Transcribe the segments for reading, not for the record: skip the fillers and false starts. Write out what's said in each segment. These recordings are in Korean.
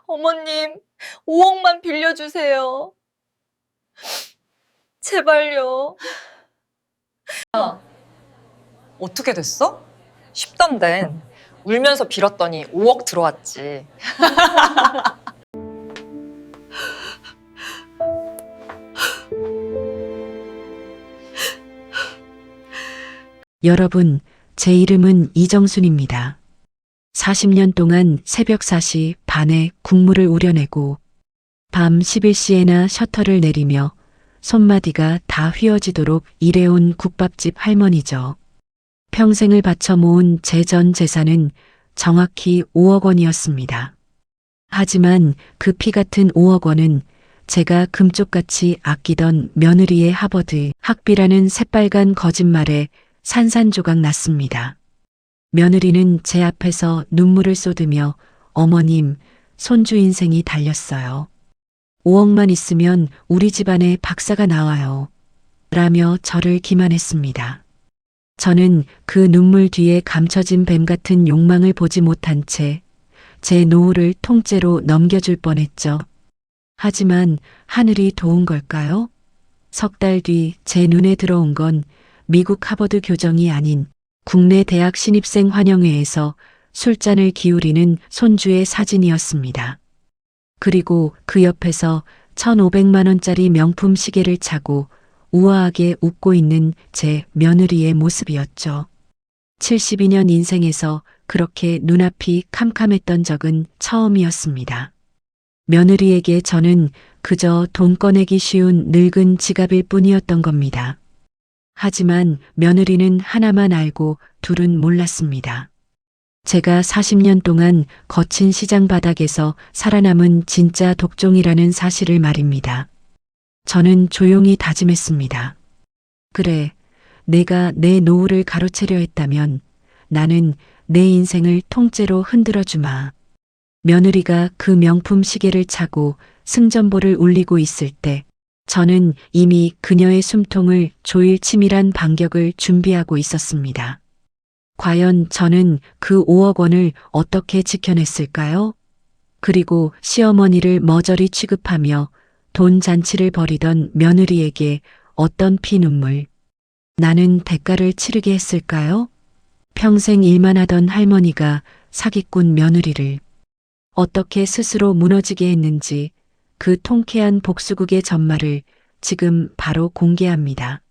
어머님, 5억만 빌려주세요. 제발요. 어떻게 됐어? 쉽던데. 울면서 빌었더니 5억 들어왔지. 여러분, 제 이름은 이정순입니다. 40년 동안 새벽 4시 반에 국물을 우려내고 밤 11시에나 셔터를 내리며 손마디가 다 휘어지도록 일해온 국밥집 할머니죠. 평생을 바쳐 모은 제 전 재산은 정확히 5억 원이었습니다. 하지만 그 피 같은 5억 원은 제가 금쪽같이 아끼던 며느리의 하버드 학비라는 새빨간 거짓말에 산산조각 났습니다. 며느리는 제 앞에서 눈물을 쏟으며 어머님, 손주 인생이 달렸어요. 5억만 있으면 우리 집안에 박사가 나와요. 라며 저를 기만했습니다. 저는 그 눈물 뒤에 감춰진 뱀 같은 욕망을 보지 못한 채 제 노후를 통째로 넘겨줄 뻔했죠. 하지만 하늘이 도운 걸까요? 석 달 뒤 제 눈에 들어온 건 미국 하버드 교정이 아닌 국내 대학 신입생 환영회에서 술잔을 기울이는 손주의 사진이었습니다. 그리고 그 옆에서 1,500만 원짜리 명품 시계를 차고 우아하게 웃고 있는 제 며느리의 모습이었죠. 72년 인생에서 그렇게 눈앞이 캄캄했던 적은 처음이었습니다. 며느리에게 저는 그저 돈 꺼내기 쉬운 늙은 지갑일 뿐이었던 겁니다. 하지만 며느리는 하나만 알고 둘은 몰랐습니다. 제가 40년 동안 거친 시장 바닥에서 살아남은 진짜 독종이라는 사실을 말입니다. 저는 조용히 다짐했습니다. 그래, 내가 내 노후를 가로채려 했다면 나는 내 인생을 통째로 흔들어 주마. 며느리가 그 명품 시계를 차고 승전보를 울리고 있을 때 저는 이미 그녀의 숨통을 조일 치밀한 반격을 준비하고 있었습니다. 과연 저는 그 5억 원을 어떻게 지켜냈을까요? 그리고 시어머니를 머저리 취급하며 돈 잔치를 벌이던 며느리에게 어떤 피눈물, 나는 대가를 치르게 했을까요? 평생 일만 하던 할머니가 사기꾼 며느리를 어떻게 스스로 무너지게 했는지 그 통쾌한 복수극의 전말을 지금 바로 공개합니다.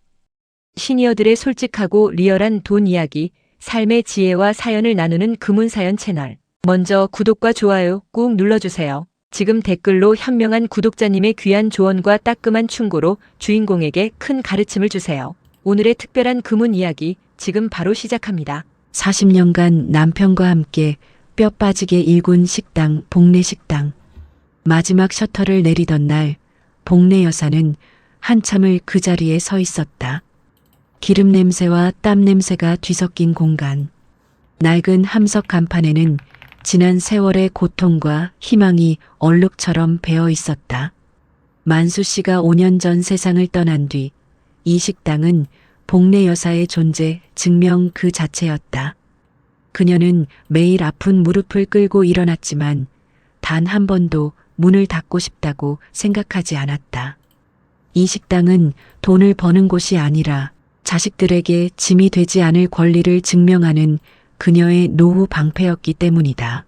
시니어들의 솔직하고 리얼한 돈 이야기, 삶의 지혜와 사연을 나누는 금운사연 채널. 먼저 구독과 좋아요 꾹 눌러주세요. 지금 댓글로 현명한 구독자님의 귀한 조언과 따끔한 충고로 주인공에게 큰 가르침을 주세요. 오늘의 특별한 금운 이야기 지금 바로 시작합니다. 40년간 남편과 함께 뼈 빠지게 일군 식당 복례식당. 마지막 셔터를 내리던 날 복례 여사는 한참을 그 자리에 서 있었다. 기름 냄새와 땀 냄새가 뒤섞인 공간. 낡은 함석 간판에는 지난 세월의 고통과 희망이 얼룩처럼 배어 있었다. 만수 씨가 5년 전 세상을 떠난 뒤 이 식당은 복례 여사의 존재 증명 그 자체였다. 그녀는 매일 아픈 무릎을 끌고 일어났지만 단 한 번도 문을 닫고 싶다고 생각하지 않았다. 이 식당은 돈을 버는 곳이 아니라 자식들에게 짐이 되지 않을 권리를 증명하는 그녀의 노후 방패였기 때문이다.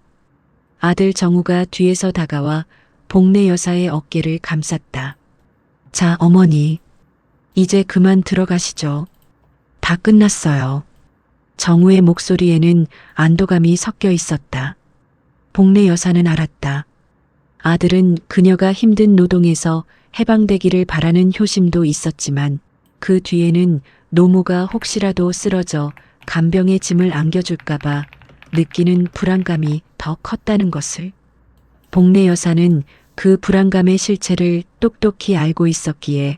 아들 정우가 뒤에서 다가와 복례 여사의 어깨를 감쌌다. 자, 어머니. 이제 그만 들어가시죠. 다 끝났어요. 정우의 목소리에는 안도감이 섞여 있었다. 복례 여사는 알았다. 아들은 그녀가 힘든 노동에서 해방되기를 바라는 효심도 있었지만 그 뒤에는 노모가 혹시라도 쓰러져 간병의 짐을 안겨줄까봐 느끼는 불안감이 더 컸다는 것을. 복례 여사는 그 불안감의 실체를 똑똑히 알고 있었기에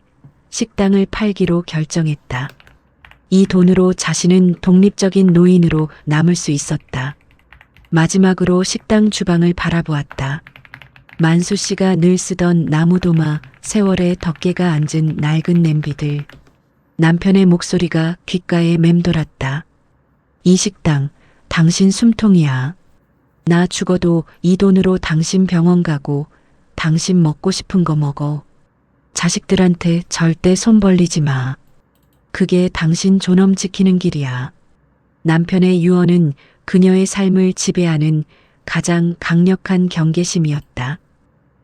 식당을 팔기로 결정했다. 이 돈으로 자신은 독립적인 노인으로 남을 수 있었다. 마지막으로 식당 주방을 바라보았다. 만수 씨가 늘 쓰던 나무도마, 세월의 덮개가 앉은 낡은 냄비들. 남편의 목소리가 귓가에 맴돌았다. 이 식당, 당신 숨통이야. 나 죽어도 이 돈으로 당신 병원 가고 당신 먹고 싶은 거 먹어. 자식들한테 절대 손 벌리지 마. 그게 당신 존엄 지키는 길이야. 남편의 유언은 그녀의 삶을 지배하는 가장 강력한 경계심이었다.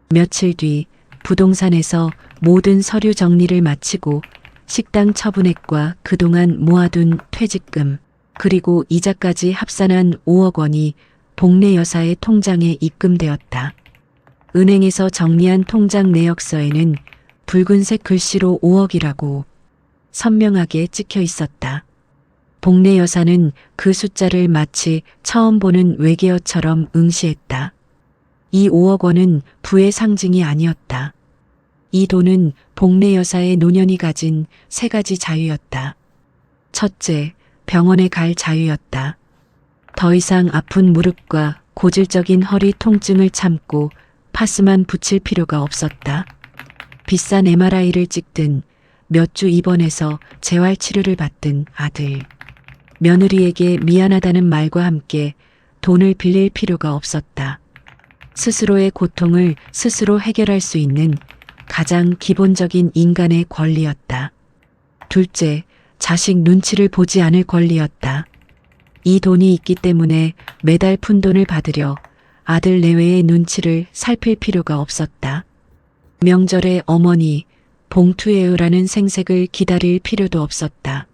며칠 뒤 부동산에서 모든 서류 정리를 마치고 식당 처분액과 그동안 모아둔 퇴직금 그리고 이자까지 합산한 5억 원이 복례 여사의 통장에 입금되었다. 은행에서 정리한 통장 내역서에는 붉은색 글씨로 5억이라고 선명하게 찍혀 있었다. 복례 여사는 그 숫자를 마치 처음 보는 외계어처럼 응시했다. 이 5억 원은 부의 상징이 아니었다. 이 돈은 복례 여사의 노년이 가진 3가지 자유였다. 첫째, 병원에 갈 자유였다. 더 이상 아픈 무릎과 고질적인 허리 통증을 참고 파스만 붙일 필요가 없었다. 비싼 MRI를 찍든 몇 주 입원해서 재활치료를 받든 아들, 며느리에게 미안하다는 말과 함께 돈을 빌릴 필요가 없었다. 스스로의 고통을 스스로 해결할 수 있는 가장 기본적인 인간의 권리였다. 둘째, 자식 눈치를 보지 않을 권리였다. 이 돈이 있기 때문에 매달 푼돈을 받으려 아들 내외의 눈치를 살필 필요가 없었다. 명절에 어머니, 봉투예요라는 생색을 기다릴 필요도 없었다.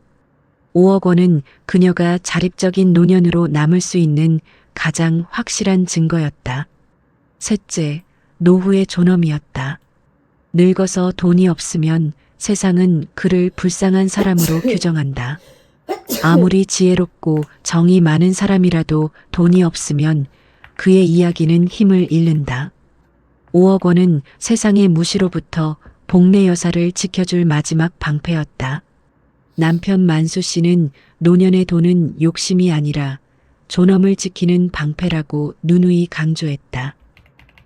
5억 원은 그녀가 자립적인 노년으로 남을 수 있는 가장 확실한 증거였다. 셋째, 노후의 존엄이었다. 늙어서 돈이 없으면 세상은 그를 불쌍한 사람으로 규정한다. 아무리 지혜롭고 정이 많은 사람이라도 돈이 없으면 그의 이야기는 힘을 잃는다. 5억 원은 세상의 무시로부터 복례 여사를 지켜줄 마지막 방패였다. 남편 만수 씨는 노년의 돈은 욕심이 아니라 존엄을 지키는 방패라고 누누이 강조했다.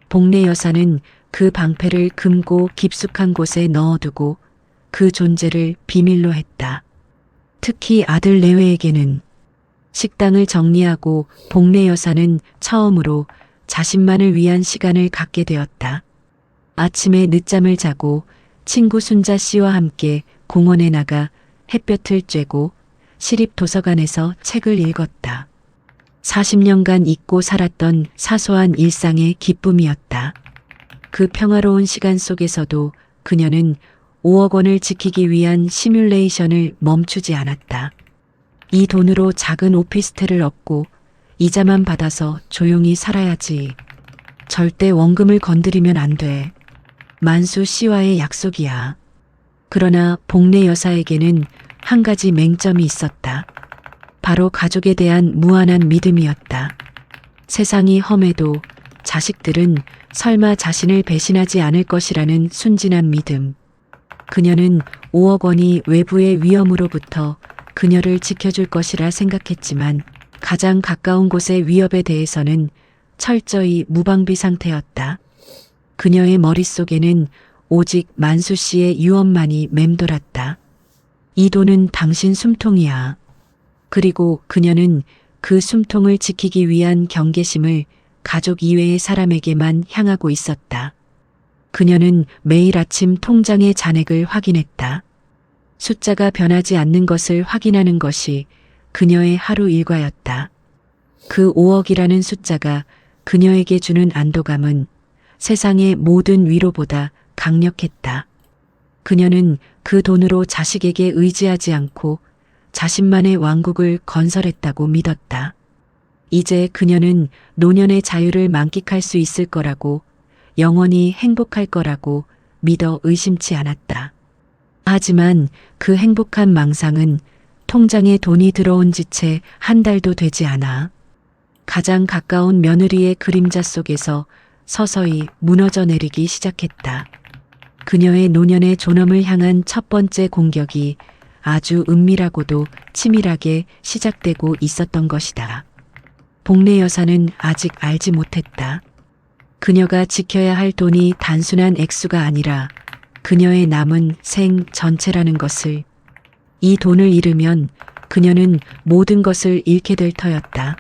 복례 여사는 그 방패를 금고 깊숙한 곳에 넣어두고 그 존재를 비밀로 했다. 특히 아들 내외에게는 식당을 정리하고 복례 여사는 처음으로 자신만을 위한 시간을 갖게 되었다. 아침에 늦잠을 자고 친구 순자 씨와 함께 공원에 나가 햇볕을 쬐고 시립 도서관에서 책을 읽었다. 40년간 잊고 살았던 사소한 일상의 기쁨이었다. 그 평화로운 시간 속에서도 그녀는 5억 원을 지키기 위한 시뮬레이션을 멈추지 않았다. 이 돈으로 작은 오피스텔을 얻고 이자만 받아서 조용히 살아야지. 절대 원금을 건드리면 안 돼. 만수 씨와의 약속이야. 그러나 복례 여사에게는 한 가지 맹점이 있었다. 바로 가족에 대한 무한한 믿음이었다. 세상이 험해도 자식들은 설마 자신을 배신하지 않을 것이라는 순진한 믿음. 그녀는 5억 원이 외부의 위험으로부터 그녀를 지켜줄 것이라 생각했지만 가장 가까운 곳의 위협에 대해서는 철저히 무방비 상태였다. 그녀의 머릿속에는 오직 만수 씨의 유언만이 맴돌았다. 이 돈은 당신 숨통이야. 그리고 그녀는 그 숨통을 지키기 위한 경계심을 가족 이외의 사람에게만 향하고 있었다. 그녀는 매일 아침 통장의 잔액을 확인했다. 숫자가 변하지 않는 것을 확인하는 것이 그녀의 하루 일과였다. 그 5억이라는 숫자가 그녀에게 주는 안도감은 세상의 모든 위로보다 강력했다. 그녀는 그 돈으로 자식에게 의지하지 않고 자신만의 왕국을 건설했다고 믿었다. 이제 그녀는 노년의 자유를 만끽할 수 있을 거라고, 영원히 행복할 거라고 믿어 의심치 않았다. 하지만 그 행복한 망상은 통장에 돈이 들어온 지 채 한 달도 되지 않아 가장 가까운 며느리의 그림자 속에서 서서히 무너져 내리기 시작했다. 그녀의 노년의 존엄을 향한 첫 번째 공격이 아주 은밀하고도 치밀하게 시작되고 있었던 것이다. 복례 여사는 아직 알지 못했다. 그녀가 지켜야 할 돈이 단순한 액수가 아니라 그녀의 남은 생 전체라는 것을. 이 돈을 잃으면 그녀는 모든 것을 잃게 될 터였다.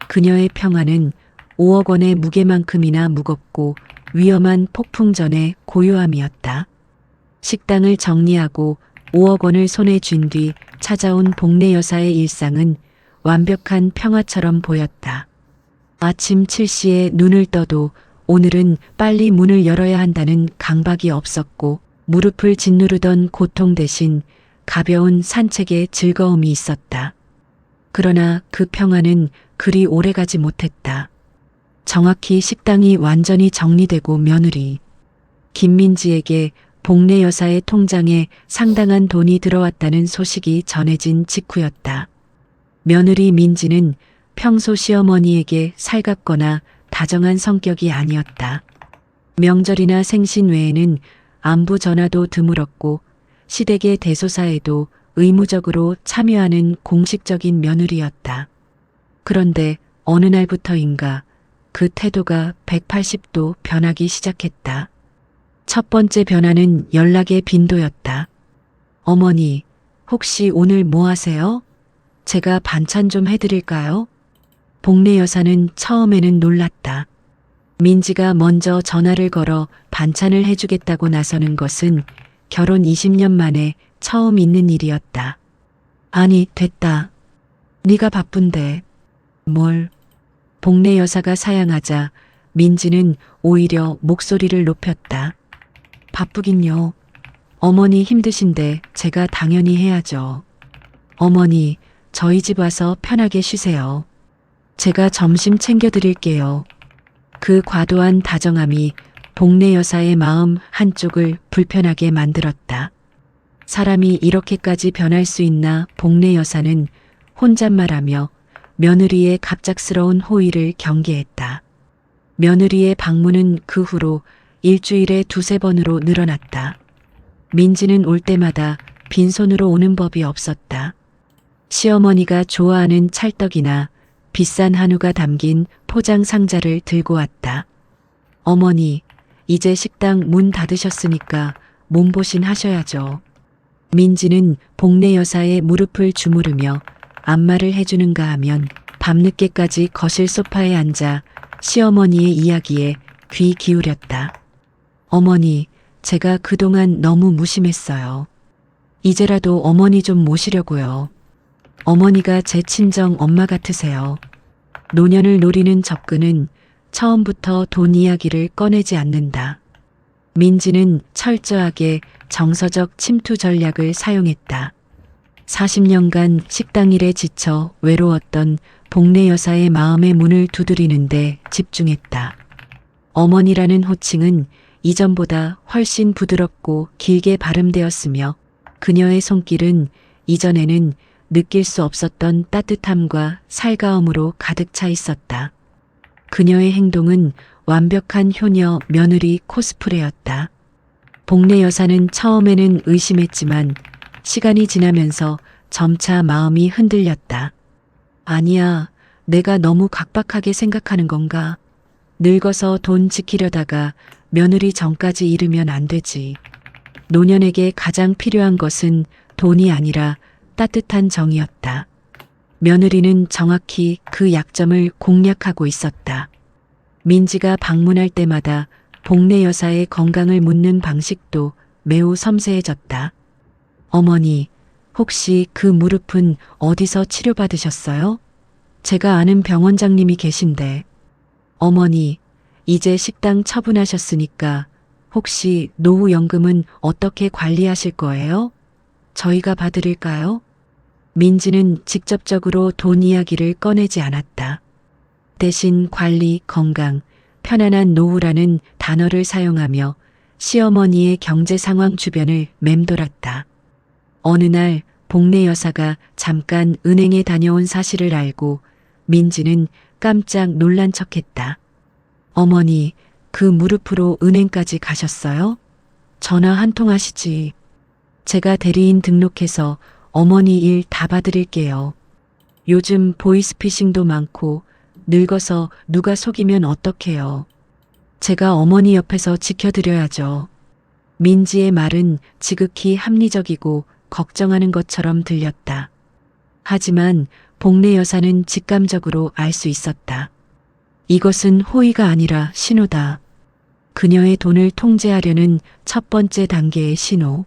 그녀의 평화는 5억 원의 무게만큼이나 무겁고 위험한 폭풍전의 고요함이었다. 식당을 정리하고 5억 원을 손에 쥔 뒤 찾아온 복례 여사의 일상은 완벽한 평화처럼 보였다. 아침 7시에 눈을 떠도 오늘은 빨리 문을 열어야 한다는 강박이 없었고 무릎을 짓누르던 고통 대신 가벼운 산책의 즐거움이 있었다. 그러나 그 평화는 그리 오래가지 못했다. 정확히 식당이 완전히 정리되고 며느리 김민지에게 복례 여사의 통장에 상당한 돈이 들어왔다는 소식이 전해진 직후였다. 며느리 민지는 평소 시어머니에게 살갑거나 다정한 성격이 아니었다. 명절이나 생신 외에는 안부 전화도 드물었고 시댁의 대소사에도 의무적으로 참여하는 공식적인 며느리였다. 그런데 어느 날부터인가 그 태도가 180도 변하기 시작했다. 첫 번째 변화는 연락의 빈도였다. 어머니, 혹시 오늘 뭐 하세요? 제가 반찬 좀 해드릴까요? 복례 여사는 처음에는 놀랐다. 민지가 먼저 전화를 걸어 반찬을 해주겠다고 나서는 것은 결혼 20년 만에 처음 있는 일이었다. 아니, 됐다. 네가 바쁜데. 뭘? 복례 여사가 사양하자 민지는 오히려 목소리를 높였다. 바쁘긴요. 어머니 힘드신데 제가 당연히 해야죠. 어머니, 저희 집 와서 편하게 쉬세요. 제가 점심 챙겨드릴게요. 그 과도한 다정함이 복례 여사의 마음 한쪽을 불편하게 만들었다. 사람이 이렇게까지 변할 수 있나 복례 여사는 혼잣말하며 며느리의 갑작스러운 호의를 경계했다. 며느리의 방문은 그 후로 일주일에 2~3번으로 늘어났다. 민지는 올 때마다 빈손으로 오는 법이 없었다. 시어머니가 좋아하는 찰떡이나 비싼 한우가 담긴 포장 상자를 들고 왔다. 어머니, 이제 식당 문 닫으셨으니까 몸보신 하셔야죠. 민지는 복례 여사의 무릎을 주무르며 안마를 해주는가 하면 밤늦게까지 거실 소파에 앉아 시어머니의 이야기에 귀 기울였다. 어머니, 제가 그동안 너무 무심했어요. 이제라도 어머니 좀 모시려고요. 어머니가 제 친정 엄마 같으세요. 노년을 노리는 접근은 처음부터 돈 이야기를 꺼내지 않는다. 민지는 철저하게 정서적 침투 전략을 사용했다. 40년간 식당 일에 지쳐 외로웠던 복례 여사의 마음의 문을 두드리는데 집중했다. 어머니라는 호칭은 이전보다 훨씬 부드럽고 길게 발음되었으며 그녀의 손길은 이전에는 느낄 수 없었던 따뜻함과 살가움으로 가득 차 있었다. 그녀의 행동은 완벽한 효녀 며느리 코스프레였다. 복례 여사는 처음에는 의심했지만 시간이 지나면서 점차 마음이 흔들렸다. 아니야, 내가 너무 각박하게 생각하는 건가? 늙어서 돈 지키려다가 며느리 정까지 잃으면 안 되지. 노년에게 가장 필요한 것은 돈이 아니라 따뜻한 정이었다. 며느리는 정확히 그 약점을 공략하고 있었다. 민지가 방문할 때마다 복례 여사의 건강을 묻는 방식도 매우 섬세해졌다. 어머니, 혹시 그 무릎은 어디서 치료받으셨어요? 제가 아는 병원장님이 계신데. 어머니, 이제 식당 처분하셨으니까 혹시 노후연금은 어떻게 관리하실 거예요? 저희가 봐드릴까요? 민지는 직접적으로 돈 이야기를 꺼내지 않았다. 대신 관리, 건강, 편안한 노후라는 단어를 사용하며 시어머니의 경제 상황 주변을 맴돌았다. 어느 날 복례 여사가 잠깐 은행에 다녀온 사실을 알고 민지는 깜짝 놀란 척했다. 어머니, 그 무릎으로 은행까지 가셨어요? 전화 한 통 하시지. 제가 대리인 등록해서 어머니 일 다 봐드릴게요. 요즘 보이스피싱도 많고 늙어서 누가 속이면 어떡해요. 제가 어머니 옆에서 지켜드려야죠. 민지의 말은 지극히 합리적이고 걱정하는 것처럼 들렸다. 하지만 복례 여사는 직감적으로 알 수 있었다. 이것은 호의가 아니라 신호다. 그녀의 돈을 통제하려는 첫 번째 단계의 신호.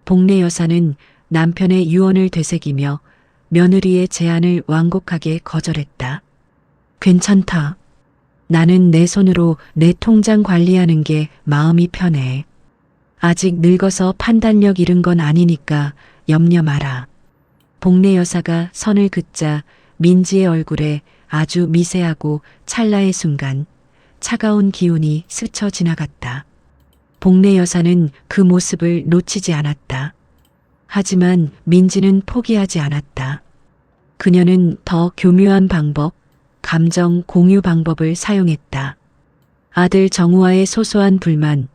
복례 여사는 남편의 유언을 되새기며 며느리의 제안을 완곡하게 거절했다. 괜찮다. 나는 내 손으로 내 통장 관리하는 게 마음이 편해. 아직 늙어서 판단력 잃은 건 아니니까 염려 마라. 복례 여사가 선을 긋자 민지의 얼굴에 아주 미세하고 찰나의 순간 차가운 기운이 스쳐 지나갔다. 복례 여사는 그 모습을 놓치지 않았다. 하지만 민지는 포기하지 않았다. 그녀는 더 교묘한 방법, 감정 공유 방법을 사용했다. 아들 정우와의 소소한 불만,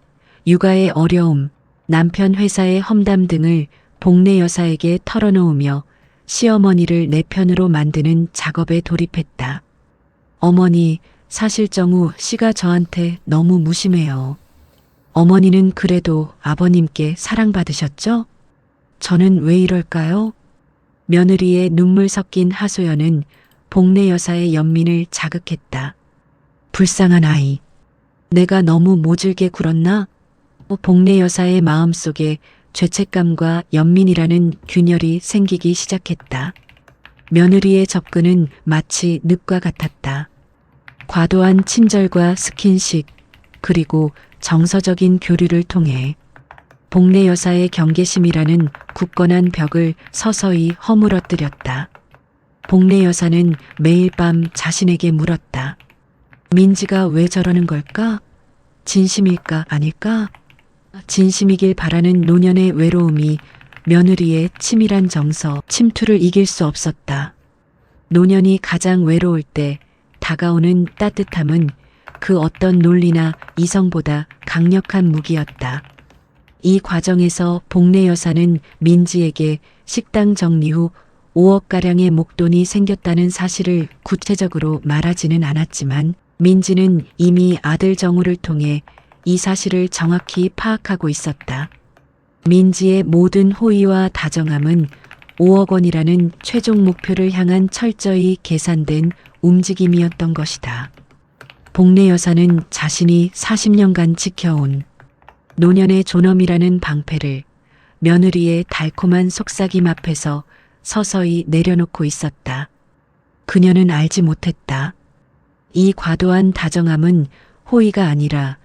육아의 어려움, 남편 회사의 험담 등을 복례 여사에게 털어놓으며 시어머니를 내 편으로 만드는 작업에 돌입했다. 어머니, 사실 정우 씨가 저한테 너무 무심해요. 어머니는 그래도 아버님께 사랑받으셨죠? 저는 왜 이럴까요? 며느리의 눈물 섞인 하소연은 복례 여사의 연민을 자극했다. 불쌍한 아이. 내가 너무 모질게 굴었나? 복례 여사의 마음속에 죄책감과 연민이라는 균열이 생기기 시작했다. 며느리의 접근은 마치 늪과 같았다. 과도한 친절과 스킨십, 그리고 정서적인 교류를 통해 복례 여사의 경계심이라는 굳건한 벽을 서서히 허물어뜨렸다. 복례 여사는 매일 밤 자신에게 물었다. 민지가 왜 저러는 걸까? 진심일까 아닐까? 진심이길 바라는 노년의 외로움이 며느리의 치밀한 정서, 침투를 이길 수 없었다. 노년이 가장 외로울 때 다가오는 따뜻함은 그 어떤 논리나 이성보다 강력한 무기였다. 이 과정에서 복례 여사는 민지에게 식당 정리 후 5억가량의 목돈이 생겼다는 사실을 구체적으로 말하지는 않았지만 민지는 이미 아들 정우를 통해 이 사실을 정확히 파악하고 있었다. 민지의 모든 호의와 다정함은 5억 원이라는 최종 목표를 향한 철저히 계산된 움직임이었던 것이다. 복례 여사는 자신이 40년간 지켜온 노년의 존엄이라는 방패를 며느리의 달콤한 속삭임 앞에서 서서히 내려놓고 있었다. 그녀는 알지 못했다. 이 과도한 다정함은 호의가 아니라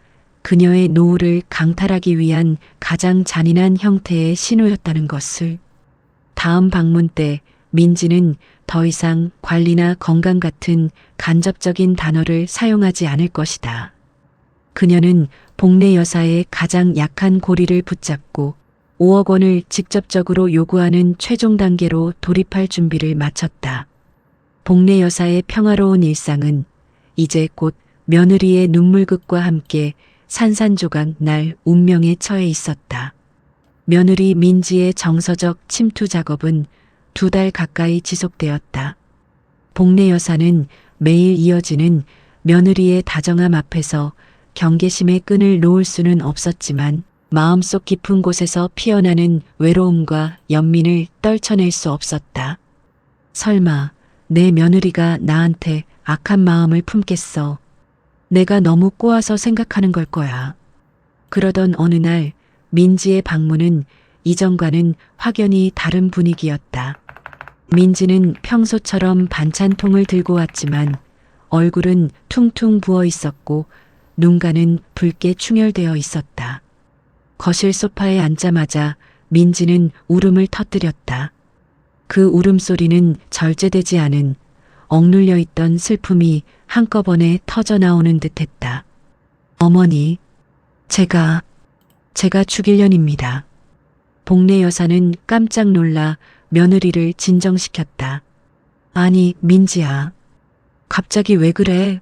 그녀의 노후를 강탈하기 위한 가장 잔인한 형태의 신호였다는 것을. 다음 방문 때 민지는 더 이상 관리나 건강 같은 간접적인 단어를 사용하지 않을 것이다. 그녀는 복례 여사의 가장 약한 고리를 붙잡고 5억 원을 직접적으로 요구하는 최종 단계로 돌입할 준비를 마쳤다. 복례 여사의 평화로운 일상은 이제 곧 며느리의 눈물극과 함께 산산조각 날 운명에 처해 있었다. 며느리 민지의 정서적 침투 작업은 2달 가까이 지속되었다. 복례 여사는 매일 이어지는 며느리의 다정함 앞에서 경계심의 끈을 놓을 수는 없었지만 마음속 깊은 곳에서 피어나는 외로움과 연민을 떨쳐낼 수 없었다. 설마 내 며느리가 나한테 악한 마음을 품겠어. 내가 너무 꼬아서 생각하는 걸 거야. 그러던 어느 날 민지의 방문은 이전과는 확연히 다른 분위기였다. 민지는 평소처럼 반찬통을 들고 왔지만 얼굴은 퉁퉁 부어 있었고 눈가는 붉게 충혈되어 있었다. 거실 소파에 앉자마자 민지는 울음을 터뜨렸다. 그 울음소리는 절제되지 않은 억눌려 있던 슬픔이 한꺼번에 터져 나오는 듯했다. 어머니, 제가 죽일 년입니다. 복례 여사는 깜짝 놀라 며느리를 진정시켰다. 아니, 민지야. 갑자기 왜 그래?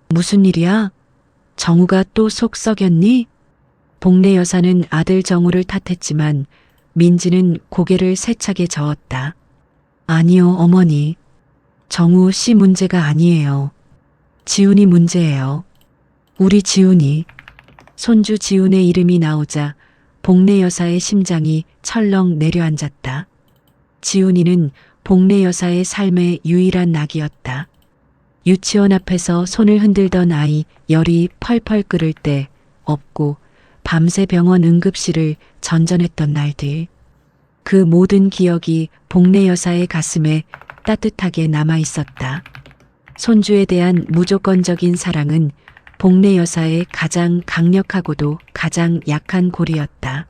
무슨 일이야? 정우가 또 속 썩였니? 복례 여사는 아들 정우를 탓했지만 민지는 고개를 세차게 저었다. 아니요, 어머니. 정우 씨 문제가 아니에요. 지훈이 문제예요. 우리 지훈이. 손주 지훈의 이름이 나오자 복례 여사의 심장이 철렁 내려앉았다. 지훈이는 복례 여사의 삶의 유일한 낙이었다. 유치원 앞에서 손을 흔들던 아이 열이 펄펄 끓을 때 없고 밤새 병원 응급실을 전전했던 날들. 그 모든 기억이 복례 여사의 가슴에 따뜻하게 남아 있었다. 손주에 대한 무조건적인 사랑은 복례 여사의 가장 강력하고도 가장 약한 고리였다.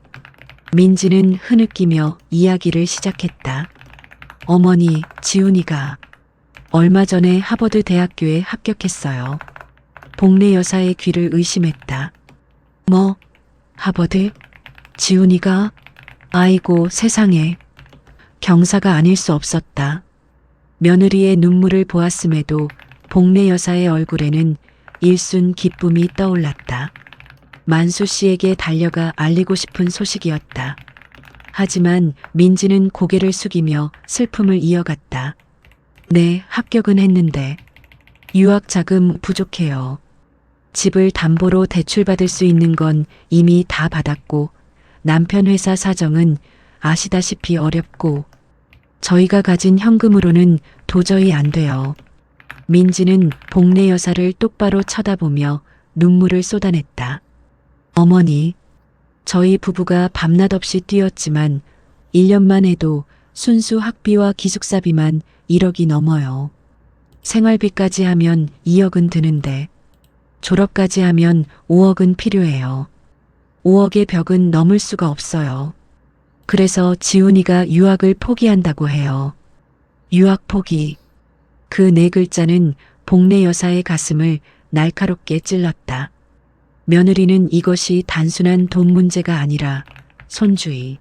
민지는 흐느끼며 이야기를 시작했다. 어머니, 지훈이가 얼마 전에 하버드 대학교에 합격했어요. 복례 여사의 귀를 의심했다. 뭐, 하버드? 지훈이가? 아이고 세상에. 경사가 아닐 수 없었다. 며느리의 눈물을 보았음에도 복례 여사의 얼굴에는 일순 기쁨이 떠올랐다. 만수 씨에게 달려가 알리고 싶은 소식이었다. 하지만 민지는 고개를 숙이며 슬픔을 이어갔다. 네, 합격은 했는데 유학 자금 부족해요. 집을 담보로 대출받을 수 있는 건 이미 다 받았고 남편 회사 사정은 아시다시피 어렵고 저희가 가진 현금으로는 도저히 안 돼요. 민지는 복례 여사를 똑바로 쳐다보며 눈물을 쏟아냈다. 어머니, 저희 부부가 밤낮 없이 뛰었지만 1년만 해도 순수 학비와 기숙사비만 1억이 넘어요. 생활비까지 하면 2억은 드는데 졸업까지 하면 5억은 필요해요. 5억의 벽은 넘을 수가 없어요. 그래서 지훈이가 유학을 포기한다고 해요. 유학 포기. 그 네 글자는 복례 여사의 가슴을 날카롭게 찔렀다. 며느리는 이것이 단순한 돈 문제가 아니라 손주의,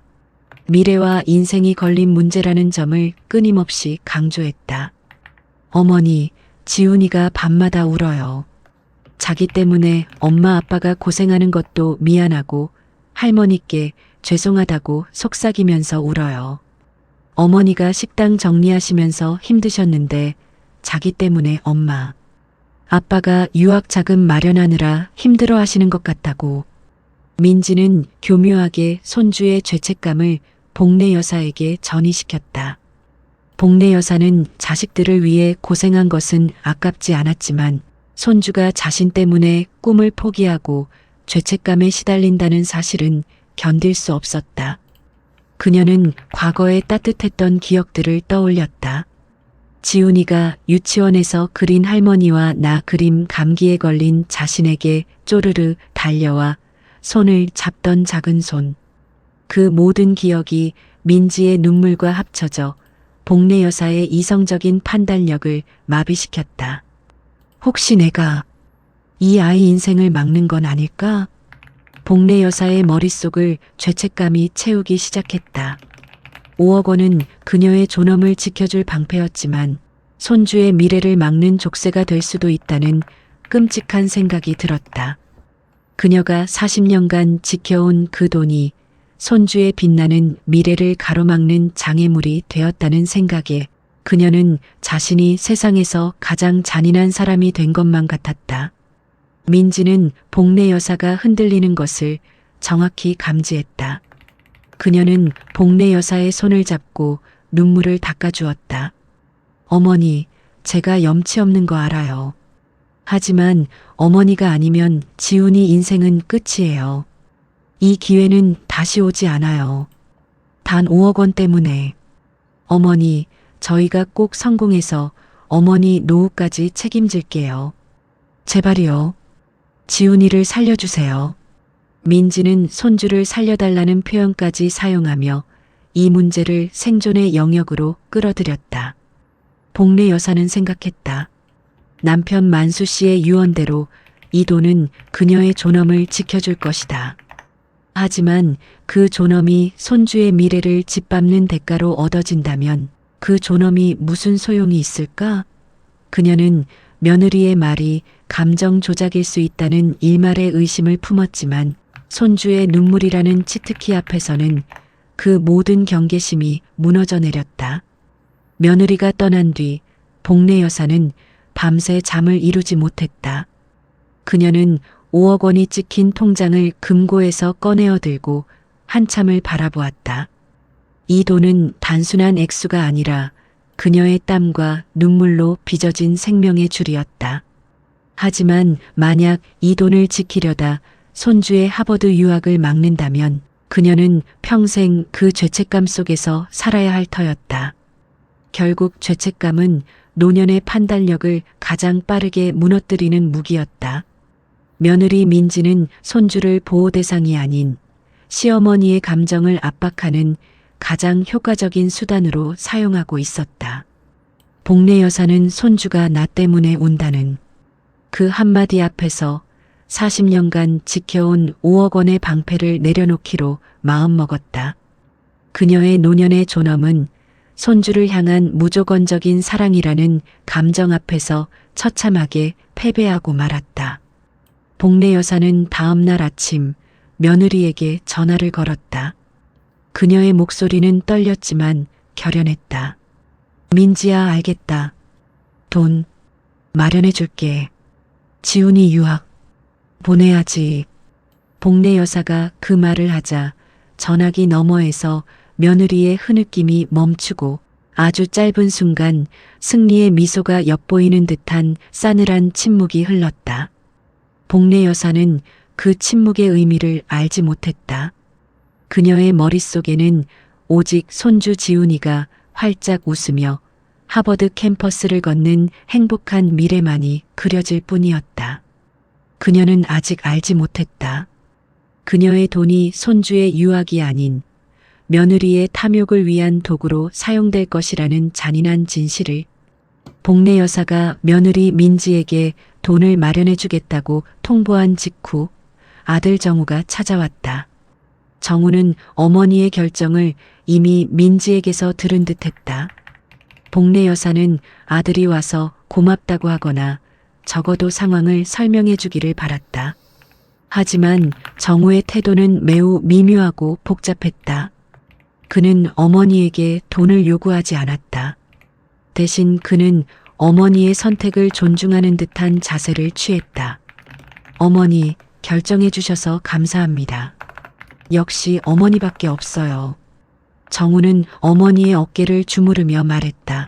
미래와 인생이 걸린 문제라는 점을 끊임없이 강조했다. 어머니, 지훈이가 밤마다 울어요. 자기 때문에 엄마 아빠가 고생하는 것도 미안하고 할머니께 죄송하다고 속삭이면서 울어요. 어머니가 식당 정리하시면서 힘드셨는데 자기 때문에 엄마, 아빠가 유학 자금 마련하느라 힘들어 하시는 것 같다고. 민지는 교묘하게 손주의 죄책감을 복례 여사에게 전이시켰다. 복례 여사는 자식들을 위해 고생한 것은 아깝지 않았지만 손주가 자신 때문에 꿈을 포기하고 죄책감에 시달린다는 사실은 견딜 수 없었다. 그녀는 과거의 따뜻했던 기억들을 떠올렸다. 지훈이가 유치원에서 그린 할머니와 나 그림 감기에 걸린 자신에게 쪼르르 달려와 손을 잡던 작은 손. 그 모든 기억이 민지의 눈물과 합쳐져 복례 여사의 이성적인 판단력을 마비시켰다. 혹시 내가 이 아이 인생을 막는 건 아닐까? 복례 여사의 머릿속을 죄책감이 채우기 시작했다. 5억 원은 그녀의 존엄을 지켜줄 방패였지만 손주의 미래를 막는 족쇄가 될 수도 있다는 끔찍한 생각이 들었다. 그녀가 40년간 지켜온 그 돈이 손주의 빛나는 미래를 가로막는 장애물이 되었다는 생각에 그녀는 자신이 세상에서 가장 잔인한 사람이 된 것만 같았다. 민지는 복례 여사가 흔들리는 것을 정확히 감지했다. 그녀는 복례 여사의 손을 잡고 눈물을 닦아주었다. 어머니, 제가 염치 없는 거 알아요. 하지만 어머니가 아니면 지훈이 인생은 끝이에요. 이 기회는 다시 오지 않아요. 단 5억 원 때문에. 어머니, 저희가 꼭 성공해서 어머니 노후까지 책임질게요. 제발이요. 지훈이를 살려주세요. 민지는 손주를 살려달라는 표현까지 사용하며 이 문제를 생존의 영역으로 끌어들였다. 복례 여사는 생각했다. 남편 만수 씨의 유언대로 이 돈은 그녀의 존엄을 지켜줄 것이다. 하지만 그 존엄이 손주의 미래를 짓밟는 대가로 얻어진다면 그 존엄이 무슨 소용이 있을까? 그녀는 며느리의 말이 감정 조작일 수 있다는 일말의 의심을 품었지만 손주의 눈물이라는 치트키 앞에서는 그 모든 경계심이 무너져 내렸다. 며느리가 떠난 뒤 복례 여사는 밤새 잠을 이루지 못했다. 그녀는 5억 원이 찍힌 통장을 금고에서 꺼내어 들고 한참을 바라보았다. 이 돈은 단순한 액수가 아니라 그녀의 땀과 눈물로 빚어진 생명의 줄이었다. 하지만 만약 이 돈을 지키려다 손주의 하버드 유학을 막는다면 그녀는 평생 그 죄책감 속에서 살아야 할 터였다. 결국 죄책감은 노년의 판단력을 가장 빠르게 무너뜨리는 무기였다. 며느리 민지는 손주를 보호 대상이 아닌 시어머니의 감정을 압박하는 가장 효과적인 수단으로 사용하고 있었다. 복례 여사는 손주가 나 때문에 운다는 그 한마디 앞에서 40년간 지켜온 5억 원의 방패를 내려놓기로 마음먹었다. 그녀의 노년의 존엄은 손주를 향한 무조건적인 사랑이라는 감정 앞에서 처참하게 패배하고 말았다. 복례 여사는 다음 날 아침 며느리에게 전화를 걸었다. 그녀의 목소리는 떨렸지만 결연했다. 민지야, 알겠다. 돈 마련해 줄게. 지훈이 유학 보내야지. 복례 여사가 그 말을 하자 전화기 너머에서 며느리의 흐느낌이 멈추고 아주 짧은 순간 승리의 미소가 엿보이는 듯한 싸늘한 침묵이 흘렀다. 복례 여사는 그 침묵의 의미를 알지 못했다. 그녀의 머릿속에는 오직 손주 지훈이가 활짝 웃으며 하버드 캠퍼스를 걷는 행복한 미래만이 그려질 뿐이었다. 그녀는 아직 알지 못했다. 그녀의 돈이 손주의 유학이 아닌 며느리의 탐욕을 위한 도구로 사용될 것이라는 잔인한 진실을. 복례 여사가 며느리 민지에게 돈을 마련해 주겠다고 통보한 직후 아들 정우가 찾아왔다. 정우는 어머니의 결정을 이미 민지에게서 들은 듯했다. 복례 여사는 아들이 와서 고맙다고 하거나 적어도 상황을 설명해 주기를 바랐다. 하지만 정우의 태도는 매우 미묘하고 복잡했다. 그는 어머니에게 돈을 요구하지 않았다. 대신 그는 어머니의 선택을 존중하는 듯한 자세를 취했다. 어머니, 결정해 주셔서 감사합니다. 역시 어머니밖에 없어요. 정우는 어머니의 어깨를 주무르며 말했다.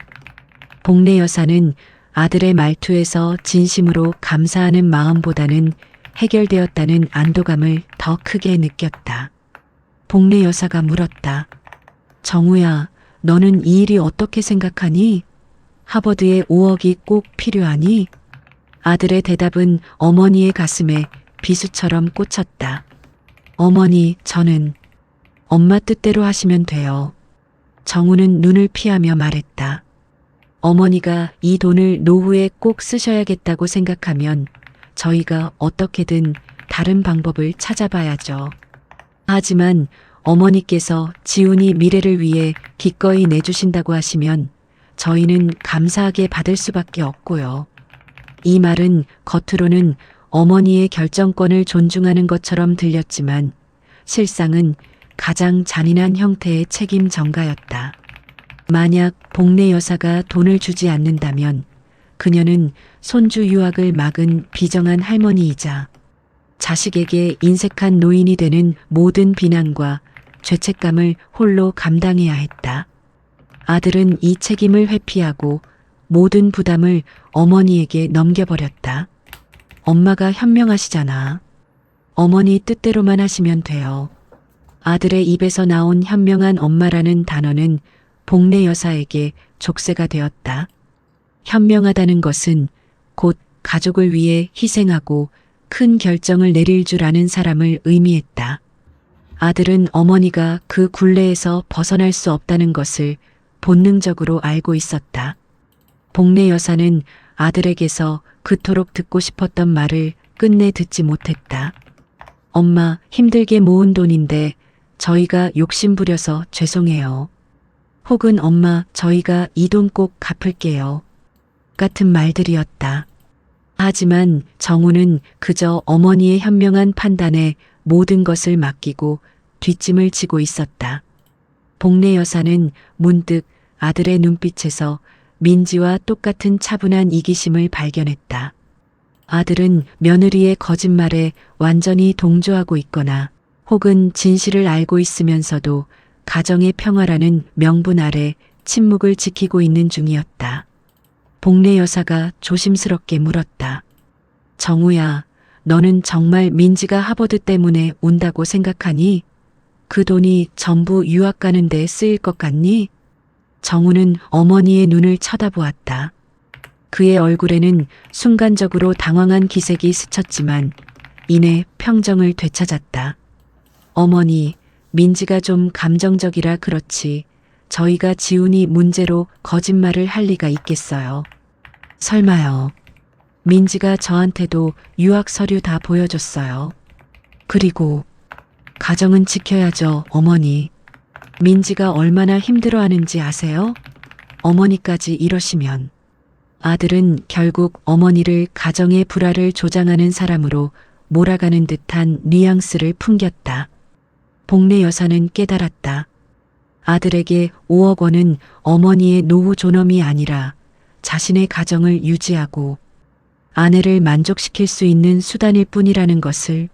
복례 여사는 아들의 말투에서 진심으로 감사하는 마음보다는 해결되었다는 안도감을 더 크게 느꼈다. 복례 여사가 물었다. 정우야, 너는 이 일이 어떻게 생각하니? 하버드에 5억이 꼭 필요하니? 아들의 대답은 어머니의 가슴에 비수처럼 꽂혔다. 어머니, 저는 엄마 뜻대로 하시면 돼요. 정우는 눈을 피하며 말했다. 어머니가 이 돈을 노후에 꼭 쓰셔야겠다고 생각하면 저희가 어떻게든 다른 방법을 찾아봐야죠. 하지만 어머니께서 지훈이 미래를 위해 기꺼이 내주신다고 하시면 저희는 감사하게 받을 수밖에 없고요. 이 말은 겉으로는 어머니의 결정권을 존중하는 것처럼 들렸지만 실상은 가장 잔인한 형태의 책임 전가였다. 만약 복례 여사가 돈을 주지 않는다면 그녀는 손주 유학을 막은 비정한 할머니이자 자식에게 인색한 노인이 되는 모든 비난과 죄책감을 홀로 감당해야 했다. 아들은 이 책임을 회피하고 모든 부담을 어머니에게 넘겨버렸다. 엄마가 현명하시잖아. 어머니 뜻대로만 하시면 돼요. 아들의 입에서 나온 현명한 엄마라는 단어는 복례 여사에게 족쇄가 되었다. 현명하다는 것은 곧 가족을 위해 희생하고 큰 결정을 내릴 줄 아는 사람을 의미했다. 아들은 어머니가 그 굴레에서 벗어날 수 없다는 것을 본능적으로 알고 있었다. 복례 여사는 아들에게서 그토록 듣고 싶었던 말을 끝내 듣지 못했다. 엄마, 힘들게 모은 돈인데 저희가 욕심부려서 죄송해요. 혹은 엄마, 저희가 이 돈 꼭 갚을게요. 같은 말들이었다. 하지만 정우는 그저 어머니의 현명한 판단에 모든 것을 맡기고 뒷짐을 지고 있었다. 복례 여사는 문득 아들의 눈빛에서 민지와 똑같은 차분한 이기심을 발견했다. 아들은 며느리의 거짓말에 완전히 동조하고 있거나 혹은 진실을 알고 있으면서도 가정의 평화라는 명분 아래 침묵을 지키고 있는 중이었다. 복례 여사가 조심스럽게 물었다. 정우야, 너는 정말 민지가 하버드 때문에 온다고 생각하니? 그 돈이 전부 유학 가는데 쓰일 것 같니? 정우는 어머니의 눈을 쳐다보았다. 그의 얼굴에는 순간적으로 당황한 기색이 스쳤지만 이내 평정을 되찾았다. 어머니, 민지가 좀 감정적이라 그렇지. 저희가 지훈이 문제로 거짓말을 할 리가 있겠어요. 설마요. 민지가 저한테도 유학 서류 다 보여줬어요. 그리고 가정은 지켜야죠, 어머니. 민지가 얼마나 힘들어하는지 아세요? 어머니까지 이러시면. 아들은 결국 어머니를 가정의 불화를 조장하는 사람으로 몰아가는 듯한 뉘앙스를 풍겼다. 복례 여사는 깨달았다. 아들에게 5억 원은 어머니의 노후 존엄이 아니라 자신의 가정을 유지하고 아내를 만족시킬 수 있는 수단일 뿐이라는 것을.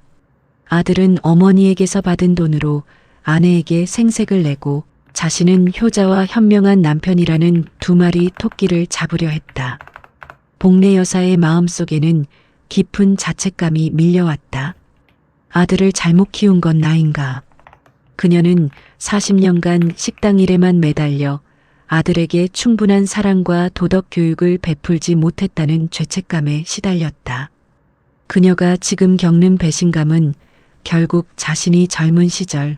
아들은 어머니에게서 받은 돈으로 아내에게 생색을 내고 자신은 효자와 현명한 남편이라는 두 마리 토끼를 잡으려 했다. 복례 여사의 마음속에는 깊은 자책감이 밀려왔다. 아들을 잘못 키운 건 나인가? 그녀는 40년간 식당 일에만 매달려 아들에게 충분한 사랑과 도덕 교육을 베풀지 못했다는 죄책감에 시달렸다. 그녀가 지금 겪는 배신감은 결국 자신이 젊은 시절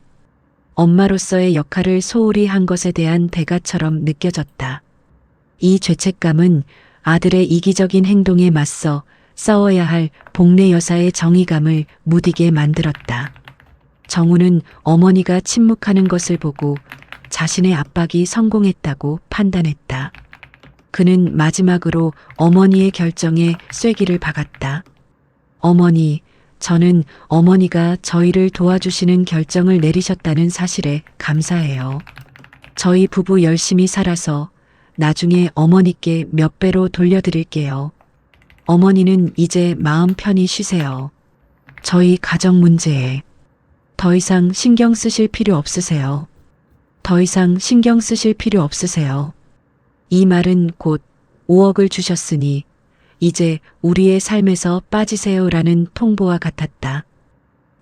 엄마로서의 역할을 소홀히 한 것에 대한 대가처럼 느껴졌다. 이 죄책감은 아들의 이기적인 행동에 맞서 싸워야 할 복례 여사의 정의감을 무디게 만들었다. 정우는 어머니가 침묵하는 것을 보고 자신의 압박이 성공했다고 판단했다. 그는 마지막으로 어머니의 결정에 쐐기를 박았다. 어머니, 저는 어머니가 저희를 도와주시는 결정을 내리셨다는 사실에 감사해요. 저희 부부 열심히 살아서 나중에 어머니께 몇 배로 돌려드릴게요. 어머니는 이제 마음 편히 쉬세요. 저희 가정 문제에 더 이상 신경 쓰실 필요 없으세요. 더 이상 신경 쓰실 필요 없으세요. 이 말은 곧 5억을 주셨으니 이제 우리의 삶에서 빠지세요라는 통보와 같았다.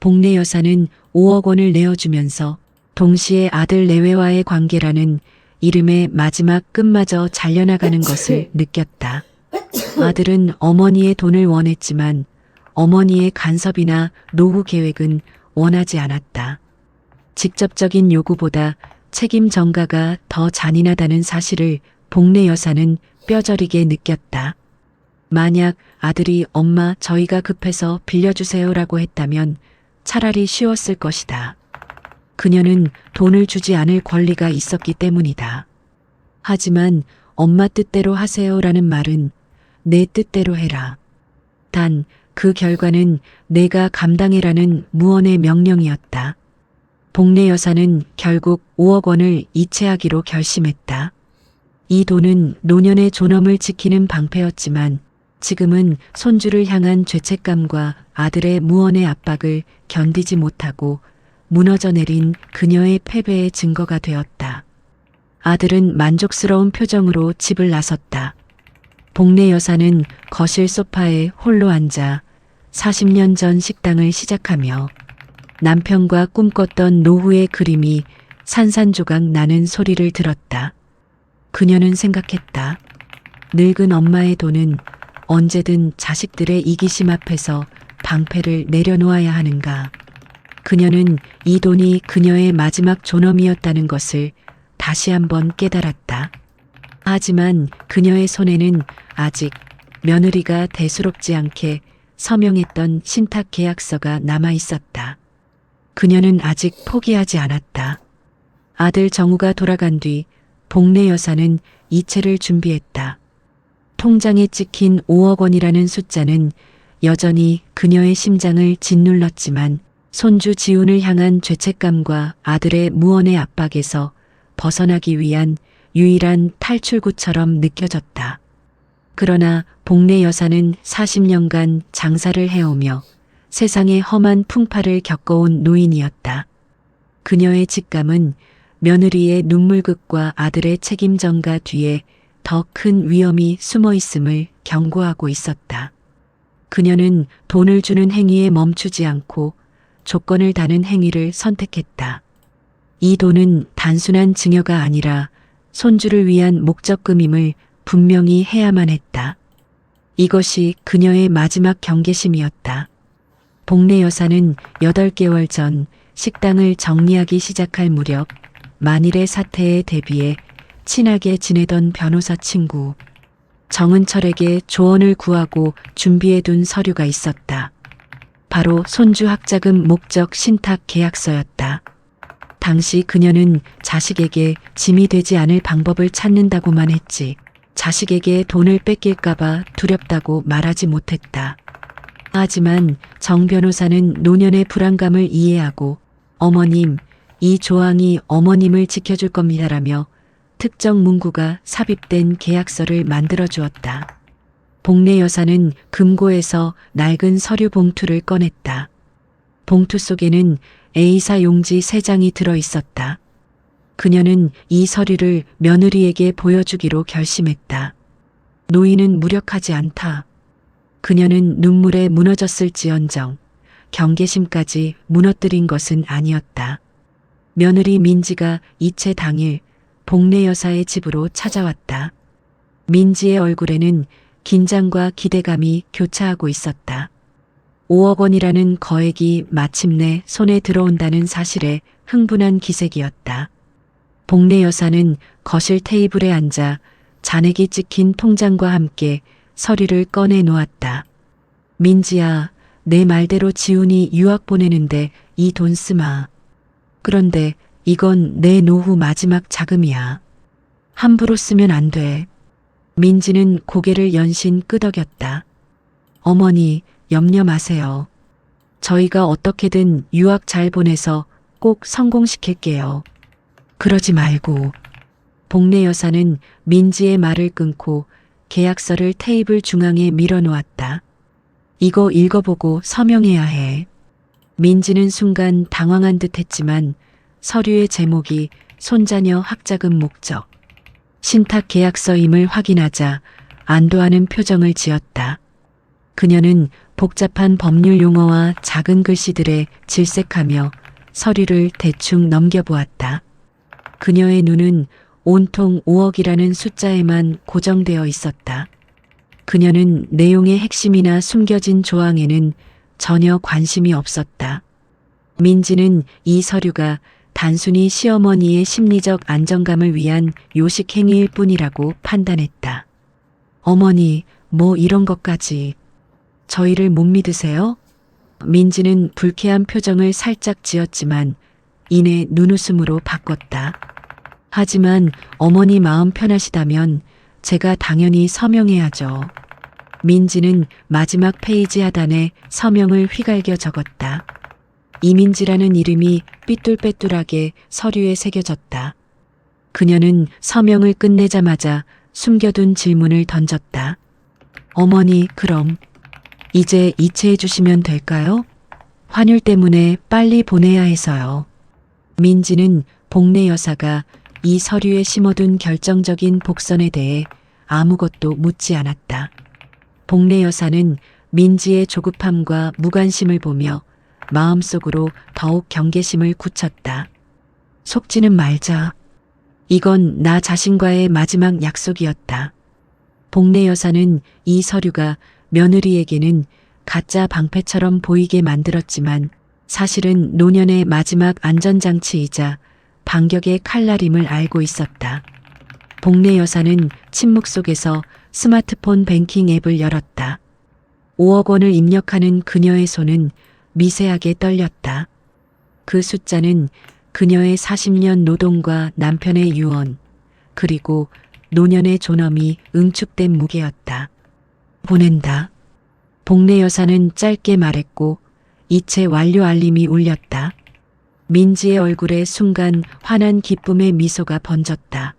복례 여사는 5억 원을 내어주면서 동시에 아들 내외와의 관계라는 이름의 마지막 끝마저 잘려나가는 것을 느꼈다. 아들은 어머니의 돈을 원했지만 어머니의 간섭이나 노후 계획은 원하지 않았다. 직접적인 요구보다 책임 전가가 더 잔인하다는 사실을 복례 여사는 뼈저리게 느꼈다. 만약 아들이 엄마 저희가 급해서 빌려주세요라고 했다면 차라리 쉬웠을 것이다. 그녀는 돈을 주지 않을 권리가 있었기 때문이다. 하지만 엄마 뜻대로 하세요라는 말은 내 뜻대로 해라. 단 그 결과는 내가 감당해라는 무언의 명령이었다. 복례 여사는 결국 5억 원을 이체하기로 결심했다. 이 돈은 노년의 존엄을 지키는 방패였지만 지금은 손주를 향한 죄책감과 아들의 무언의 압박을 견디지 못하고 무너져 내린 그녀의 패배의 증거가 되었다. 아들은 만족스러운 표정으로 집을 나섰다. 복례 여사는 거실 소파에 홀로 앉아 40년 전 식당을 시작하며 남편과 꿈꿨던 노후의 그림이 산산조각 나는 소리를 들었다. 그녀는 생각했다. 늙은 엄마의 돈은 언제든 자식들의 이기심 앞에서 방패를 내려놓아야 하는가. 그녀는 이 돈이 그녀의 마지막 존엄이었다는 것을 다시 한번 깨달았다. 하지만 그녀의 손에는 아직 며느리가 대수롭지 않게 서명했던 신탁 계약서가 남아 있었다. 그녀는 아직 포기하지 않았다. 아들 정우가 돌아간 뒤 복례 여사는 이체를 준비했다. 통장에 찍힌 5억 원이라는 숫자는 여전히 그녀의 심장을 짓눌렀지만 손주 지훈을 향한 죄책감과 아들의 무언의 압박에서 벗어나기 위한 유일한 탈출구처럼 느껴졌다. 그러나 복례 여사는 40년간 장사를 해오며 세상의 험한 풍파를 겪어온 노인이었다. 그녀의 직감은 며느리의 눈물극과 아들의 책임 전가 뒤에 더 큰 위험이 숨어 있음을 경고하고 있었다. 그녀는 돈을 주는 행위에 멈추지 않고 조건을 다는 행위를 선택했다. 이 돈은 단순한 증여가 아니라 손주를 위한 목적금임을 분명히 해야만 했다. 이것이 그녀의 마지막 경계심이었다. 복례 여사는 8개월 전 식당을 정리하기 시작할 무렵 만일의 사태에 대비해 친하게 지내던 변호사 친구 정은철에게 조언을 구하고 준비해둔 서류가 있었다. 바로 손주 학자금 목적 신탁 계약서였다. 당시 그녀는 자식에게 짐이 되지 않을 방법을 찾는다고만 했지 자식에게 돈을 뺏길까봐 두렵다고 말하지 못했다. 하지만 정 변호사는 노년의 불안감을 이해하고 어머님, 이 조항이 어머님을 지켜줄 겁니다라며 특정 문구가 삽입된 계약서를 만들어 주었다. 복례 여사는 금고에서 낡은 서류 봉투를 꺼냈다. 봉투 속에는 A사 용지 3장이 들어 있었다. 그녀는 이 서류를 며느리에게 보여주기로 결심했다. 노인은 무력하지 않다. 그녀는 눈물에 무너졌을지언정 경계심까지 무너뜨린 것은 아니었다. 며느리 민지가 이체 당일 복례 여사의 집으로 찾아왔다. 민지의 얼굴에는 긴장과 기대감이 교차하고 있었다. 5억 원이라는 거액이 마침내 손에 들어온다는 사실에 흥분한 기색이었다. 복례 여사는 거실 테이블에 앉아 잔액이 찍힌 통장과 함께 서류를 꺼내 놓았다. 민지야, 내 말대로 지훈이 유학 보내는데 이 돈 쓰마. 그런데 이건 내 노후 마지막 자금이야. 함부로 쓰면 안 돼. 민지는 고개를 연신 끄덕였다. 어머니, 염려 마세요. 저희가 어떻게든 유학 잘 보내서 꼭 성공시킬게요. 그러지 말고. 복례 여사는 민지의 말을 끊고 계약서를 테이블 중앙에 밀어놓았다. 이거 읽어보고 서명해야 해. 민지는 순간 당황한 듯 했지만 서류의 제목이 손자녀 학자금 목적, 신탁 계약서임을 확인하자 안도하는 표정을 지었다. 그녀는 복잡한 법률 용어와 작은 글씨들에 질색하며 서류를 대충 넘겨보았다. 그녀의 눈은 온통 5억이라는 숫자에만 고정되어 있었다. 그녀는 내용의 핵심이나 숨겨진 조항에는 전혀 관심이 없었다. 민지는 이 서류가 단순히 시어머니의 심리적 안정감을 위한 요식 행위일 뿐이라고 판단했다. 어머니, 뭐 이런 것까지. 저희를 못 믿으세요? 민지는 불쾌한 표정을 살짝 지었지만 이내 눈웃음으로 바꿨다. 하지만 어머니 마음 편하시다면 제가 당연히 서명해야죠. 민지는 마지막 페이지 하단에 서명을 휘갈겨 적었다. 이민지라는 이름이 삐뚤빼뚤하게 서류에 새겨졌다. 그녀는 서명을 끝내자마자 숨겨둔 질문을 던졌다. 어머니, 그럼 이제 이체해 주시면 될까요? 환율 때문에 빨리 보내야 해서요. 민지는 복례 여사가 이 서류에 심어둔 결정적인 복선에 대해 아무것도 묻지 않았다. 복례 여사는 민지의 조급함과 무관심을 보며 마음속으로 더욱 경계심을 굳혔다. 속지는 말자. 이건 나 자신과의 마지막 약속이었다. 복례 여사는 이 서류가 며느리에게는 가짜 방패처럼 보이게 만들었지만 사실은 노년의 마지막 안전장치이자 반격의 칼날임을 알고 있었다. 복례 여사는 침묵 속에서 스마트폰 뱅킹 앱을 열었다. 5억 원을 입력하는 그녀의 손은 미세하게 떨렸다. 그 숫자는 그녀의 40년 노동과 남편의 유언, 그리고 노년의 존엄이 응축된 무게였다. 보낸다. 복례 여사는 짧게 말했고 이체 완료 알림이 울렸다. 민지의 얼굴에 순간 환한 기쁨의 미소가 번졌다.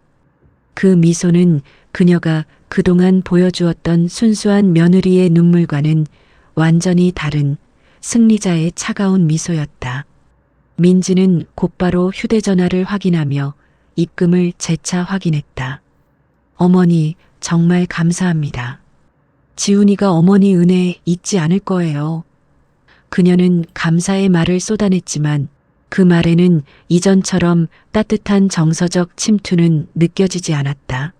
그 미소는 그녀가 그동안 보여주었던 순수한 며느리의 눈물과는 완전히 다른 승리자의 차가운 미소였다. 민지는 곧바로 휴대전화를 확인하며 입금을 재차 확인했다. 어머니, 정말 감사합니다. 지훈이가 어머니 은혜 잊지 않을 거예요. 그녀는 감사의 말을 쏟아냈지만 그 말에는 이전처럼 따뜻한 정서적 침투는 느껴지지 않았다.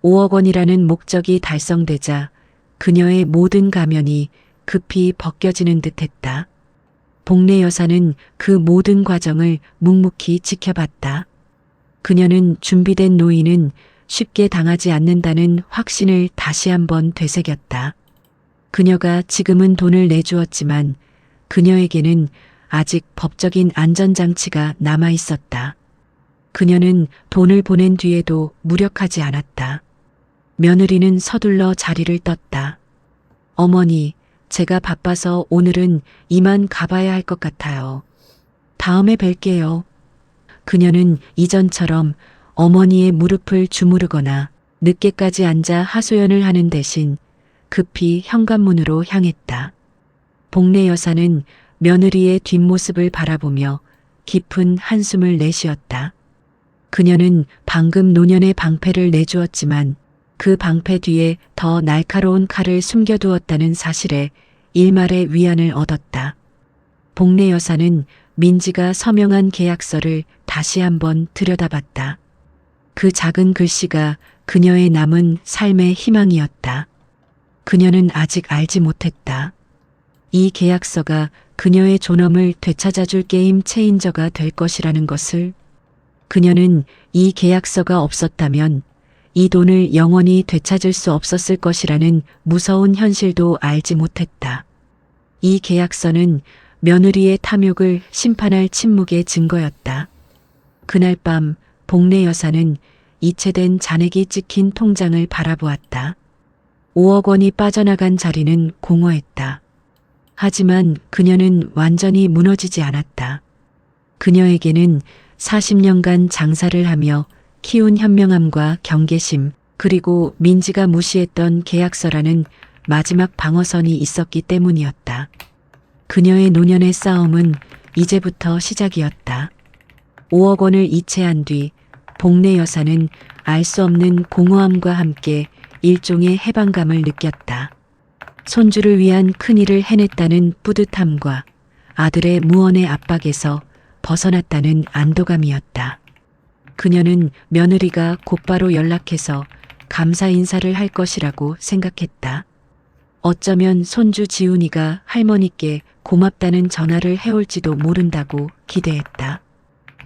5억 원이라는 목적이 달성되자 그녀의 모든 가면이 급히 벗겨지는 듯했다. 복례 여사는 그 모든 과정을 묵묵히 지켜봤다. 그녀는 준비된 노인은 쉽게 당하지 않는다는 확신을 다시 한번 되새겼다. 그녀가 지금은 돈을 내주었지만 그녀에게는 아직 법적인 안전장치가 남아 있었다. 그녀는 돈을 보낸 뒤에도 무력하지 않았다. 며느리는 서둘러 자리를 떴다. 어머니, 제가 바빠서 오늘은 이만 가봐야 할 것 같아요. 다음에 뵐게요. 그녀는 이전처럼 어머니의 무릎을 주무르거나 늦게까지 앉아 하소연을 하는 대신 급히 현관문으로 향했다. 복례 여사는 며느리의 뒷모습을 바라보며 깊은 한숨을 내쉬었다. 그녀는 방금 노년의 방패를 내주었지만 그 방패 뒤에 더 날카로운 칼을 숨겨두었다는 사실에 일말의 위안을 얻었다. 복례 여사는 민지가 서명한 계약서를 다시 한번 들여다봤다. 그 작은 글씨가 그녀의 남은 삶의 희망이었다. 그녀는 아직 알지 못했다. 이 계약서가 그녀의 존엄을 되찾아줄 게임 체인저가 될 것이라는 것을. 그녀는 이 계약서가 없었다면 이 돈을 영원히 되찾을 수 없었을 것이라는 무서운 현실도 알지 못했다. 이 계약서는 며느리의 탐욕을 심판할 침묵의 증거였다. 그날 밤 복례 여사는 이체된 잔액이 찍힌 통장을 바라보았다. 5억 원이 빠져나간 자리는 공허했다. 하지만 그녀는 완전히 무너지지 않았다. 그녀에게는 40년간 장사를 하며 키운 현명함과 경계심, 그리고 민지가 무시했던 계약서라는 마지막 방어선이 있었기 때문이었다. 그녀의 노년의 싸움은 이제부터 시작이었다. 5억 원을 이체한 뒤 복례 여사는 알 수 없는 공허함과 함께 일종의 해방감을 느꼈다. 손주를 위한 큰일을 해냈다는 뿌듯함과 아들의 무언의 압박에서 벗어났다는 안도감이었다. 그녀는 며느리가 곧바로 연락해서 감사 인사를 할 것이라고 생각했다. 어쩌면 손주 지훈이가 할머니께 고맙다는 전화를 해올지도 모른다고 기대했다.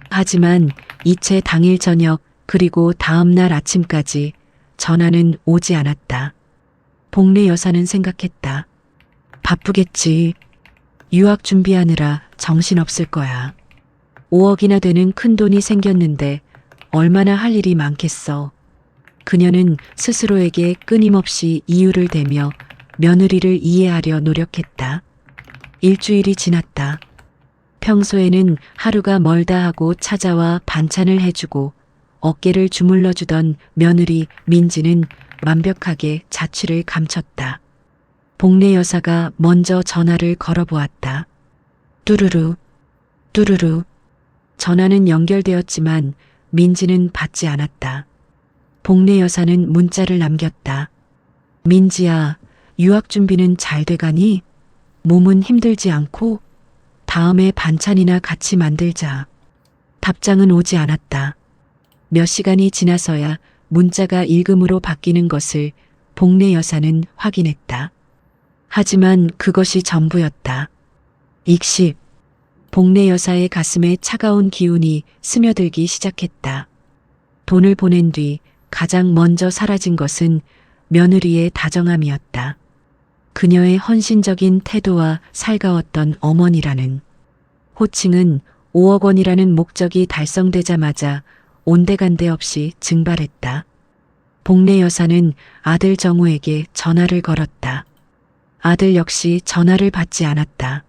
하지만 이체 당일 저녁 그리고 다음 날 아침까지 전화는 오지 않았다. 복례 여사는 생각했다. 바쁘겠지. 유학 준비하느라 정신없을 거야. 5억이나 되는 큰돈이 생겼는데 얼마나 할 일이 많겠어. 그녀는 스스로에게 끊임없이 이유를 대며 며느리를 이해하려 노력했다. 일주일이 지났다. 평소에는 하루가 멀다 하고 찾아와 반찬을 해주고 어깨를 주물러주던 며느리 민지는 완벽하게 자취를 감췄다. 복례 여사가 먼저 전화를 걸어보았다. 뚜루루, 뚜루루. 전화는 연결되었지만 민지는 받지 않았다. 복례 여사는 문자를 남겼다. 민지야, 유학 준비는 잘 돼가니? 몸은 힘들지 않고? 다음에 반찬이나 같이 만들자. 답장은 오지 않았다. 몇 시간이 지나서야 문자가 읽음으로 바뀌는 것을 복례 여사는 확인했다. 하지만 그것이 전부였다. 익십. 복례 여사의 가슴에 차가운 기운이 스며들기 시작했다. 돈을 보낸 뒤 가장 먼저 사라진 것은 며느리의 다정함이었다. 그녀의 헌신적인 태도와 살가웠던 어머니라는 호칭은 5억 원이라는 목적이 달성되자마자 온데간데 없이 증발했다. 복례 여사는 아들 정우에게 전화를 걸었다. 아들 역시 전화를 받지 않았다.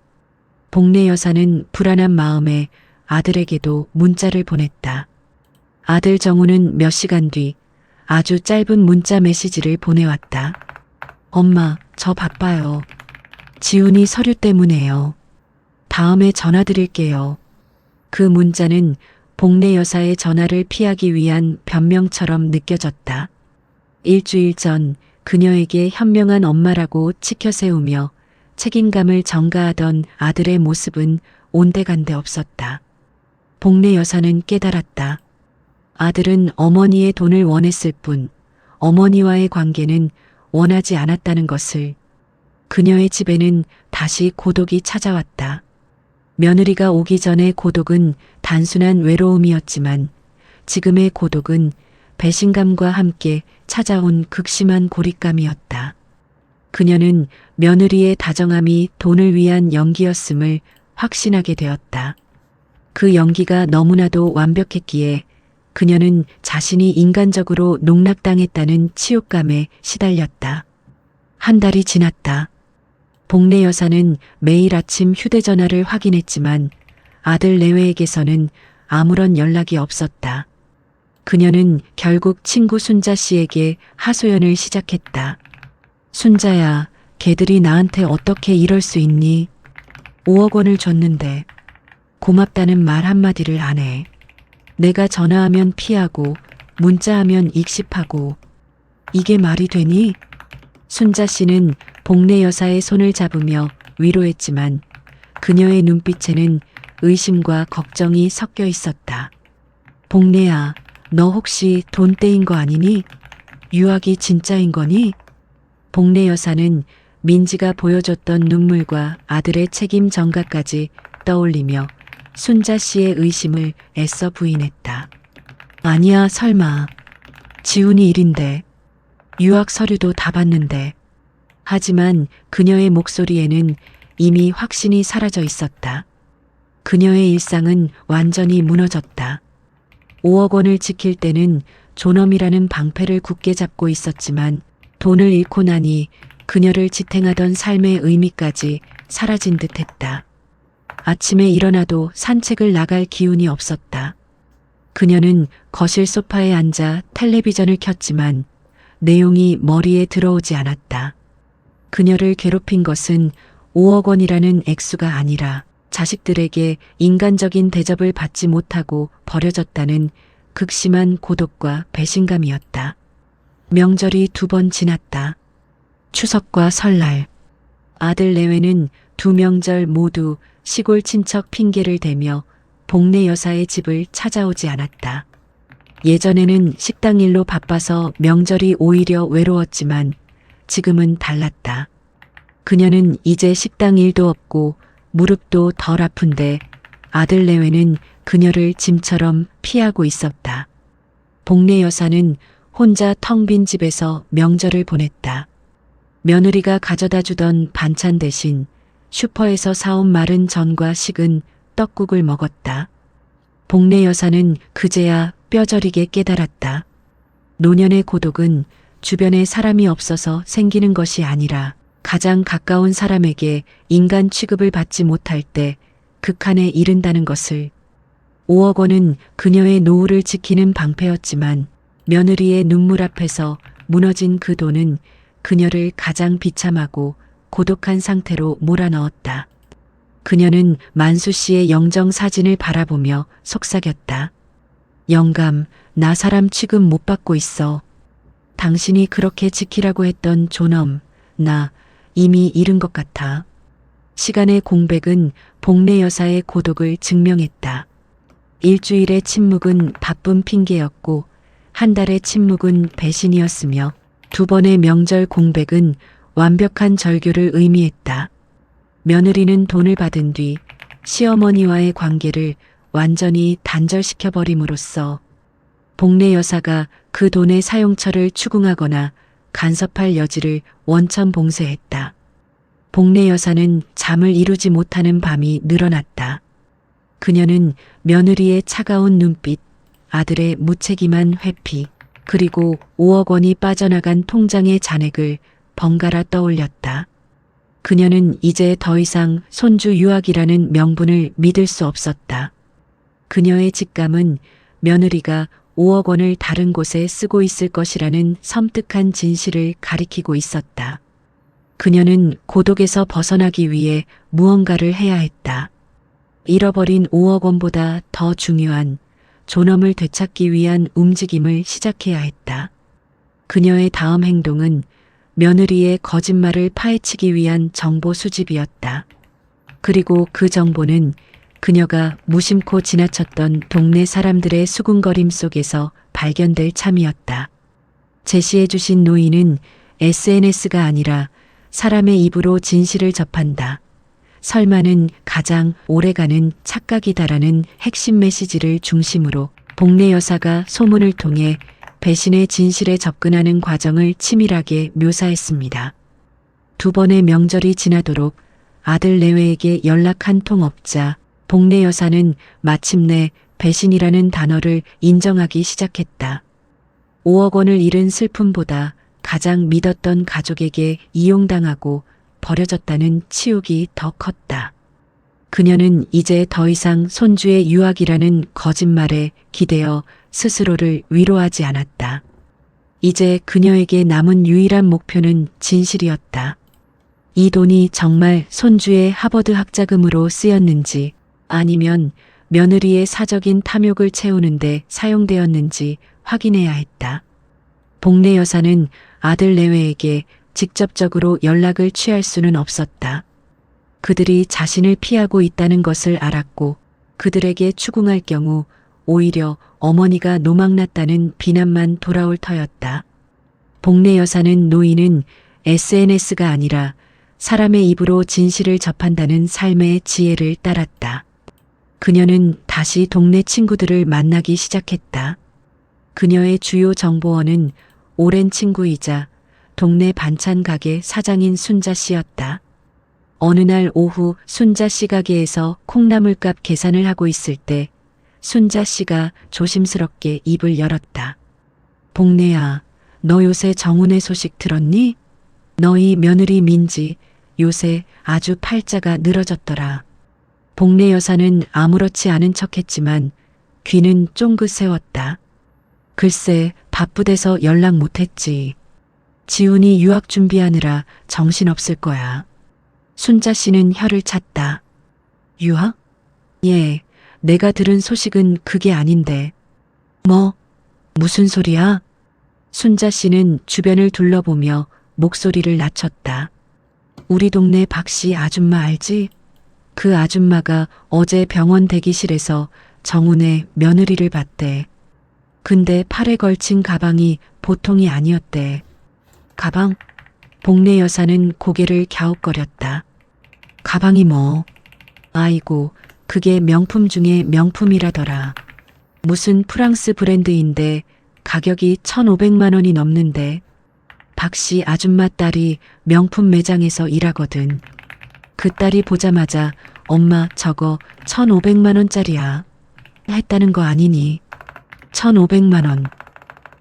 복례 여사는 불안한 마음에 아들에게도 문자를 보냈다. 아들 정우는 몇 시간 뒤 아주 짧은 문자 메시지를 보내왔다. 엄마, 저 바빠요. 지훈이 서류 때문에요. 다음에 전화드릴게요. 그 문자는 복례 여사의 전화를 피하기 위한 변명처럼 느껴졌다. 일주일 전 그녀에게 현명한 엄마라고 치켜세우며 책임감을 전가하던 아들의 모습은 온데간데 없었다. 복례 여사는 깨달았다. 아들은 어머니의 돈을 원했을 뿐 어머니와의 관계는 원하지 않았다는 것을. 그녀의 집에는 다시 고독이 찾아왔다. 며느리가 오기 전의 고독은 단순한 외로움이었지만 지금의 고독은 배신감과 함께 찾아온 극심한 고립감이었다. 그녀는 며느리의 다정함이 돈을 위한 연기였음을 확신하게 되었다. 그 연기가 너무나도 완벽했기에 그녀는 자신이 인간적으로 농락당했다는 치욕감에 시달렸다. 한 달이 지났다. 복례 여사는 매일 아침 휴대전화를 확인했지만 아들 내외에게서는 아무런 연락이 없었다. 그녀는 결국 친구 순자 씨에게 하소연을 시작했다. 순자야, 걔들이 나한테 어떻게 이럴 수 있니? 5억 원을 줬는데 고맙다는 말 한마디를 안 해. 내가 전화하면 피하고 문자하면 익십하고 이게 말이 되니? 순자 씨는 복례 여사의 손을 잡으며 위로했지만 그녀의 눈빛에는 의심과 걱정이 섞여 있었다. 복례야, 너 혹시 돈 떼인 거 아니니? 유학이 진짜인 거니? 복례 여사는 민지가 보여줬던 눈물과 아들의 책임 전가까지 떠올리며 순자 씨의 의심을 애써 부인했다. 아니야, 설마. 지훈이 일인데. 유학 서류도 다 봤는데. 하지만 그녀의 목소리에는 이미 확신이 사라져 있었다. 그녀의 일상은 완전히 무너졌다. 5억 원을 지킬 때는 존엄이라는 방패를 굳게 잡고 있었지만 돈을 잃고 나니 그녀를 지탱하던 삶의 의미까지 사라진 듯했다. 아침에 일어나도 산책을 나갈 기운이 없었다. 그녀는 거실 소파에 앉아 텔레비전을 켰지만 내용이 머리에 들어오지 않았다. 그녀를 괴롭힌 것은 5억 원이라는 액수가 아니라 자식들에게 인간적인 대접을 받지 못하고 버려졌다는 극심한 고독과 배신감이었다. 명절이 2번 지났다. 추석과 설날. 아들 내외는 2명절 모두 시골 친척 핑계를 대며 복례 여사의 집을 찾아오지 않았다. 예전에는 식당 일로 바빠서 명절이 오히려 외로웠지만 지금은 달랐다. 그녀는 이제 식당 일도 없고 무릎도 덜 아픈데 아들 내외는 그녀를 짐처럼 피하고 있었다. 복례 여사는 혼자 텅 빈 집에서 명절을 보냈다. 며느리가 가져다 주던 반찬 대신 슈퍼에서 사온 마른 전과 식은 떡국을 먹었다. 복례 여사는 그제야 뼈저리게 깨달았다. 노년의 고독은 주변에 사람이 없어서 생기는 것이 아니라 가장 가까운 사람에게 인간 취급을 받지 못할 때 극한에 이른다는 것을. 5억 원은 그녀의 노후를 지키는 방패였지만 며느리의 눈물 앞에서 무너진 그 돈은 그녀를 가장 비참하고 고독한 상태로 몰아넣었다. 그녀는 만수 씨의 영정 사진을 바라보며 속삭였다. 영감, 나 사람 취급 못 받고 있어. 당신이 그렇게 지키라고 했던 존엄, 나 이미 잃은 것 같아. 시간의 공백은 복례 여사의 고독을 증명했다. 일주일의 침묵은 바쁜 핑계였고 한 달의 침묵은 배신이었으며 2번의 명절 공백은 완벽한 절규를 의미했다. 며느리는 돈을 받은 뒤 시어머니와의 관계를 완전히 단절시켜버림으로써 복례 여사가 그 돈의 사용처를 추궁하거나 간섭할 여지를 원천 봉쇄했다. 복례 여사는 잠을 이루지 못하는 밤이 늘어났다. 그녀는 며느리의 차가운 눈빛, 아들의 무책임한 회피, 그리고 5억 원이 빠져나간 통장의 잔액을 번갈아 떠올렸다. 그녀는 이제 더 이상 손주 유학이라는 명분을 믿을 수 없었다. 그녀의 직감은 며느리가 5억 원을 다른 곳에 쓰고 있을 것이라는 섬뜩한 진실을 가리키고 있었다. 그녀는 고독에서 벗어나기 위해 무언가를 해야 했다. 잃어버린 5억 원보다 더 중요한 존엄을 되찾기 위한 움직임을 시작해야 했다. 그녀의 다음 행동은 며느리의 거짓말을 파헤치기 위한 정보 수집이었다. 그리고 그 정보는 그녀가 무심코 지나쳤던 동네 사람들의 수군거림 속에서 발견될 참이었다. 제시해 주신 노인은 SNS가 아니라 사람의 입으로 진실을 접한다. 설마는 가장 오래가는 착각이다라는 핵심 메시지를 중심으로 복례 여사가 소문을 통해 배신의 진실에 접근하는 과정을 치밀하게 묘사했습니다. 2번의 명절이 지나도록 아들 내외에게 연락 한 통 없자 복례 여사는 마침내 배신이라는 단어를 인정하기 시작했다. 5억 원을 잃은 슬픔보다 가장 믿었던 가족에게 이용당하고 버려졌다는 치욕이 더 컸다. 그녀는 이제 더 이상 손주의 유학이라는 거짓말에 기대어 스스로를 위로하지 않았다. 이제 그녀에게 남은 유일한 목표는 진실이었다. 이 돈이 정말 손주의 하버드 학자금으로 쓰였는지 아니면 며느리의 사적인 탐욕을 채우는데 사용되었는지 확인해야 했다. 복례 여사는 아들 내외에게 직접적으로 연락을 취할 수는 없었다. 그들이 자신을 피하고 있다는 것을 알았고 그들에게 추궁할 경우 오히려 어머니가 노망났다는 비난만 돌아올 터였다. 복례 여사는 노인은 SNS가 아니라 사람의 입으로 진실을 접한다는 삶의 지혜를 따랐다. 그녀는 다시 동네 친구들을 만나기 시작했다. 그녀의 주요 정보원은 오랜 친구이자 동네 반찬 가게 사장인 순자 씨였다. 어느 날 오후 순자 씨 가게에서 콩나물값 계산을 하고 있을 때 순자 씨가 조심스럽게 입을 열었다. 복례야, 너 요새 정훈의 소식 들었니? 너희 며느리 민지 요새 아주 팔자가 늘어졌더라. 복례 여사는 아무렇지 않은 척했지만 귀는 쫑긋 세웠다. 글쎄 바쁘대서 연락 못했지. 지훈이 유학 준비하느라 정신없을 거야. 순자 씨는 혀를 찼다. 유학? 예, 내가 들은 소식은 그게 아닌데. 뭐? 무슨 소리야? 순자 씨는 주변을 둘러보며 목소리를 낮췄다. 우리 동네 박씨 아줌마 알지? 그 아줌마가 어제 병원 대기실에서 정훈의 며느리를 봤대. 근데 팔에 걸친 가방이 보통이 아니었대. 가방? 복례 여사는 고개를 갸웃거렸다. 가방이 뭐? 아이고, 그게 명품 중에 명품이라더라. 무슨 프랑스 브랜드인데 가격이 1,500만 원이 넘는데. 박씨 아줌마 딸이 명품 매장에서 일하거든. 그 딸이 보자마자 엄마 저거 1,500만 원짜리야. 했다는 거 아니니? 1,500만 원.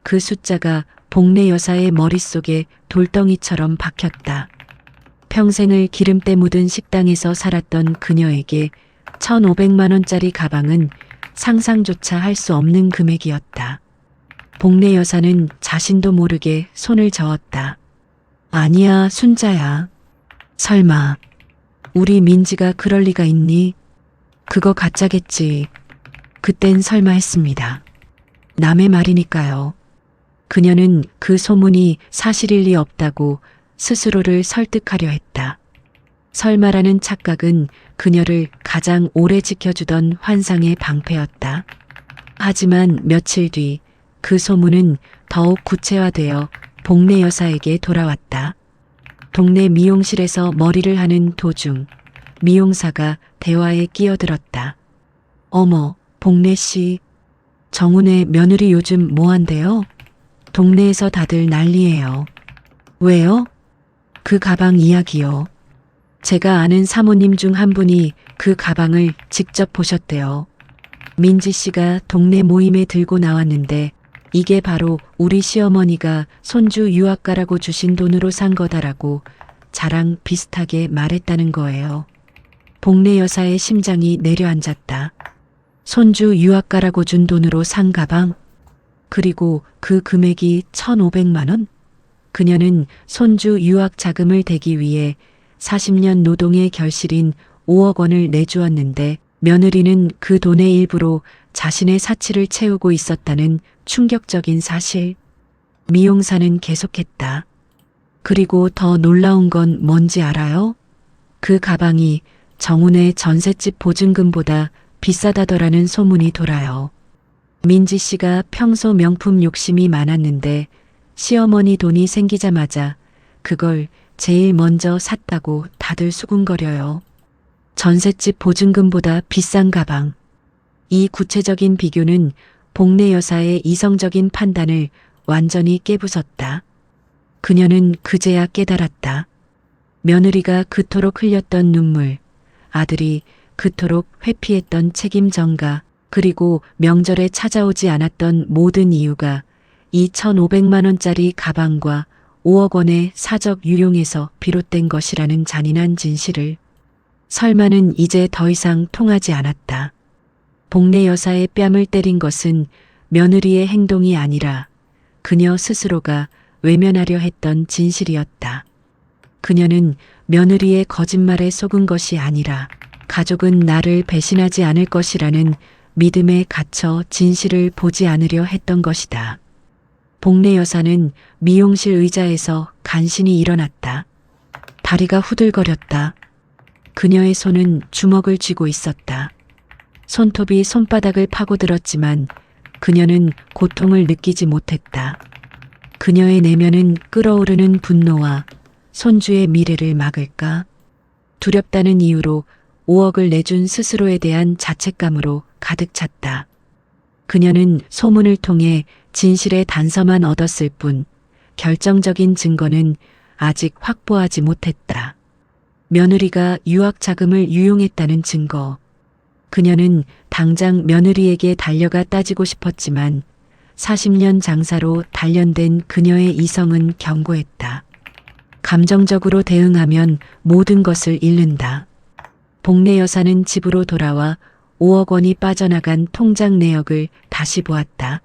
그 숫자가 복례 여사의 머릿속에 돌덩이처럼 박혔다. 평생을 기름때 묻은 식당에서 살았던 그녀에게 1,500만 원짜리 가방은 상상조차 할 수 없는 금액이었다. 복례 여사는 자신도 모르게 손을 저었다. 아니야, 순자야. 설마 우리 민지가 그럴 리가 있니? 그거 가짜겠지. 그땐 설마 했습니다. 남의 말이니까요. 그녀는 그 소문이 사실일 리 없다고 스스로를 설득하려 했다. 설마라는 착각은 그녀를 가장 오래 지켜주던 환상의 방패였다. 하지만 며칠 뒤 그 소문은 더욱 구체화되어 복례 여사에게 돌아왔다. 동네 미용실에서 머리를 하는 도중 미용사가 대화에 끼어들었다. 어머, 복례 씨. 정훈의 며느리 요즘 뭐한대요? 동네에서 다들 난리예요. 왜요? 그 가방 이야기요. 제가 아는 사모님 중 한 분이 그 가방을 직접 보셨대요. 민지 씨가 동네 모임에 들고 나왔는데 이게 바로 우리 시어머니가 손주 유학 가라고 주신 돈으로 산 거다라고 자랑 비슷하게 말했다는 거예요. 복례 여사의 심장이 내려앉았다. 손주 유학 가라고 준 돈으로 산 가방? 그리고 그 금액이 1,500만 원? 그녀는 손주 유학 자금을 대기 위해 40년 노동의 결실인 5억 원을 내주었는데 며느리는 그 돈의 일부로 자신의 사치를 채우고 있었다는 충격적인 사실. 미용사는 계속했다. 그리고 더 놀라운 건 뭔지 알아요? 그 가방이 정훈의 전셋집 보증금보다 비싸다더라는 소문이 돌아요. 민지 씨가 평소 명품 욕심이 많았는데 시어머니 돈이 생기자마자 그걸 제일 먼저 샀다고 다들 수군거려요. 전셋집 보증금보다 비싼 가방. 이 구체적인 비교는 복례 여사의 이성적인 판단을 완전히 깨부쉈다. 그녀는 그제야 깨달았다. 며느리가 그토록 흘렸던 눈물, 아들이 그토록 회피했던 책임 전가, 그리고 명절에 찾아오지 않았던 모든 이유가 이 1,500만 원짜리 가방과 5억 원의 사적 유용에서 비롯된 것이라는 잔인한 진실을. 설마는 이제 더 이상 통하지 않았다. 복례 여사의 뺨을 때린 것은 며느리의 행동이 아니라 그녀 스스로가 외면하려 했던 진실이었다. 그녀는 며느리의 거짓말에 속은 것이 아니라 가족은 나를 배신하지 않을 것이라는 믿음에 갇혀 진실을 보지 않으려 했던 것이다. 복례 여사는 미용실 의자에서 간신히 일어났다. 다리가 후들거렸다. 그녀의 손은 주먹을 쥐고 있었다. 손톱이 손바닥을 파고들었지만 그녀는 고통을 느끼지 못했다. 그녀의 내면은 끓어오르는 분노와 손주의 미래를 막을까? 두렵다는 이유로 5억을 내준 스스로에 대한 자책감으로 가득 찼다. 그녀는 소문을 통해 진실의 단서만 얻었을 뿐 결정적인 증거는 아직 확보하지 못했다. 며느리가 유학 자금을 유용했다는 증거. 그녀는 당장 며느리에게 달려가 따지고 싶었지만 40년 장사로 단련된 그녀의 이성은 경고했다. 감정적으로 대응하면 모든 것을 잃는다. 복례 여사는 집으로 돌아와 5억 원이 빠져나간 통장 내역을 다시 보았다.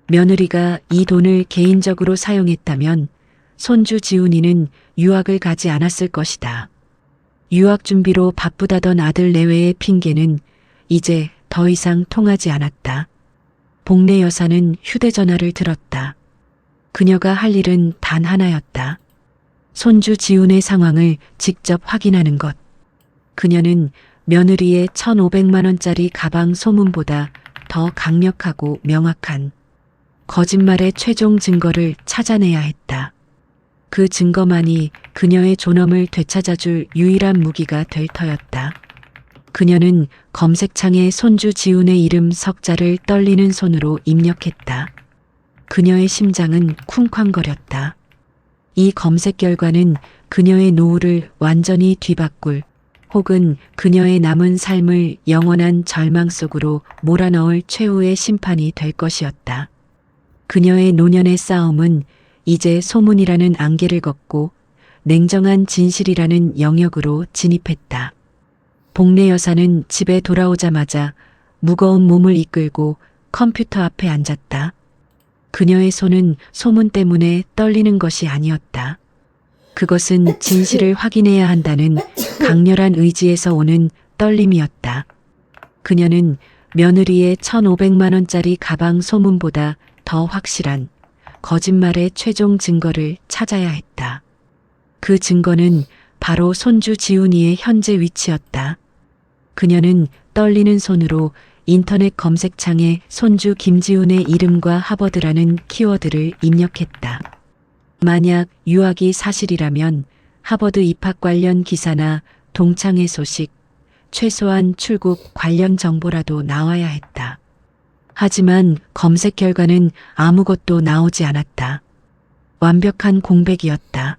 며느리가 이 돈을 개인적으로 사용했다면 손주 지훈이는 유학을 가지 않았을 것이다. 유학 준비로 바쁘다던 아들 내외의 핑계는 이제 더 이상 통하지 않았다. 복례 여사는 휴대전화를 들었다. 그녀가 할 일은 단 하나였다. 손주 지훈의 상황을 직접 확인하는 것. 그녀는 며느리의 1,500만 원짜리 가방 소문보다 더 강력하고 명확한 거짓말의 최종 증거를 찾아내야 했다. 그 증거만이 그녀의 존엄을 되찾아줄 유일한 무기가 될 터였다. 그녀는 검색창에 손주 지훈의 이름 석자를 떨리는 손으로 입력했다. 그녀의 심장은 쿵쾅거렸다. 이 검색 결과는 그녀의 노후를 완전히 뒤바꿀 혹은 그녀의 남은 삶을 영원한 절망 속으로 몰아넣을 최후의 심판이 될 것이었다. 그녀의 노년의 싸움은 이제 소문이라는 안개를 걷고 냉정한 진실이라는 영역으로 진입했다. 복례 여사는 집에 돌아오자마자 무거운 몸을 이끌고 컴퓨터 앞에 앉았다. 그녀의 손은 소문 때문에 떨리는 것이 아니었다. 그것은 진실을 확인해야 한다는 강렬한 의지에서 오는 떨림이었다. 그녀는 며느리의 1,500만 원짜리 가방 소문보다 더 확실한 거짓말의 최종 증거를 찾아야 했다. 그 증거는 바로 손주 지훈이의 현재 위치였다. 그녀는 떨리는 손으로 인터넷 검색창에 손주 김지훈의 이름과 하버드라는 키워드를 입력했다. 만약 유학이 사실이라면 하버드 입학 관련 기사나 동창회 소식, 최소한 출국 관련 정보라도 나와야 했다. 하지만 검색 결과는 아무것도 나오지 않았다. 완벽한 공백이었다.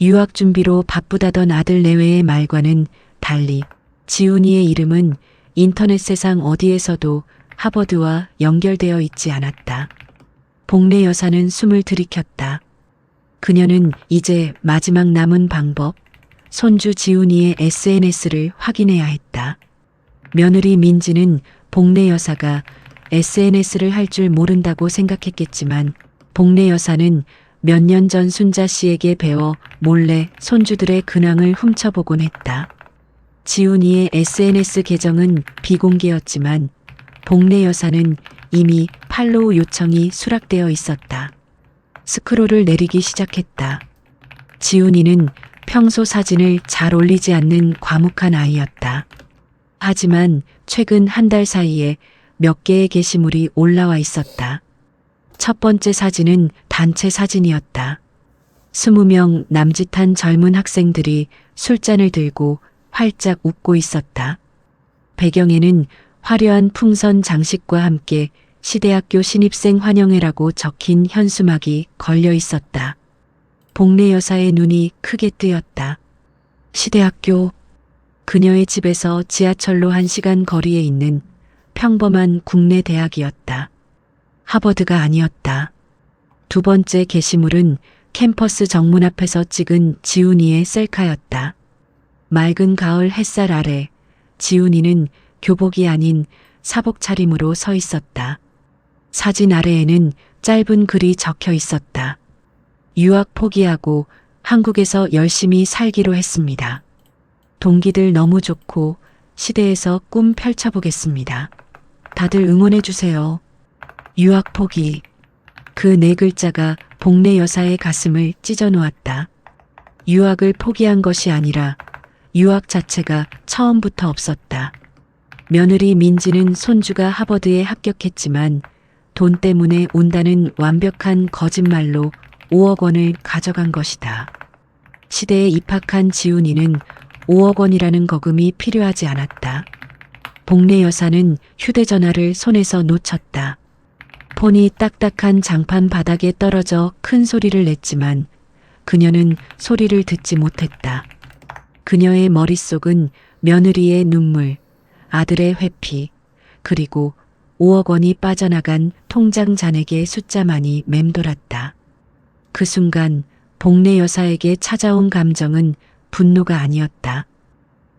유학 준비로 바쁘다던 아들 내외의 말과는 달리 지훈이의 이름은 인터넷 세상 어디에서도 하버드와 연결되어 있지 않았다. 복례 여사는 숨을 들이켰다. 그녀는 이제 마지막 남은 방법, 손주 지훈이의 SNS를 확인해야 했다. 며느리 민지는 복례 여사가 SNS를 할 줄 모른다고 생각했겠지만 복례 여사는 몇 년 전 순자 씨에게 배워 몰래 손주들의 근황을 훔쳐보곤 했다. 지훈이의 SNS 계정은 비공개였지만 복례 여사는 이미 팔로우 요청이 수락되어 있었다. 스크롤을 내리기 시작했다. 지훈이는 평소 사진을 잘 올리지 않는 과묵한 아이였다. 하지만 최근 한 달 사이에 몇 개의 게시물이 올라와 있었다. 첫 번째 사진은 단체 사진이었다. 20명 남짓한 젊은 학생들이 술잔을 들고 활짝 웃고 있었다. 배경에는 화려한 풍선 장식과 함께 시대학교 신입생 환영회라고 적힌 현수막이 걸려 있었다. 복례 여사의 눈이 크게 뜨였다. 시대학교. 그녀의 집에서 지하철로 1시간 거리에 있는 평범한 국내 대학이었다. 하버드가 아니었다. 두 번째 게시물은 캠퍼스 정문 앞에서 찍은 지훈이의 셀카였다. 맑은 가을 햇살 아래 지훈이는 교복이 아닌 사복 차림으로 서 있었다. 사진 아래에는 짧은 글이 적혀 있었다. 유학 포기하고 한국에서 열심히 살기로 했습니다. 동기들 너무 좋고 시대에서 꿈 펼쳐보겠습니다. 다들 응원해주세요. 유학 포기. 그 네 글자가 복례 여사의 가슴을 찢어놓았다. 유학을 포기한 것이 아니라 유학 자체가 처음부터 없었다. 며느리 민지는 손주가 하버드에 합격했지만 돈 때문에 온다는 완벽한 거짓말로 5억 원을 가져간 것이다. 시대에 입학한 지훈이는 5억 원이라는 거금이 필요하지 않았다. 복례 여사는 휴대전화를 손에서 놓쳤다. 폰이 딱딱한 장판 바닥에 떨어져 큰 소리를 냈지만 그녀는 소리를 듣지 못했다. 그녀의 머릿속은 며느리의 눈물, 아들의 회피, 그리고 5억 원이 빠져나간 통장 잔액의 숫자만이 맴돌았다. 그 순간 복례 여사에게 찾아온 감정은 분노가 아니었다.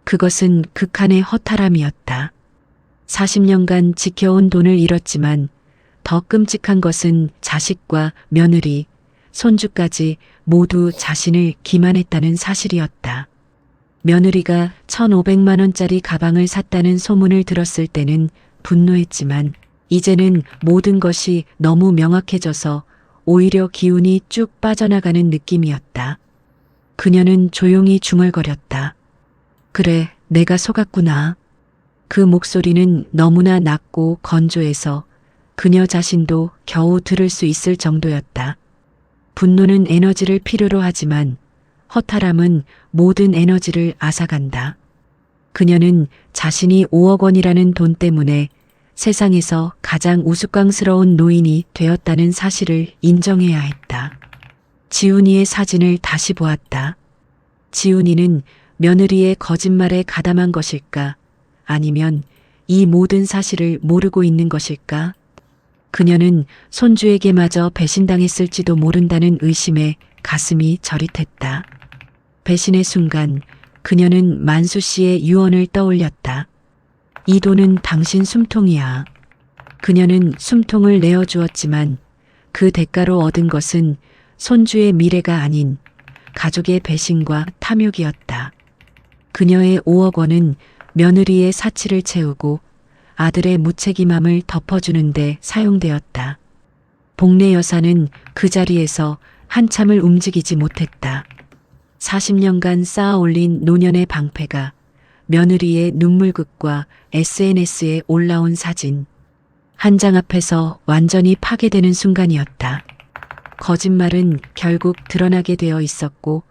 그것은 극한의 허탈함이었다. 40년간 지켜온 돈을 잃었지만 더 끔찍한 것은 자식과 며느리, 손주까지 모두 자신을 기만했다는 사실이었다. 며느리가 1,500만 원짜리 가방을 샀다는 소문을 들었을 때는 분노했지만 이제는 모든 것이 너무 명확해져서 오히려 기운이 쭉 빠져나가는 느낌이었다. 그녀는 조용히 중얼거렸다. 그래, 내가 속았구나. 그 목소리는 너무나 낮고 건조해서 그녀 자신도 겨우 들을 수 있을 정도였다. 분노는 에너지를 필요로 하지만 허탈함은 모든 에너지를 앗아간다. 그녀는 자신이 5억 원이라는 돈 때문에 세상에서 가장 우스꽝스러운 노인이 되었다는 사실을 인정해야 했다. 지훈이의 사진을 다시 보았다. 지훈이는 며느리의 거짓말에 가담한 것일까? 아니면 이 모든 사실을 모르고 있는 것일까? 그녀는 손주에게마저 배신당했을지도 모른다는 의심에 가슴이 저릿했다. 배신의 순간 그녀는 만수 씨의 유언을 떠올렸다. 이 돈은 당신 숨통이야. 그녀는 숨통을 내어주었지만 그 대가로 얻은 것은 손주의 미래가 아닌 가족의 배신과 탐욕이었다. 그녀의 5억 원은 며느리의 사치를 채우고 아들의 무책임함을 덮어주는데 사용되었다. 복례 여사는 그 자리에서 한참을 움직이지 못했다. 40년간 쌓아 올린 노년의 방패가 며느리의 눈물극과 SNS에 올라온 사진. 한 장 앞에서 완전히 파괴되는 순간이었다. 거짓말은 결국 드러나게 되어 있었고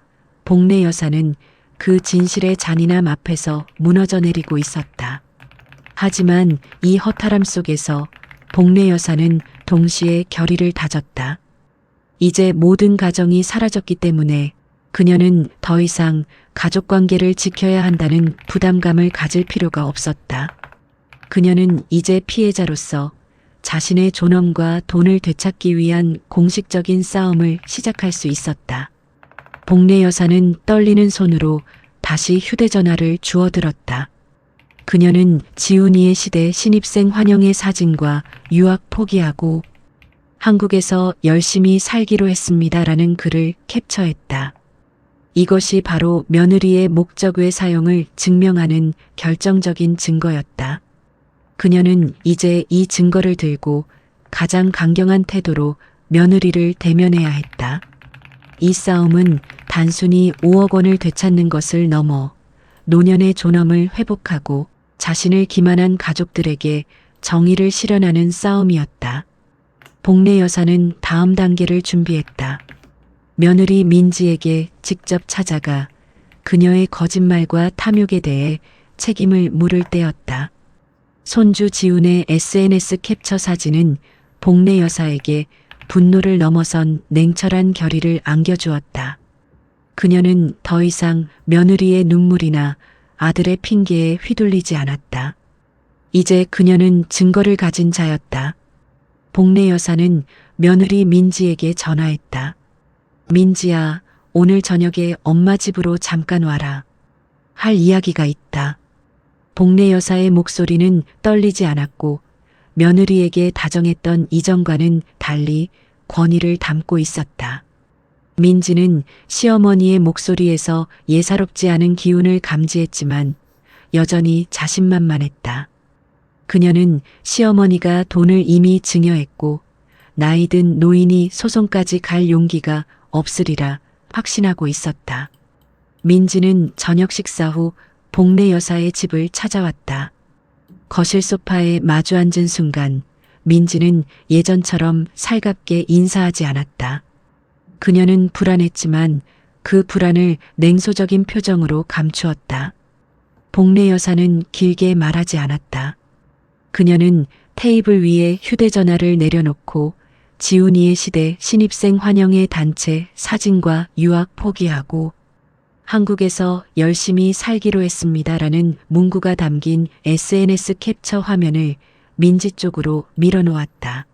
복례 여사는 그 진실의 잔인함 앞에서 무너져 내리고 있었다. 하지만 이 허탈함 속에서 복례 여사는 동시에 결의를 다졌다. 이제 모든 가정이 사라졌기 때문에 그녀는 더 이상 가족관계를 지켜야 한다는 부담감을 가질 필요가 없었다. 그녀는 이제 피해자로서 자신의 존엄과 돈을 되찾기 위한 공식적인 싸움을 시작할 수 있었다. 복례 여사는 떨리는 손으로 다시 휴대전화를 주워들었다. 그녀는 지훈이의 시대 신입생 환영회 사진과 유학 포기하고 한국에서 열심히 살기로 했습니다라는 글을 캡처했다. 이것이 바로 며느리의 목적 외 사용을 증명하는 결정적인 증거였다. 그녀는 이제 이 증거를 들고 가장 강경한 태도로 며느리를 대면해야 했다. 이 싸움은 단순히 5억 원을 되찾는 것을 넘어 노년의 존엄을 회복하고 자신을 기만한 가족들에게 정의를 실현하는 싸움이었다. 복례 여사는 다음 단계를 준비했다. 며느리 민지에게 직접 찾아가 그녀의 거짓말과 탐욕에 대해 책임을 물을 때였다. 손주 지훈의 SNS 캡처 사진은 복례 여사에게 분노를 넘어선 냉철한 결의를 안겨주었다. 그녀는 더 이상 며느리의 눈물이나 아들의 핑계에 휘둘리지 않았다. 이제 그녀는 증거를 가진 자였다. 복례 여사는 며느리 민지에게 전화했다. 민지야, 오늘 저녁에 엄마 집으로 잠깐 와라. 할 이야기가 있다. 복례 여사의 목소리는 떨리지 않았고 며느리에게 다정했던 이전과는 달리 권위를 담고 있었다. 민지는 시어머니의 목소리에서 예사롭지 않은 기운을 감지했지만 여전히 자신만만했다. 그녀는 시어머니가 돈을 이미 증여했고 나이 든 노인이 소송까지 갈 용기가 없으리라 확신하고 있었다. 민지는 저녁 식사 후 복례 여사의 집을 찾아왔다. 거실 소파에 마주 앉은 순간 민지는 예전처럼 살갑게 인사하지 않았다. 그녀는 불안했지만 그 불안을 냉소적인 표정으로 감추었다. 복례 여사는 길게 말하지 않았다. 그녀는 테이블 위에 휴대전화를 내려놓고 지훈이의 시대 신입생 환영회 단체 사진과 유학 포기하고 한국에서 열심히 살기로 했습니다라는 문구가 담긴 SNS 캡처 화면을 민지 쪽으로 밀어놓았다.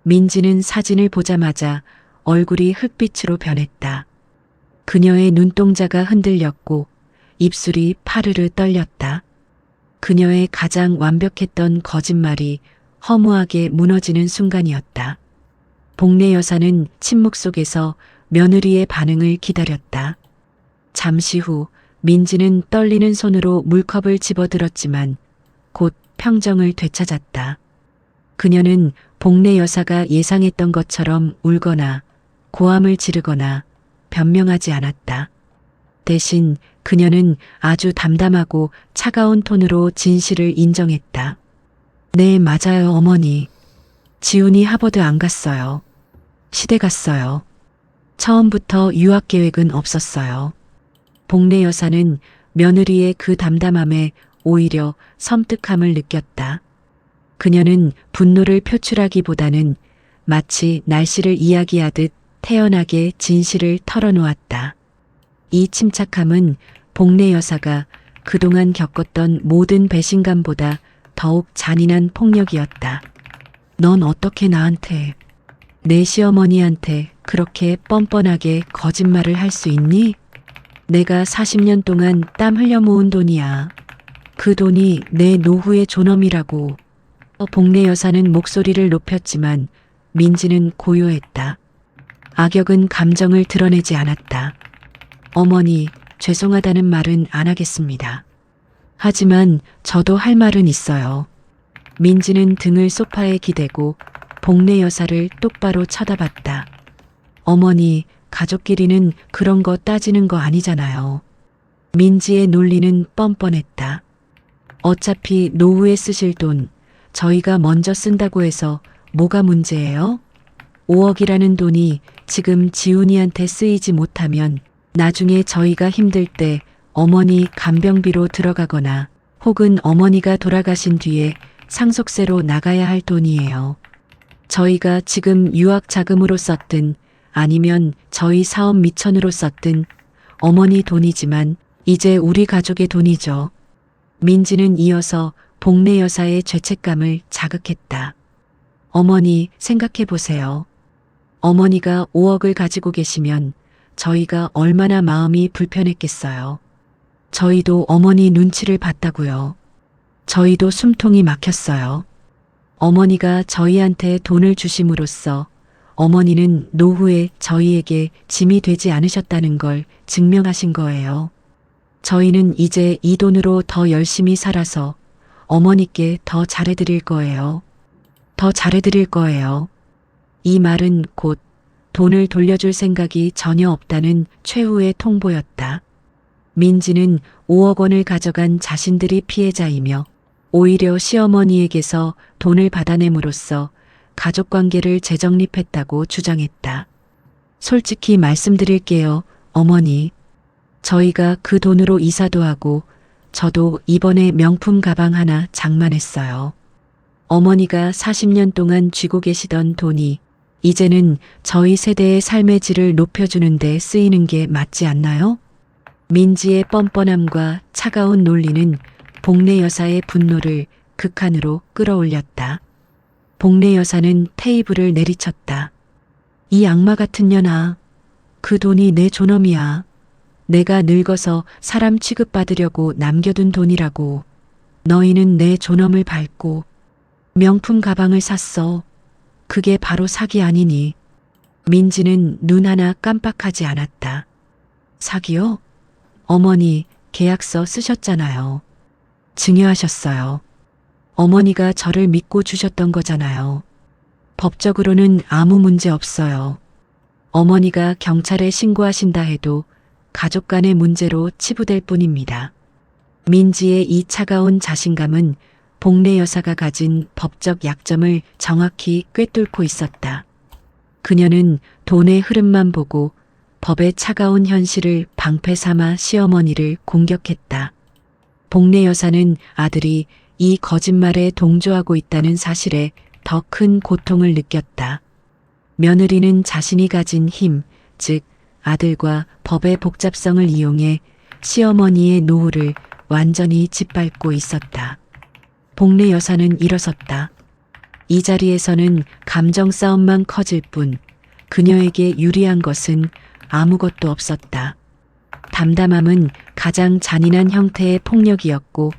민지는 사진을 보자마자 얼굴이 흙빛으로 변했다. 그녀의 눈동자가 흔들렸고 입술이 파르르 떨렸다. 그녀의 가장 완벽했던 거짓말이 허무하게 무너지는 순간이었다. 복례 여사는 침묵 속에서 며느리의 반응을 기다렸다. 잠시 후 민지는 떨리는 손으로 물컵을 집어들었지만 곧 평정을 되찾았다. 그녀는 복례 여사가 예상했던 것처럼 울거나 고함을 지르거나 변명하지 않았다. 대신 그녀는 아주 담담하고 차가운 톤으로 진실을 인정했다. 네, 맞아요, 어머니. 지훈이 하버드 안 갔어요. 시대 갔어요. 처음부터 유학 계획은 없었어요. 복례 여사는 며느리의 그 담담함에 오히려 섬뜩함을 느꼈다. 그녀는 분노를 표출하기보다는 마치 날씨를 이야기하듯 태연하게 진실을 털어놓았다. 이 침착함은 복례 여사가 그동안 겪었던 모든 배신감보다 더욱 잔인한 폭력이었다. 넌 어떻게 나한테, 내 시어머니한테 그렇게 뻔뻔하게 거짓말을 할 수 있니? 내가 40년 동안 땀 흘려 모은 돈이야. 그 돈이 내 노후의 존엄이라고. 복례 여사는 목소리를 높였지만 민지는 고요했다. 악역은 감정을 드러내지 않았다. 어머니, 죄송하다는 말은 안 하겠습니다. 하지만 저도 할 말은 있어요. 민지는 등을 소파에 기대고 복례 여사를 똑바로 쳐다봤다. 어머니, 가족끼리는 그런 거 따지는 거 아니잖아요. 민지의 논리는 뻔뻔했다. 어차피 노후에 쓰실 돈 저희가 먼저 쓴다고 해서 뭐가 문제예요? 5억이라는 돈이 지금 지훈이한테 쓰이지 못하면 나중에 저희가 힘들 때 어머니 간병비로 들어가거나 혹은 어머니가 돌아가신 뒤에 상속세로 나가야 할 돈이에요. 저희가 지금 유학 자금으로 썼든 아니면 저희 사업 미천으로 썼든 어머니 돈이지만 이제 우리 가족의 돈이죠. 민지는 이어서 복례 여사의 죄책감을 자극했다. 어머니, 생각해 보세요. 어머니가 5억을 가지고 계시면 저희가 얼마나 마음이 불편했겠어요. 저희도 어머니 눈치를 봤다고요. 저희도 숨통이 막혔어요. 어머니가 저희한테 돈을 주심으로써 어머니는 노후에 저희에게 짐이 되지 않으셨다는 걸 증명하신 거예요. 저희는 이제 이 돈으로 더 열심히 살아서 어머니께 더 잘해드릴 거예요. 더 잘해드릴 거예요. 이 말은 곧 돈을 돌려줄 생각이 전혀 없다는 최후의 통보였다. 민지는 5억 원을 가져간 자신들이 피해자이며 오히려 시어머니에게서 돈을 받아냄으로써 가족관계를 재정립했다고 주장했다. 솔직히 말씀드릴게요, 어머니. 저희가 그 돈으로 이사도 하고 저도 이번에 명품 가방 하나 장만했어요. 어머니가 40년 동안 쥐고 계시던 돈이 이제는 저희 세대의 삶의 질을 높여주는 데 쓰이는 게 맞지 않나요? 민지의 뻔뻔함과 차가운 논리는 복례 여사의 분노를 극한으로 끌어올렸다. 복례 여사는 테이블을 내리쳤다. 이 악마 같은 년아, 그 돈이 내 존엄이야. 내가 늙어서 사람 취급받으려고 남겨둔 돈이라고. 너희는 내 존엄을 밟고 명품 가방을 샀어. 그게 바로 사기 아니니. 민지는 눈 하나 깜빡하지 않았다. 사기요? 어머니, 계약서 쓰셨잖아요. 증여하셨어요. 어머니가 저를 믿고 주셨던 거잖아요. 법적으로는 아무 문제 없어요. 어머니가 경찰에 신고하신다 해도 가족 간의 문제로 치부될 뿐입니다. 민지의 이 차가운 자신감은 복례 여사가 가진 법적 약점을 정확히 꿰뚫고 있었다. 그녀는 돈의 흐름만 보고 법의 차가운 현실을 방패 삼아 시어머니를 공격했다. 복례 여사는 아들이 이 거짓말에 동조하고 있다는 사실에 더 큰 고통을 느꼈다. 며느리는 자신이 가진 힘, 즉 아들과 법의 복잡성을 이용해 시어머니의 노후를 완전히 짓밟고 있었다. 복례 여사는 일어섰다. 이 자리에서는 감정 싸움만 커질 뿐 그녀에게 유리한 것은 아무것도 없었다. 담담함은 가장 잔인한 형태의 폭력이었고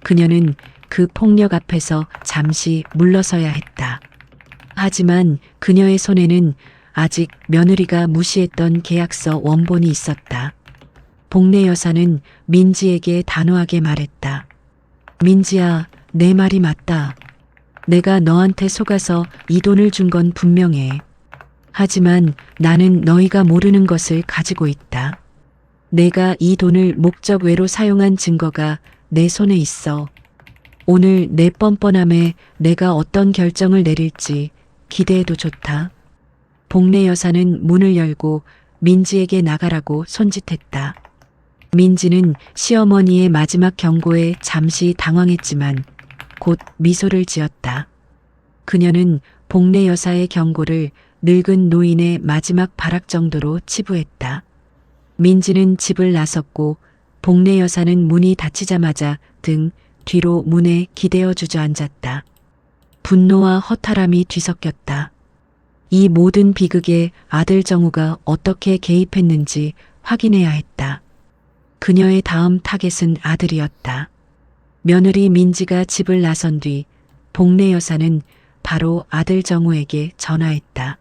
그녀는 그 폭력 앞에서 잠시 물러서야 했다. 하지만 그녀의 손에는 아직 며느리가 무시했던 계약서 원본이 있었다. 복례 여사는 민지에게 단호하게 말했다. 민지야, 내 말이 맞다. 내가 너한테 속아서 이 돈을 준 건 분명해. 하지만 나는 너희가 모르는 것을 가지고 있다. 내가 이 돈을 목적 외로 사용한 증거가 내 손에 있어. 오늘 내 뻔뻔함에 내가 어떤 결정을 내릴지 기대해도 좋다. 복례 여사는 문을 열고 민지에게 나가라고 손짓했다. 민지는 시어머니의 마지막 경고에 잠시 당황했지만 곧 미소를 지었다. 그녀는 복례 여사의 경고를 늙은 노인의 마지막 발악 정도로 치부했다. 민지는 집을 나섰고 복례 여사는 문이 닫히자마자 등 뒤로 문에 기대어 주저앉았다. 분노와 허탈함이 뒤섞였다. 이 모든 비극에 아들 정우가 어떻게 개입했는지 확인해야 했다. 그녀의 다음 타겟은 아들이었다. 며느리 민지가 집을 나선 뒤 복례 여사는 바로 아들 정우에게 전화했다.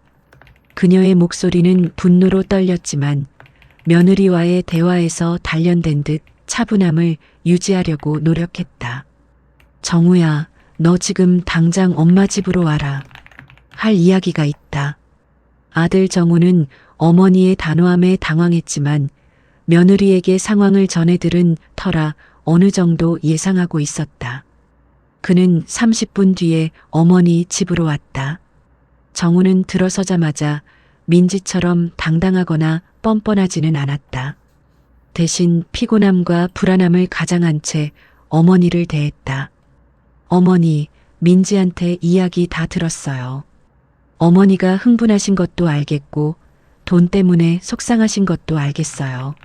그녀의 목소리는 분노로 떨렸지만 며느리와의 대화에서 단련된 듯 차분함을 유지하려고 노력했다. 정우야, 너 지금 당장 엄마 집으로 와라. 할 이야기가 있다. 아들 정우는 어머니의 단호함에 당황했지만 며느리에게 상황을 전해 들은 터라 어느 정도 예상하고 있었다. 그는 30분 뒤에 어머니 집으로 왔다. 정우는 들어서자마자 민지처럼 당당하거나 뻔뻔하지는 않았다. 대신 피곤함과 불안함을 가장한 채 어머니를 대했다. 어머니, 민지한테 이야기 다 들었어요. 어머니가 흥분하신 것도 알겠고 돈 때문에 속상하신 것도 알겠어요.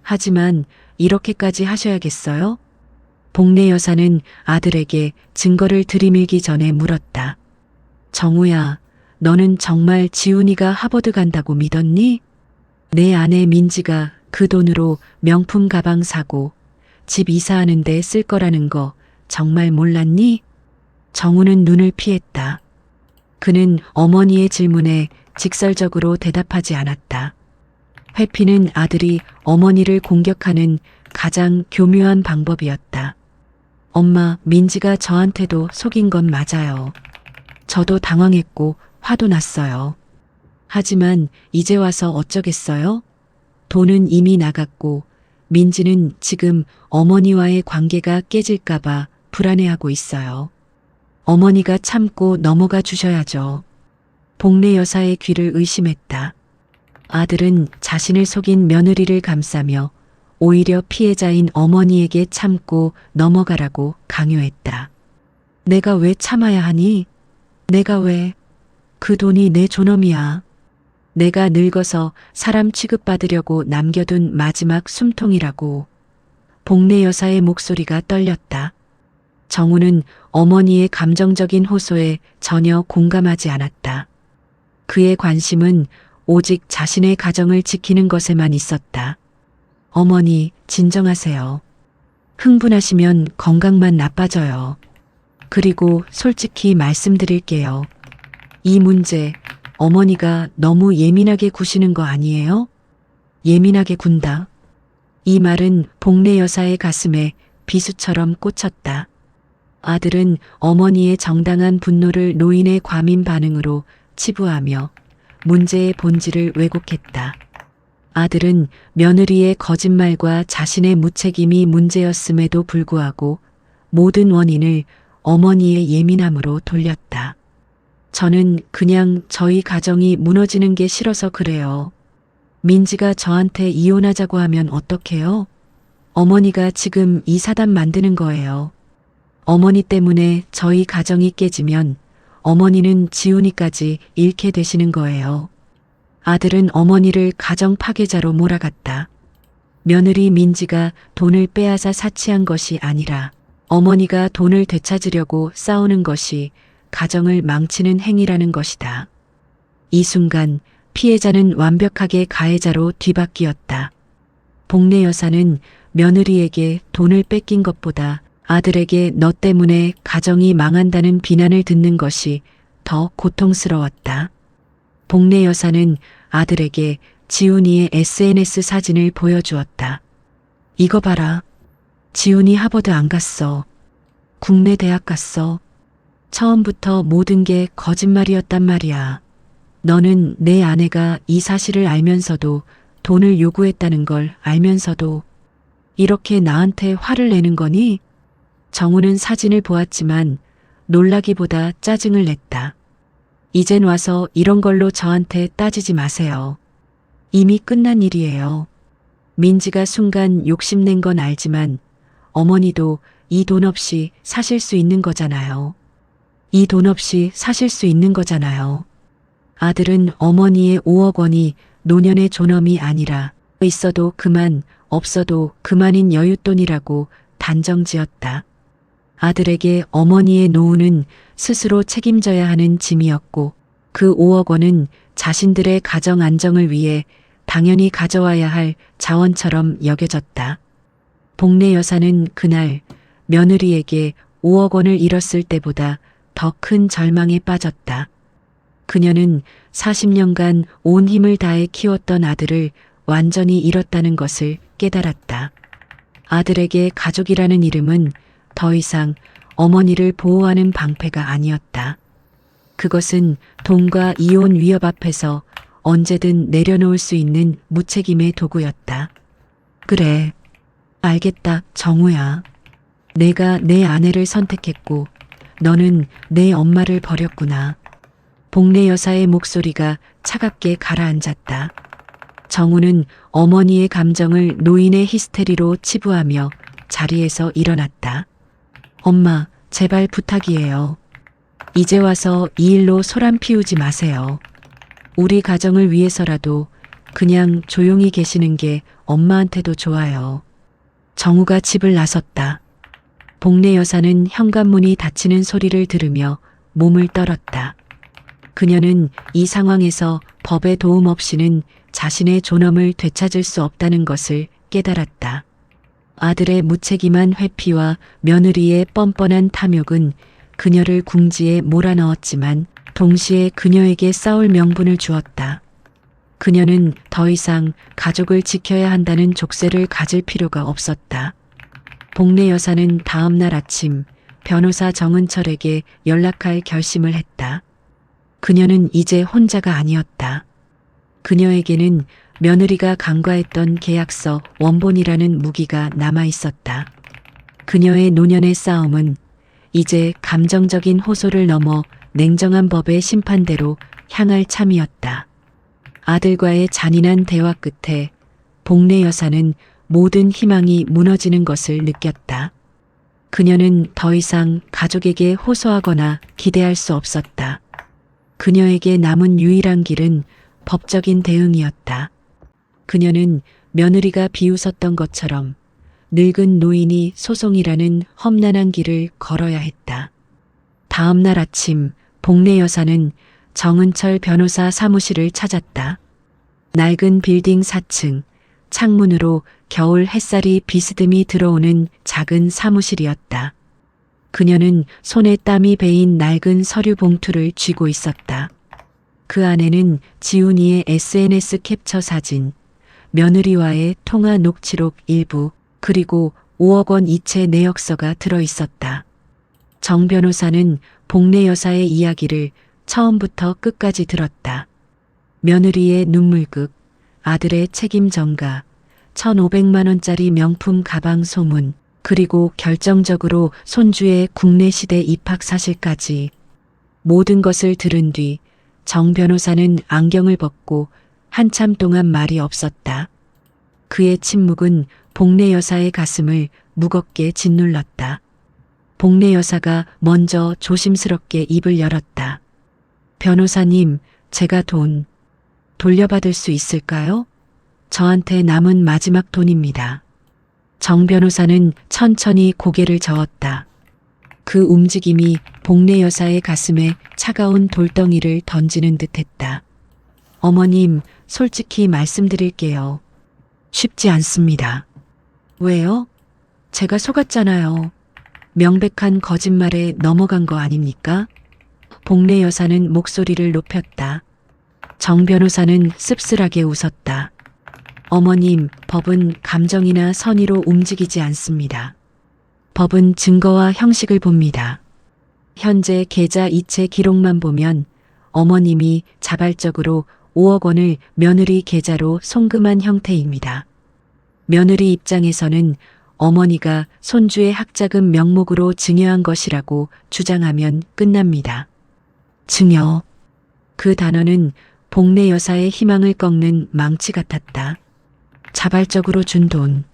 하지만 이렇게까지 하셔야겠어요? 복례 여사는 아들에게 증거를 들이밀기 전에 물었다. 정우야, 너는 정말 지훈이가 하버드 간다고 믿었니? 내 아내 민지가 그 돈으로 명품 가방 사고 집 이사하는 데 쓸 거라는 거 정말 몰랐니? 정우는 눈을 피했다. 그는 어머니의 질문에 직설적으로 대답하지 않았다. 회피는 아들이 어머니를 공격하는 가장 교묘한 방법이었다. 엄마, 민지가 저한테도 속인 건 맞아요. 저도 당황했고 화도 났어요. 하지만 이제 와서 어쩌겠어요? 돈은 이미 나갔고 민지는 지금 어머니와의 관계가 깨질까봐 불안해하고 있어요. 어머니가 참고 넘어가 주셔야죠. 복례 여사의 귀를 의심했다. 아들은 자신을 속인 며느리를 감싸며 오히려 피해자인 어머니에게 참고 넘어가라고 강요했다. 내가 왜 참아야 하니? 내가 왜? 그 돈이 내 존엄이야. 내가 늙어서 사람 취급받으려고 남겨둔 마지막 숨통이라고. 복례 여사의 목소리가 떨렸다. 정우는 어머니의 감정적인 호소에 전혀 공감하지 않았다. 그의 관심은 오직 자신의 가정을 지키는 것에만 있었다. 어머니, 진정하세요. 흥분하시면 건강만 나빠져요. 그리고 솔직히 말씀드릴게요. 이 문제, 어머니가 너무 예민하게 구시는 거 아니에요? 예민하게 군다. 이 말은 복례 여사의 가슴에 비수처럼 꽂혔다. 아들은 어머니의 정당한 분노를 노인의 과민 반응으로 치부하며 문제의 본질을 왜곡했다. 아들은 며느리의 거짓말과 자신의 무책임이 문제였음에도 불구하고 모든 원인을 어머니의 예민함으로 돌렸다. 저는 그냥 저희 가정이 무너지는 게 싫어서 그래요. 민지가 저한테 이혼하자고 하면 어떡해요? 어머니가 지금 이 사단 만드는 거예요. 어머니 때문에 저희 가정이 깨지면 어머니는 지훈이까지 잃게 되시는 거예요. 아들은 어머니를 가정 파괴자로 몰아갔다. 며느리 민지가 돈을 빼앗아 사치한 것이 아니라 어머니가 돈을 되찾으려고 싸우는 것이 가정을 망치는 행위라는 것이다. 이 순간 피해자는 완벽하게 가해자로 뒤바뀌었다. 복례 여사는 며느리에게 돈을 뺏긴 것보다 아들에게 너 때문에 가정이 망한다는 비난을 듣는 것이 더 고통스러웠다. 복례 여사는 아들에게 지훈이의 SNS 사진을 보여주었다. 이거 봐라. 지훈이 하버드 안 갔어. 국내 대학 갔어. 처음부터 모든 게 거짓말이었단 말이야. 너는 내 아내가 이 사실을 알면서도 돈을 요구했다는 걸 알면서도 이렇게 나한테 화를 내는 거니? 정우는 사진을 보았지만 놀라기보다 짜증을 냈다. 이젠 와서 이런 걸로 저한테 따지지 마세요. 이미 끝난 일이에요. 민지가 순간 욕심낸 건 알지만 어머니도 이 돈 없이 사실 수 있는 거잖아요. 이 돈 없이 사실 수 있는 거잖아요. 아들은 어머니의 5억 원이 노년의 존엄이 아니라 있어도 그만, 없어도 그만인 여윳돈이라고 단정지었다. 아들에게 어머니의 노후는 스스로 책임져야 하는 짐이었고 그 5억 원은 자신들의 가정 안정을 위해 당연히 가져와야 할 자원처럼 여겨졌다. 복례 여사는 그날 며느리에게 5억 원을 잃었을 때보다 더 큰 절망에 빠졌다. 그녀는 40년간 온 힘을 다해 키웠던 아들을 완전히 잃었다는 것을 깨달았다. 아들에게 가족이라는 이름은 더 이상 어머니를 보호하는 방패가 아니었다. 그것은 돈과 이혼 위협 앞에서 언제든 내려놓을 수 있는 무책임의 도구였다. 그래, 알겠다, 정우야. 내가 내 아내를 선택했고 너는 내 엄마를 버렸구나. 복례 여사의 목소리가 차갑게 가라앉았다. 정우는 어머니의 감정을 노인의 히스테리로 치부하며 자리에서 일어났다. 엄마, 제발 부탁이에요. 이제 와서 이 일로 소란 피우지 마세요. 우리 가정을 위해서라도 그냥 조용히 계시는 게 엄마한테도 좋아요. 정우가 집을 나섰다. 복례 여사는 현관문이 닫히는 소리를 들으며 몸을 떨었다. 그녀는 이 상황에서 법의 도움 없이는 자신의 존엄을 되찾을 수 없다는 것을 깨달았다. 아들의 무책임한 회피와 며느리의 뻔뻔한 탐욕은 그녀를 궁지에 몰아넣었지만 동시에 그녀에게 싸울 명분을 주었다. 그녀는 더 이상 가족을 지켜야 한다는 족쇄를 가질 필요가 없었다. 복례 여사는 다음 날 아침 변호사 정은철에게 연락할 결심을 했다. 그녀는 이제 혼자가 아니었다. 그녀에게는 며느리가 간과했던 계약서 원본이라는 무기가 남아 있었다. 그녀의 노년의 싸움은 이제 감정적인 호소를 넘어 냉정한 법의 심판대로 향할 참이었다. 아들과의 잔인한 대화 끝에 복례 여사는 모든 희망이 무너지는 것을 느꼈다. 그녀는 더 이상 가족에게 호소하거나 기대할 수 없었다. 그녀에게 남은 유일한 길은 법적인 대응이었다. 그녀는 며느리가 비웃었던 것처럼 늙은 노인이 소송이라는 험난한 길을 걸어야 했다. 다음 날 아침 복례 여사는 정은철 변호사 사무실을 찾았다. 낡은 빌딩 4층, 창문으로 겨울 햇살이 비스듬히 들어오는 작은 사무실이었다. 그녀는 손에 땀이 배인 낡은 서류 봉투를 쥐고 있었다. 그 안에는 지훈이의 SNS 캡처 사진, 며느리와의 통화 녹취록 일부, 그리고 5억 원 이체 내역서가 들어 있었다. 정 변호사는 복례 여사의 이야기를 처음부터 끝까지 들었다. 며느리의 눈물극, 아들의 책임 전가, 1,500만 원짜리 명품 가방 소문, 그리고 결정적으로 손주의 국내 시대 입학 사실까지 모든 것을 들은 뒤 정 변호사는 안경을 벗고 한참 동안 말이 없었다. 그의 침묵은 복례 여사의 가슴을 무겁게 짓눌렀다. 복례 여사가 먼저 조심스럽게 입을 열었다. 변호사님, 제가 돈 돌려받을 수 있을까요? 저한테 남은 마지막 돈입니다. 정 변호사는 천천히 고개를 저었다. 그 움직임이 복례 여사의 가슴에 차가운 돌덩이를 던지는 듯했다. 어머님, 솔직히 말씀드릴게요. 쉽지 않습니다. 왜요? 제가 속았잖아요. 명백한 거짓말에 넘어간 거 아닙니까? 복례 여사는 목소리를 높였다. 정 변호사는 씁쓸하게 웃었다. 어머님, 법은 감정이나 선의로 움직이지 않습니다. 법은 증거와 형식을 봅니다. 현재 계좌 이체 기록만 보면 어머님이 자발적으로 5억 원을 며느리 계좌로 송금한 형태입니다. 며느리 입장에서는 어머니가 손주의 학자금 명목으로 증여한 것이라고 주장하면 끝납니다. 증여. 그 단어는 복례 여사의 희망을 꺾는 망치 같았다. 자발적으로 준 돈.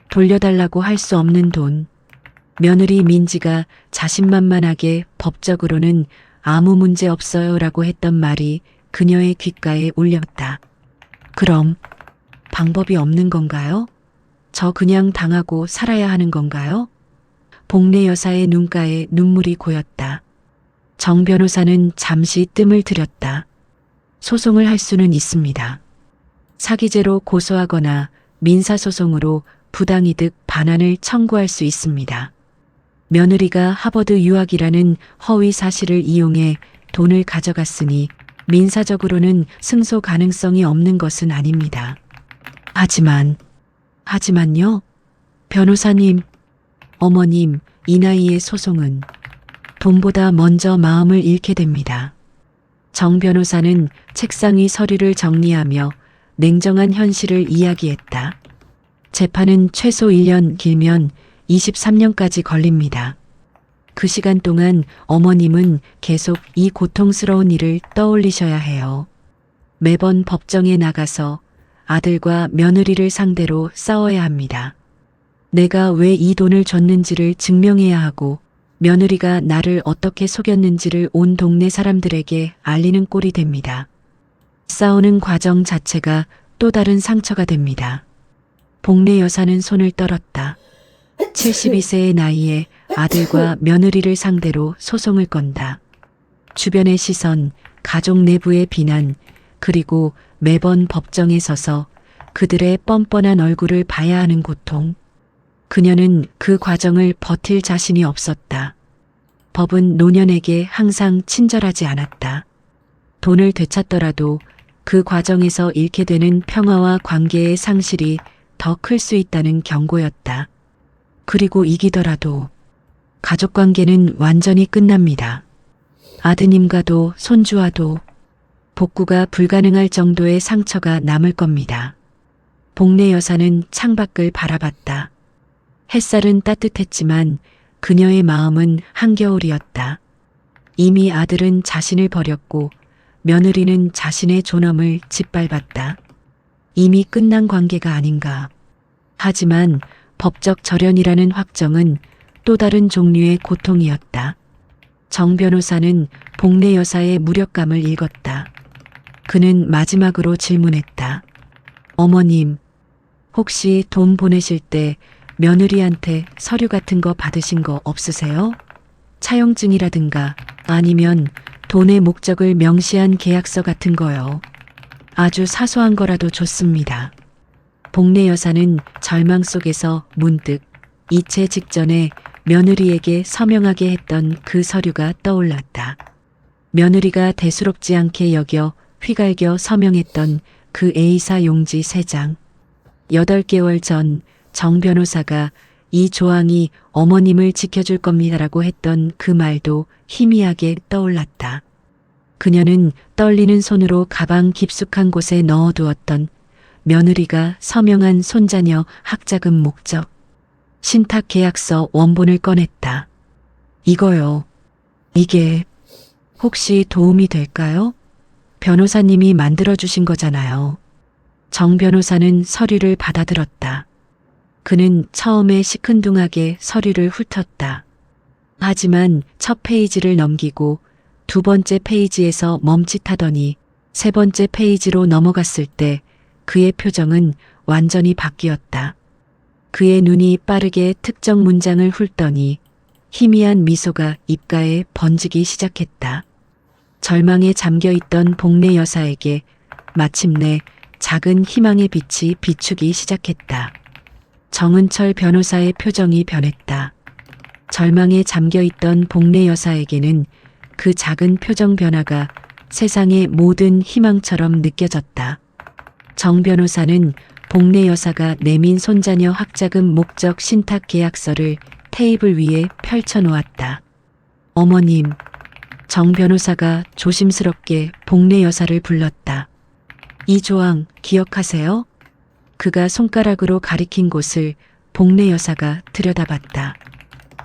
돌려달라고 할 수 없는 돈. 며느리 민지가 자신만만하게 법적으로는 아무 문제 없어요라고 했던 말이 그녀의 귓가에 울렸다. 그럼 방법이 없는 건가요? 저 그냥 당하고 살아야 하는 건가요? 복례 여사의 눈가에 눈물이 고였다. 정 변호사는 잠시 뜸을 들였다. 소송을 할 수는 있습니다. 사기죄로 고소하거나 민사소송으로 부당이득 반환을 청구할 수 있습니다. 며느리가 하버드 유학이라는 허위 사실을 이용해 돈을 가져갔으니 민사적으로는 승소 가능성이 없는 것은 아닙니다. 하지만요? 변호사님, 어머님, 이 나이의 소송은 돈보다 먼저 마음을 잃게 됩니다. 정 변호사는 책상 위 서류를 정리하며 냉정한 현실을 이야기했다. 재판은 최소 1년, 길면 23년까지 걸립니다. 그 시간 동안 어머님은 계속 이 고통스러운 일을 떠올리셔야 해요. 매번 법정에 나가서 아들과 며느리를 상대로 싸워야 합니다. 내가 왜 이 돈을 줬는지를 증명해야 하고 며느리가 나를 어떻게 속였는지를 온 동네 사람들에게 알리는 꼴이 됩니다. 싸우는 과정 자체가 또 다른 상처가 됩니다. 복례 여사는 손을 떨었다. 72세의 나이에 아들과 며느리를 상대로 소송을 건다. 주변의 시선, 가족 내부의 비난, 그리고 매번 법정에 서서 그들의 뻔뻔한 얼굴을 봐야 하는 고통. 그녀는 그 과정을 버틸 자신이 없었다. 법은 노년에게 항상 친절하지 않았다. 돈을 되찾더라도 그 과정에서 잃게 되는 평화와 관계의 상실이 더 클 수 있다는 경고였다. 그리고 이기더라도 가족 관계는 완전히 끝납니다. 아드님과도 손주와도 복구가 불가능할 정도의 상처가 남을 겁니다. 복례 여사는 창밖을 바라봤다. 햇살은 따뜻했지만 그녀의 마음은 한겨울이었다. 이미 아들은 자신을 버렸고 며느리는 자신의 존엄을 짓밟았다. 이미 끝난 관계가 아닌가. 하지만 법적 절연이라는 확정은 또 다른 종류의 고통이었다. 정 변호사는 복례 여사의 무력감을 읽었다. 그는 마지막으로 질문했다. 어머님, 혹시 돈 보내실 때 며느리한테 서류 같은 거 받으신 거 없으세요? 차용증이라든가 아니면 돈의 목적을 명시한 계약서 같은 거요. 아주 사소한 거라도 좋습니다. 복례 여사는 절망 속에서 문득 이체 직전에 며느리에게 서명하게 했던 그 서류가 떠올랐다. 며느리가 대수롭지 않게 여겨 휘갈겨 서명했던 그 A사 용지 3장. 8개월 전 정 변호사가 이 조항이 어머님을 지켜줄 겁니다라고 했던 그 말도 희미하게 떠올랐다. 그녀는 떨리는 손으로 가방 깊숙한 곳에 넣어두었던 며느리가 서명한 손자녀 학자금 목적, 신탁 계약서 원본을 꺼냈다. 이거요. 이게 혹시 도움이 될까요? 변호사님이 만들어주신 거잖아요. 정 변호사는 서류를 받아들었다. 그는 처음에 시큰둥하게 서류를 훑었다. 하지만 첫 페이지를 넘기고 2번째 페이지에서 멈칫하더니 3번째 페이지로 넘어갔을 때 그의 표정은 완전히 바뀌었다. 그의 눈이 빠르게 특정 문장을 훑더니 희미한 미소가 입가에 번지기 시작했다. 절망에 잠겨있던 복례 여사에게 마침내 작은 희망의 빛이 비추기 시작했다. 정은철 변호사의 표정이 변했다. 절망에 잠겨있던 복례 여사에게는 그 작은 표정 변화가 세상의 모든 희망처럼 느껴졌다. 정 변호사는 복례 여사가 내민 손자녀 학자금 목적 신탁 계약서를 테이블 위에 펼쳐놓았다. 어머님, 정 변호사가 조심스럽게 복례 여사를 불렀다. 이 조항 기억하세요? 그가 손가락으로 가리킨 곳을 복례 여사가 들여다봤다.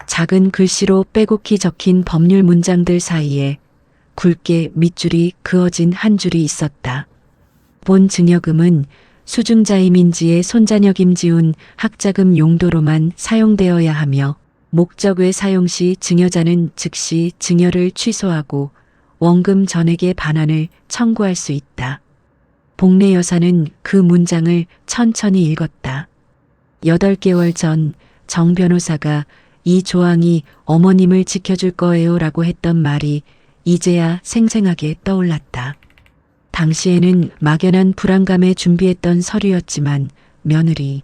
작은 글씨로 빼곡히 적힌 법률 문장들 사이에 굵게 밑줄이 그어진 한 줄이 있었다. 본 증여금은 수중자의 민지의 손자녀 김지훈 학자금 용도로만 사용되어야 하며 목적 외 사용 시 증여자는 즉시 증여를 취소하고 원금 전액의 반환을 청구할 수 있다. 복례 여사는 그 문장을 천천히 읽었다. 8개월 전 정 변호사가 이 조항이 어머님을 지켜줄 거예요 라고 했던 말이 이제야 생생하게 떠올랐다. 당시에는 막연한 불안감에 준비했던 서류였지만 며느리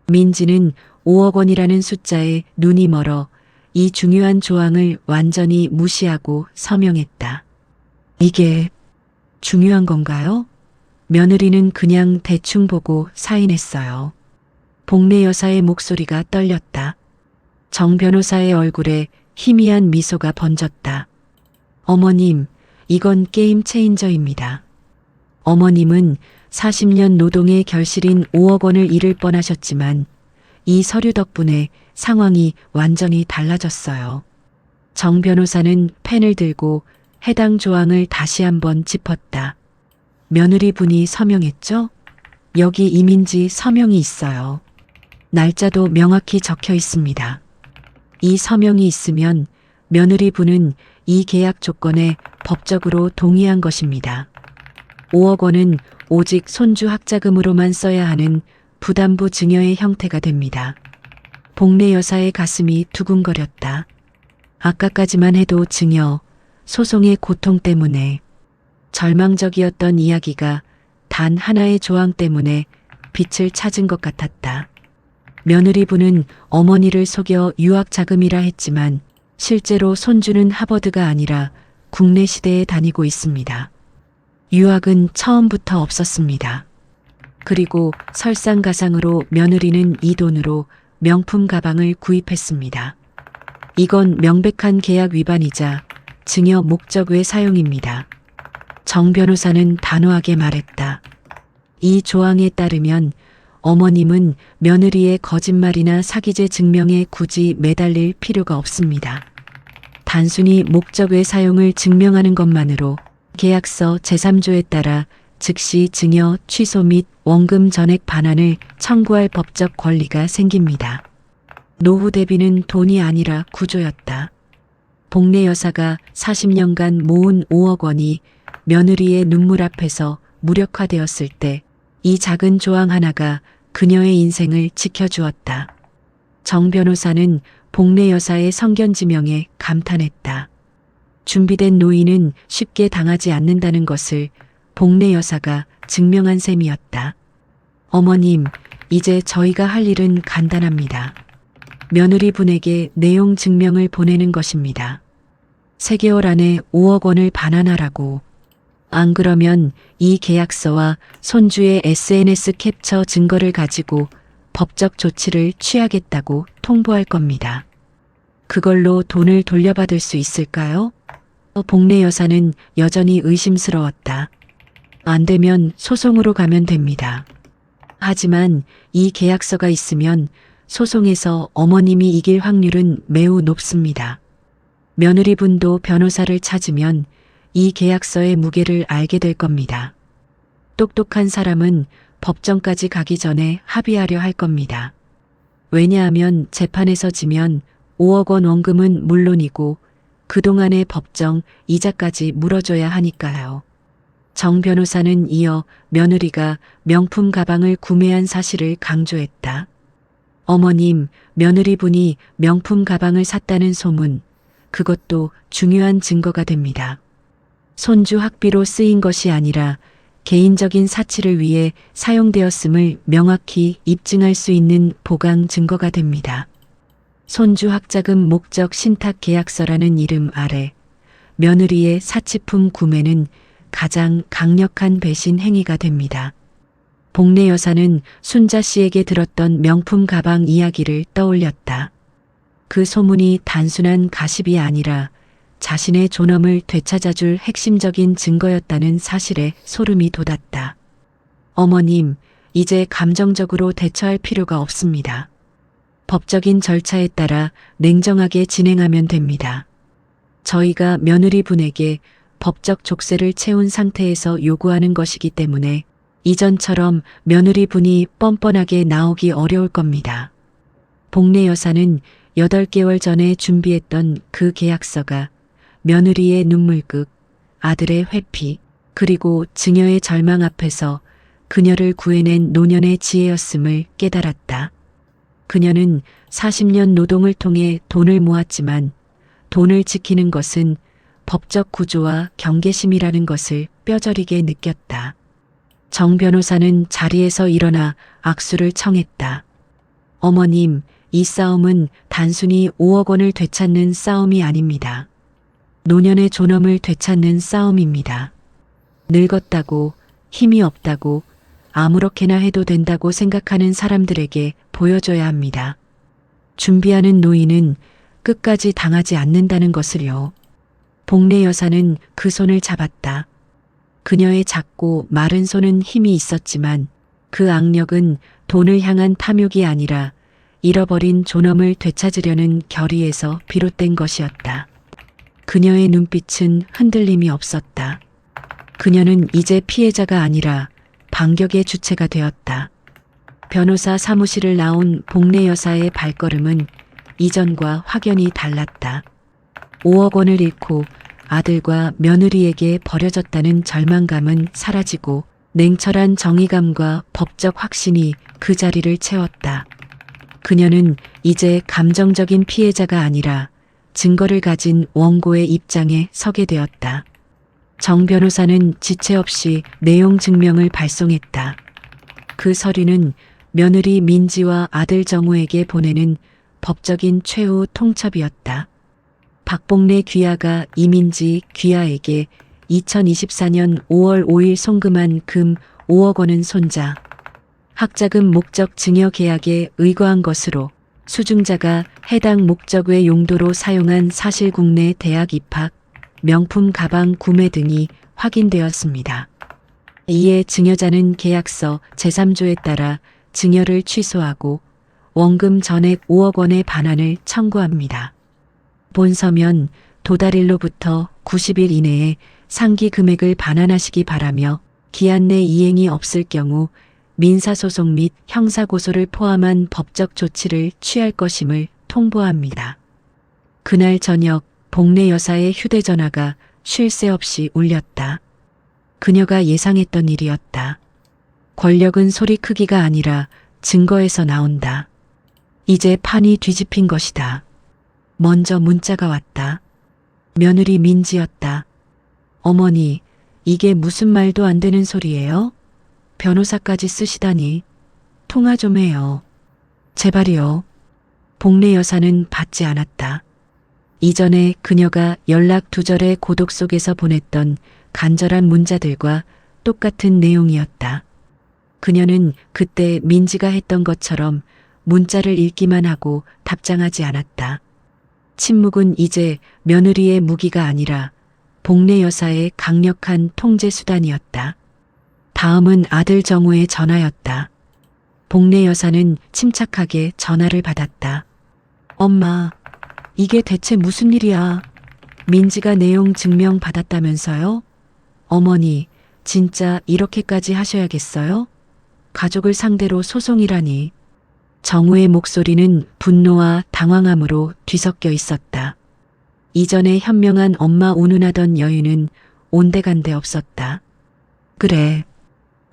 민지는 5억 원이라는 숫자에 눈이 멀어 이 중요한 조항을 완전히 무시하고 서명했다. 이게 중요한 건가요? 며느리는 그냥 대충 보고 사인했어요. 복례 여사의 목소리가 떨렸다. 정 변호사의 얼굴에 희미한 미소가 번졌다. 어머님, 이건 게임 체인저입니다. 어머님은 40년 노동의 결실인 5억 원을 잃을 뻔하셨지만 이 서류 덕분에 상황이 완전히 달라졌어요. 정 변호사는 펜을 들고 해당 조항을 다시 한번 짚었다. 며느리분이 서명했죠? 여기 이민지 서명이 있어요. 날짜도 명확히 적혀 있습니다. 이 서명이 있으면 며느리분은 이 계약 조건에 법적으로 동의한 것입니다. 5억 원은 오직 손주 학자금으로만 써야 하는 부담부 증여의 형태가 됩니다. 복례 여사의 가슴이 두근거렸다. 아까까지만 해도 증여, 소송의 고통 때문에 절망적이었던 이야기가 단 하나의 조항 때문에 빛을 찾은 것 같았다. 며느리분은 어머니를 속여 유학 자금이라 했지만 실제로 손주는 하버드가 아니라 국내 시대에 다니고 있습니다. 유학은 처음부터 없었습니다. 그리고 설상가상으로 며느리는 이 돈으로 명품 가방을 구입했습니다. 이건 명백한 계약 위반이자 증여 목적 외 사용입니다. 정 변호사는 단호하게 말했다. 이 조항에 따르면 어머님은 며느리의 거짓말이나 사기죄 증명에 굳이 매달릴 필요가 없습니다. 단순히 목적 외 사용을 증명하는 것만으로 계약서 제3조에 따라 즉시 증여, 취소 및 원금 전액 반환을 청구할 법적 권리가 생깁니다. 노후 대비는 돈이 아니라 구조였다. 복례 여사가 40년간 모은 5억 원이 며느리의 눈물 앞에서 무력화되었을 때 이 작은 조항 하나가 그녀의 인생을 지켜주었다. 정 변호사는 복례 여사의 성견지명에 감탄했다. 준비된 노인은 쉽게 당하지 않는다는 것을 복례 여사가 증명한 셈이었다. 어머님, 이제 저희가 할 일은 간단합니다. 며느리 분에게 내용 증명을 보내는 것입니다. 3개월 안에 5억 원을 반환하라고. 안 그러면 이 계약서와 손주의 SNS 캡처 증거를 가지고 법적 조치를 취하겠다고 통보할 겁니다. 그걸로 돈을 돌려받을 수 있을까요? 복례 여사는 여전히 의심스러웠다. 안 되면 소송으로 가면 됩니다. 하지만 이 계약서가 있으면 소송에서 어머님이 이길 확률은 매우 높습니다. 며느리분도 변호사를 찾으면 이 계약서의 무게를 알게 될 겁니다. 똑똑한 사람은 법정까지 가기 전에 합의하려 할 겁니다. 왜냐하면 재판에서 지면 5억 원 원금은 물론이고 그동안의 법정 이자까지 물어줘야 하니까요. 정 변호사는 이어 며느리가 명품 가방을 구매한 사실을 강조했다. 어머님, 며느리분이 명품 가방을 샀다는 소문, 그것도 중요한 증거가 됩니다. 손주 학비로 쓰인 것이 아니라 개인적인 사치를 위해 사용되었음을 명확히 입증할 수 있는 보강 증거가 됩니다. 손주 학자금 목적 신탁 계약서라는 이름 아래 며느리의 사치품 구매는 가장 강력한 배신 행위가 됩니다. 복례 여사는 순자 씨에게 들었던 명품 가방 이야기를 떠올렸다. 그 소문이 단순한 가십이 아니라 자신의 존엄을 되찾아줄 핵심적인 증거였다는 사실에 소름이 돋았다. 어머님, 이제 감정적으로 대처할 필요가 없습니다. 법적인 절차에 따라 냉정하게 진행하면 됩니다. 저희가 며느리 분에게 법적 족쇄를 채운 상태에서 요구하는 것이기 때문에 이전처럼 며느리 분이 뻔뻔하게 나오기 어려울 겁니다. 복례 여사는 8개월 전에 준비했던 그 계약서가 며느리의 눈물극, 아들의 회피, 그리고 증여의 절망 앞에서 그녀를 구해낸 노년의 지혜였음을 깨달았다. 그녀는 40년 노동을 통해 돈을 모았지만 돈을 지키는 것은 법적 구조와 경계심이라는 것을 뼈저리게 느꼈다. 정 변호사는 자리에서 일어나 악수를 청했다. 어머님, 이 싸움은 단순히 5억 원을 되찾는 싸움이 아닙니다. 노년의 존엄을 되찾는 싸움입니다. 늙었다고, 힘이 없다고, 아무렇게나 해도 된다고 생각하는 사람들에게 보여줘야 합니다. 준비하는 노인은 끝까지 당하지 않는다는 것을요. 복례 여사는 그 손을 잡았다. 그녀의 작고 마른 손은 힘이 있었지만 그 악력은 돈을 향한 탐욕이 아니라 잃어버린 존엄을 되찾으려는 결의에서 비롯된 것이었다. 그녀의 눈빛은 흔들림이 없었다. 그녀는 이제 피해자가 아니라 반격의 주체가 되었다. 변호사 사무실을 나온 복례 여사의 발걸음은 이전과 확연히 달랐다. 5억 원을 잃고 아들과 며느리에게 버려졌다는 절망감은 사라지고 냉철한 정의감과 법적 확신이 그 자리를 채웠다. 그녀는 이제 감정적인 피해자가 아니라 증거를 가진 원고의 입장에 서게 되었다. 정 변호사는 지체 없이 내용 증명을 발송했다. 그 서류는 며느리 민지와 아들 정우에게 보내는 법적인 최후 통첩이었다. 박복래 귀하가 이민지 귀하에게 2024년 5월 5일 송금한 금 5억 원은 손자 학자금 목적 증여 계약에 의거한 것으로 수증자가 해당 목적 외 용도로 사용한 사실 국내 대학 입학, 명품 가방 구매 등이 확인되었습니다. 이에 증여자는 계약서 제3조에 따라 증여를 취소하고 원금 전액 5억 원의 반환을 청구합니다. 본 서면 도달일로부터 90일 이내에 상기 금액을 반환하시기 바라며 기한 내 이행이 없을 경우 민사소송 및 형사고소를 포함한 법적 조치를 취할 것임을 통보합니다. 그날 저녁 복래 여사의 휴대전화가 쉴 새 없이 울렸다. 그녀가 예상했던 일이었다. 권력은 소리 크기가 아니라 증거에서 나온다. 이제 판이 뒤집힌 것이다. 먼저 문자가 왔다. 며느리 민지였다. 어머니, 이게 무슨 말도 안 되는 소리예요? 변호사까지 쓰시다니. 통화 좀 해요. 제발이요. 복래 여사는 받지 않았다. 이전에 그녀가 연락 두절의 고독 속에서 보냈던 간절한 문자들과 똑같은 내용이었다. 그녀는 그때 민지가 했던 것처럼 문자를 읽기만 하고 답장하지 않았다. 침묵은 이제 며느리의 무기가 아니라 복래 여사의 강력한 통제 수단이었다. 다음은 아들 정우의 전화였다. 복래 여사는 침착하게 전화를 받았다. 엄마, 이게 대체 무슨 일이야? 민지가 내용 증명 받았다면서요? 어머니, 진짜 이렇게까지 하셔야겠어요? 가족을 상대로 소송이라니. 정우의 목소리는 분노와 당황함으로 뒤섞여 있었다. 이전에 현명한 엄마 운운하던 여유는 온데간데 없었다. 그래,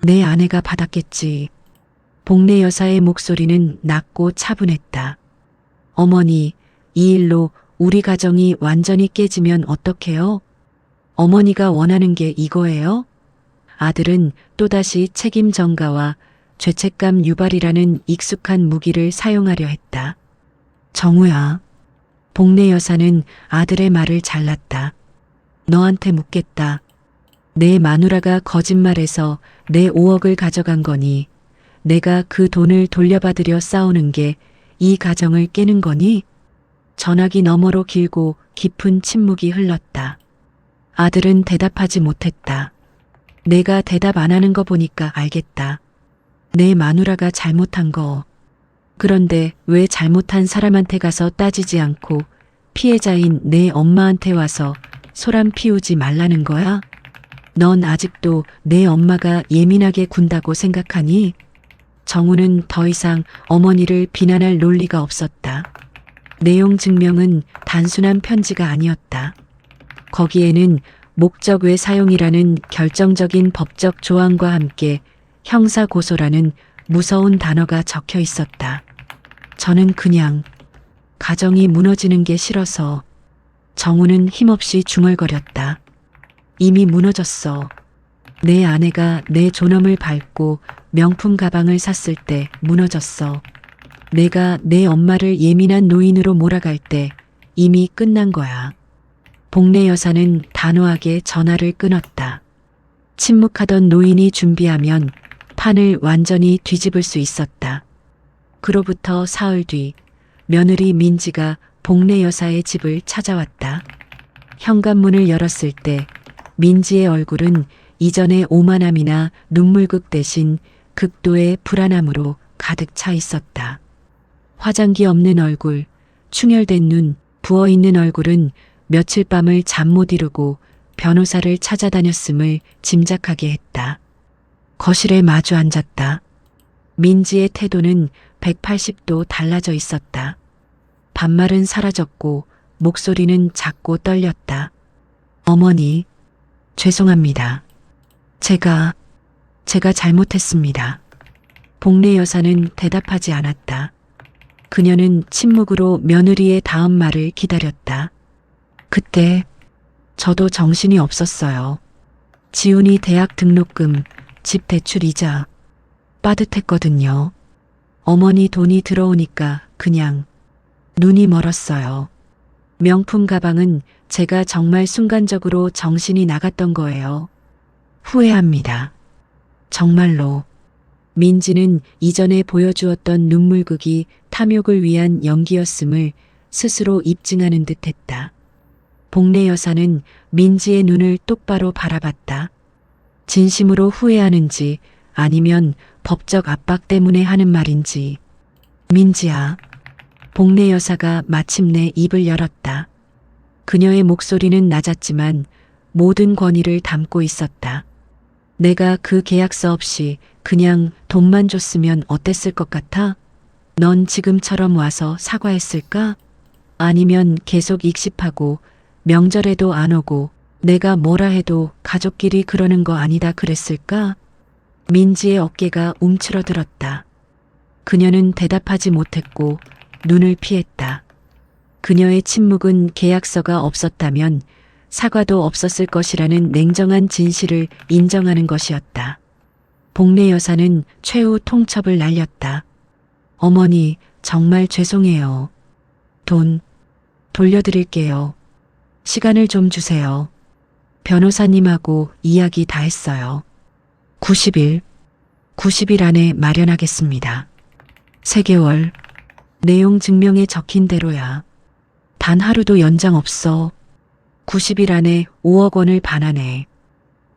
내 아내가 받았겠지. 복래 여사의 목소리는 낮고 차분했다. 어머니, 이 일로 우리 가정이 완전히 깨지면 어떡해요? 어머니가 원하는 게 이거예요? 아들은 또다시 책임 전가와 죄책감 유발이라는 익숙한 무기를 사용하려 했다. 정우야, 복래 여사는 아들의 말을 잘랐다. 너한테 묻겠다. 내 마누라가 거짓말해서 내 5억을 가져간 거니? 내가 그 돈을 돌려받으려 싸우는 게 이 가정을 깨는 거니? 전화기 너머로 길고 깊은 침묵이 흘렀다. 아들은 대답하지 못했다. 내가 대답 안 하는 거 보니까 알겠다. 내 마누라가 잘못한 거. 그런데 왜 잘못한 사람한테 가서 따지지 않고 피해자인 내 엄마한테 와서 소란 피우지 말라는 거야? 넌 아직도 내 엄마가 예민하게 군다고 생각하니? 정우는 더 이상 어머니를 비난할 논리가 없었다. 내용 증명은 단순한 편지가 아니었다. 거기에는 목적 외 사용이라는 결정적인 법적 조항과 함께 형사고소라는 무서운 단어가 적혀 있었다. 저는 그냥 가정이 무너지는 게 싫어서. 정우는 힘없이 중얼거렸다. 이미 무너졌어. 내 아내가 내 존엄을 밟고 명품 가방을 샀을 때 무너졌어. 내가 내 엄마를 예민한 노인으로 몰아갈 때 이미 끝난 거야. 복래 여사는 단호하게 전화를 끊었다. 침묵하던 노인이 준비하면 판을 완전히 뒤집을 수 있었다. 그로부터 사흘 뒤 며느리 민지가 복래 여사의 집을 찾아왔다. 현관문을 열었을 때 민지의 얼굴은 이전의 오만함이나 눈물극 대신 극도의 불안함으로 가득 차 있었다. 화장기 없는 얼굴, 충혈된 눈, 부어있는 얼굴은 며칠 밤을 잠 못 이루고 변호사를 찾아다녔음을 짐작하게 했다. 거실에 마주 앉았다. 민지의 태도는 180도 달라져 있었다. 반말은 사라졌고 목소리는 작고 떨렸다. 어머니, 죄송합니다. 제가 잘못했습니다. 복래 여사는 대답하지 않았다. 그녀는 침묵으로 며느리의 다음 말을 기다렸다. 그때 저도 정신이 없었어요. 지훈이 대학 등록금, 집 대출 이자 빠듯했거든요. 어머니 돈이 들어오니까 그냥 눈이 멀었어요. 명품 가방은 제가 정말 순간적으로 정신이 나갔던 거예요. 후회합니다. 정말로. 민지는 이전에 보여주었던 눈물극이 탐욕을 위한 연기였음을 스스로 입증하는 듯 했다. 복례 여사는 민지의 눈을 똑바로 바라봤다. 진심으로 후회하는지 아니면 법적 압박 때문에 하는 말인지. 민지야. 복례 여사가 마침내 입을 열었다. 그녀의 목소리는 낮았지만 모든 권위를 담고 있었다. 내가 그 계약서 없이 그냥 돈만 줬으면 어땠을 것 같아? 넌 지금처럼 와서 사과했을까? 아니면 계속 익십하고 명절에도 안 오고 내가 뭐라 해도 가족끼리 그러는 거 아니다 그랬을까? 민지의 어깨가 움츠러들었다. 그녀는 대답하지 못했고 눈을 피했다. 그녀의 침묵은 계약서가 없었다면 사과도 없었을 것이라는 냉정한 진실을 인정하는 것이었다. 복례 여사는 최후 통첩을 날렸다. 어머니, 정말 죄송해요. 돈 돌려드릴게요. 시간을 좀 주세요. 변호사님하고 이야기 다 했어요. 90일 안에 마련하겠습니다. 3개월. 내용 증명에 적힌 대로야. 단 하루도 연장 없어. 90일 안에 5억 원을 반환해.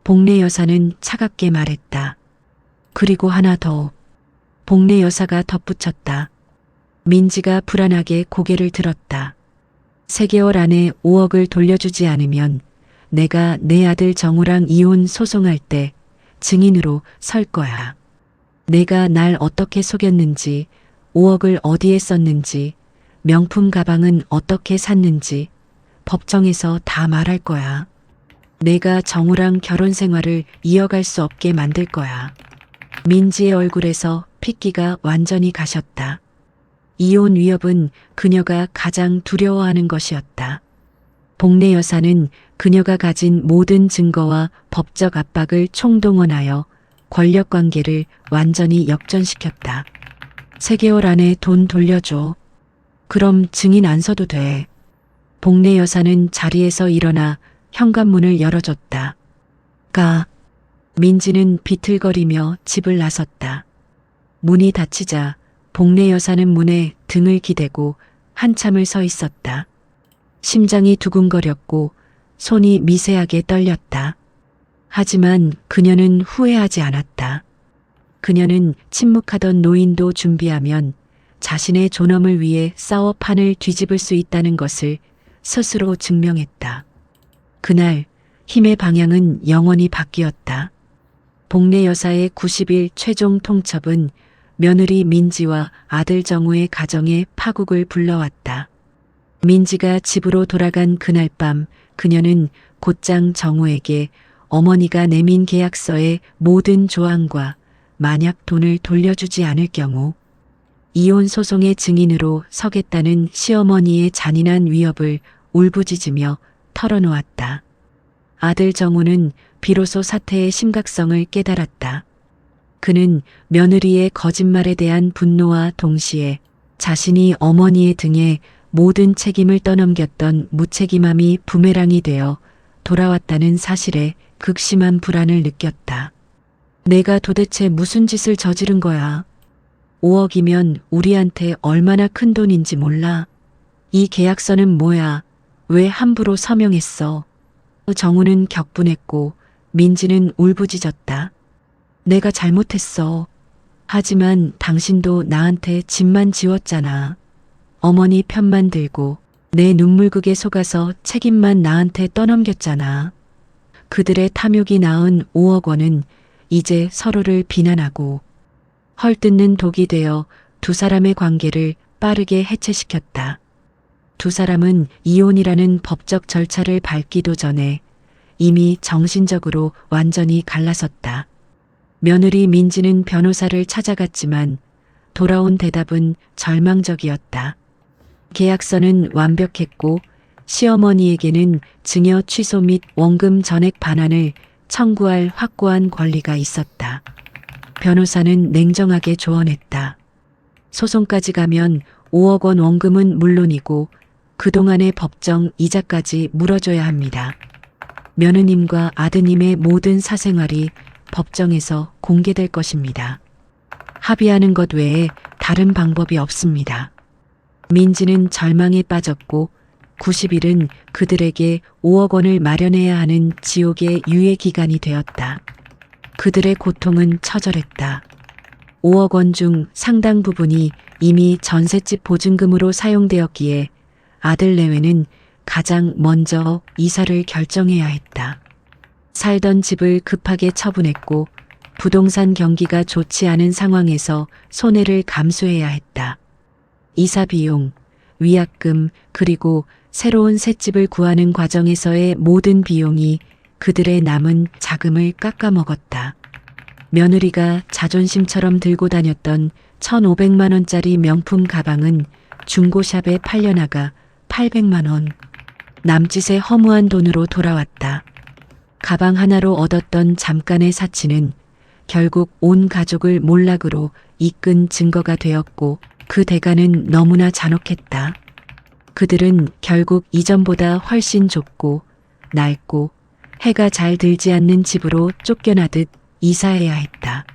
복례 여사는 차갑게 말했다. 그리고 하나 더. 복례 여사가 덧붙였다. 민지가 불안하게 고개를 들었다. 3개월 안에 5억을 돌려주지 않으면 내가 내 아들 정우랑 이혼 소송할 때 증인으로 설 거야. 내가 날 어떻게 속였는지, 5억을 어디에 썼는지, 명품 가방은 어떻게 샀는지 법정에서 다 말할 거야. 내가 정우랑 결혼 생활을 이어갈 수 없게 만들 거야. 민지의 얼굴에서 핏기가 완전히 가셨다. 이혼 위협은 그녀가 가장 두려워하는 것이었다. 복례 여사는 그녀가 가진 모든 증거와 법적 압박을 총동원하여 권력 관계를 완전히 역전시켰다. 3개월 안에 돈 돌려줘. 그럼 증인 안 서도 돼. 복례 여사는 자리에서 일어나 현관문을 열어줬다. 민지는 비틀거리며 집을 나섰다. 문이 닫히자 복례 여사는 문에 등을 기대고 한참을 서 있었다. 심장이 두근거렸고 손이 미세하게 떨렸다. 하지만 그녀는 후회하지 않았다. 그녀는 침묵하던 노인도 준비하면 자신의 존엄을 위해 싸워 판을 뒤집을 수 있다는 것을 스스로 증명했다. 그날 힘의 방향은 영원히 바뀌었다. 복례 여사의 90일 최종 통첩은 며느리 민지와 아들 정우의 가정에 파국을 불러왔다. 민지가 집으로 돌아간 그날 밤 그녀는 곧장 정우에게 어머니가 내민 계약서의 모든 조항과 만약 돈을 돌려주지 않을 경우 이혼 소송의 증인으로 서겠다는 시어머니의 잔인한 위협을 울부짖으며 털어놓았다. 아들 정우는 비로소 사태의 심각성을 깨달았다. 그는 며느리의 거짓말에 대한 분노와 동시에 자신이 어머니의 등에 모든 책임을 떠넘겼던 무책임함이 부메랑이 되어 돌아왔다는 사실에 극심한 불안을 느꼈다. 내가 도대체 무슨 짓을 저지른 거야? 5억이면 우리한테 얼마나 큰 돈인지 몰라. 이 계약서는 뭐야? 왜 함부로 서명했어? 정우는 격분했고 민지는 울부짖었다. 내가 잘못했어. 하지만 당신도 나한테 집만 지웠잖아. 어머니 편만 들고 내 눈물극에 속아서 책임만 나한테 떠넘겼잖아. 그들의 탐욕이 낳은 5억 원은 이제 서로를 비난하고 헐뜯는 독이 되어 두 사람의 관계를 빠르게 해체시켰다. 두 사람은 이혼이라는 법적 절차를 밟기도 전에 이미 정신적으로 완전히 갈라섰다. 며느리 민지는 변호사를 찾아갔지만 돌아온 대답은 절망적이었다. 계약서는 완벽했고 시어머니에게는 증여 취소 및 원금 전액 반환을 청구할 확고한 권리가 있었다. 변호사는 냉정하게 조언했다. 소송까지 가면 5억 원 원금은 물론이고 그동안의 법정 이자까지 물어줘야 합니다. 며느님과 아드님의 모든 사생활이 법정에서 공개될 것입니다. 합의하는 것 외에 다른 방법이 없습니다. 민지는 절망에 빠졌고 90일은 그들에게 5억 원을 마련해야 하는 지옥의 유예 기간이 되었다. 그들의 고통은 처절했다. 5억 원 중 상당 부분이 이미 전셋집 보증금으로 사용되었기에 아들 내외는 가장 먼저 이사를 결정해야 했다. 살던 집을 급하게 처분했고 부동산 경기가 좋지 않은 상황에서 손해를 감수해야 했다. 이사 비용, 위약금, 그리고 새로운 셋집을 구하는 과정에서의 모든 비용이 그들의 남은 자금을 깎아먹었다. 며느리가 자존심처럼 들고 다녔던 1,500만 원짜리 명품 가방은 중고샵에 팔려나가 800만 원. 남짓의 허무한 돈으로 돌아왔다. 가방 하나로 얻었던 잠깐의 사치는 결국 온 가족을 몰락으로 이끈 증거가 되었고 그 대가는 너무나 잔혹했다. 그들은 결국 이전보다 훨씬 좁고 낡고 해가 잘 들지 않는 집으로 쫓겨나듯 이사해야 했다.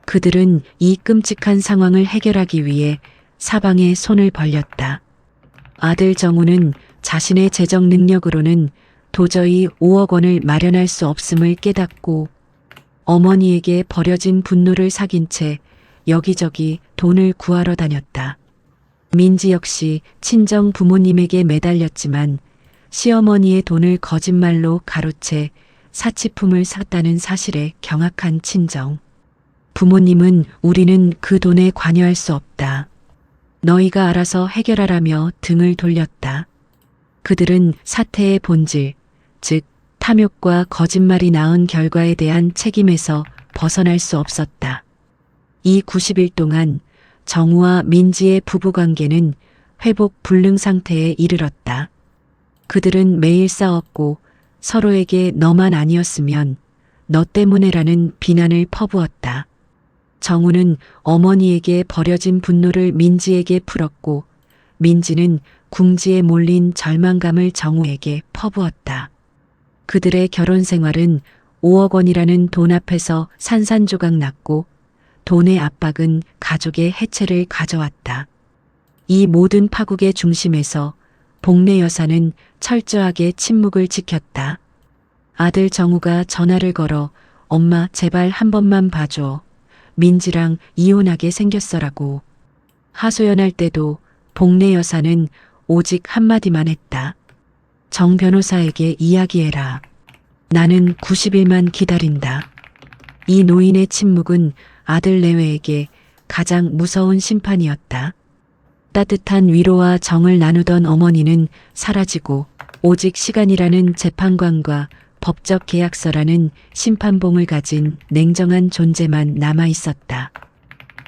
그들은 이 끔찍한 상황을 해결하기 위해 사방에 손을 벌렸다. 아들 정우는 자신의 재정 능력으로는 도저히 5억 원을 마련할 수 없음을 깨닫고 어머니에게 버려진 분노를 사귄 채 여기저기 돈을 구하러 다녔다. 민지 역시 친정 부모님에게 매달렸지만 시어머니의 돈을 거짓말로 가로채 사치품을 샀다는 사실에 경악한 친정. 부모님은 우리는 그 돈에 관여할 수 없다. 너희가 알아서 해결하라며 등을 돌렸다. 그들은 사태의 본질, 즉 탐욕과 거짓말이 낳은 결과에 대한 책임에서 벗어날 수 없었다. 이 90일 동안 정우와 민지의 부부관계는 회복 불능 상태에 이르렀다. 그들은 매일 싸웠고 서로에게 너만 아니었으면 너 때문에라는 비난을 퍼부었다. 정우는 어머니에게 버려진 분노를 민지에게 풀었고 민지는 궁지에 몰린 절망감을 정우에게 퍼부었다. 그들의 결혼 생활은 5억 원이라는 돈 앞에서 산산조각 났고 돈의 압박은 가족의 해체를 가져왔다. 이 모든 파국의 중심에서 복례 여사는 철저하게 침묵을 지켰다. 아들 정우가 전화를 걸어 엄마 제발 한 번만 봐줘. 민지랑 이혼하게 생겼어라고. 하소연할 때도 복례 여사는 오직 한마디만 했다. 정 변호사에게 이야기해라. 나는 90일만 기다린다. 이 노인의 침묵은 아들 내외에게 가장 무서운 심판이었다. 따뜻한 위로와 정을 나누던 어머니는 사라지고 오직 시간이라는 재판관과 법적 계약서라는 심판봉을 가진 냉정한 존재만 남아 있었다.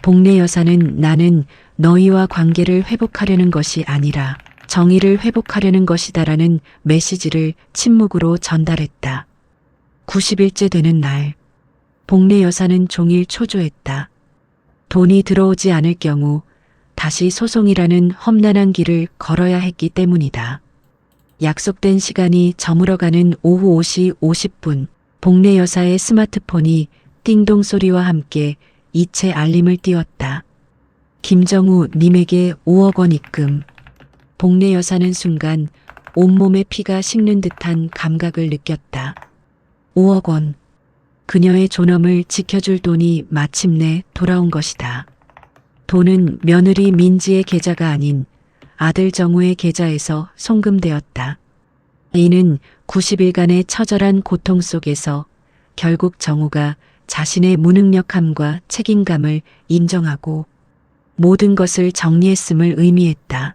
복례 여사는 나는 너희와 관계를 회복하려는 것이 아니라 정의를 회복하려는 것이다라는 메시지를 침묵으로 전달했다. 90일째 되는 날, 복례 여사는 종일 초조했다. 돈이 들어오지 않을 경우 다시 소송이라는 험난한 길을 걸어야 했기 때문이다. 약속된 시간이 저물어가는 오후 5시 50분, 복례 여사의 스마트폰이 띵동 소리와 함께 이체 알림을 띄웠다. 김정우 님에게 5억 원 입금. 복례 여사는 순간 온몸에 피가 식는 듯한 감각을 느꼈다. 5억 원. 그녀의 존엄을 지켜줄 돈이 마침내 돌아온 것이다. 돈은 며느리 민지의 계좌가 아닌 아들 정우의 계좌에서 송금되었다. 이는 90일간의 처절한 고통 속에서 결국 정우가 자신의 무능력함과 책임감을 인정하고 모든 것을 정리했음을 의미했다.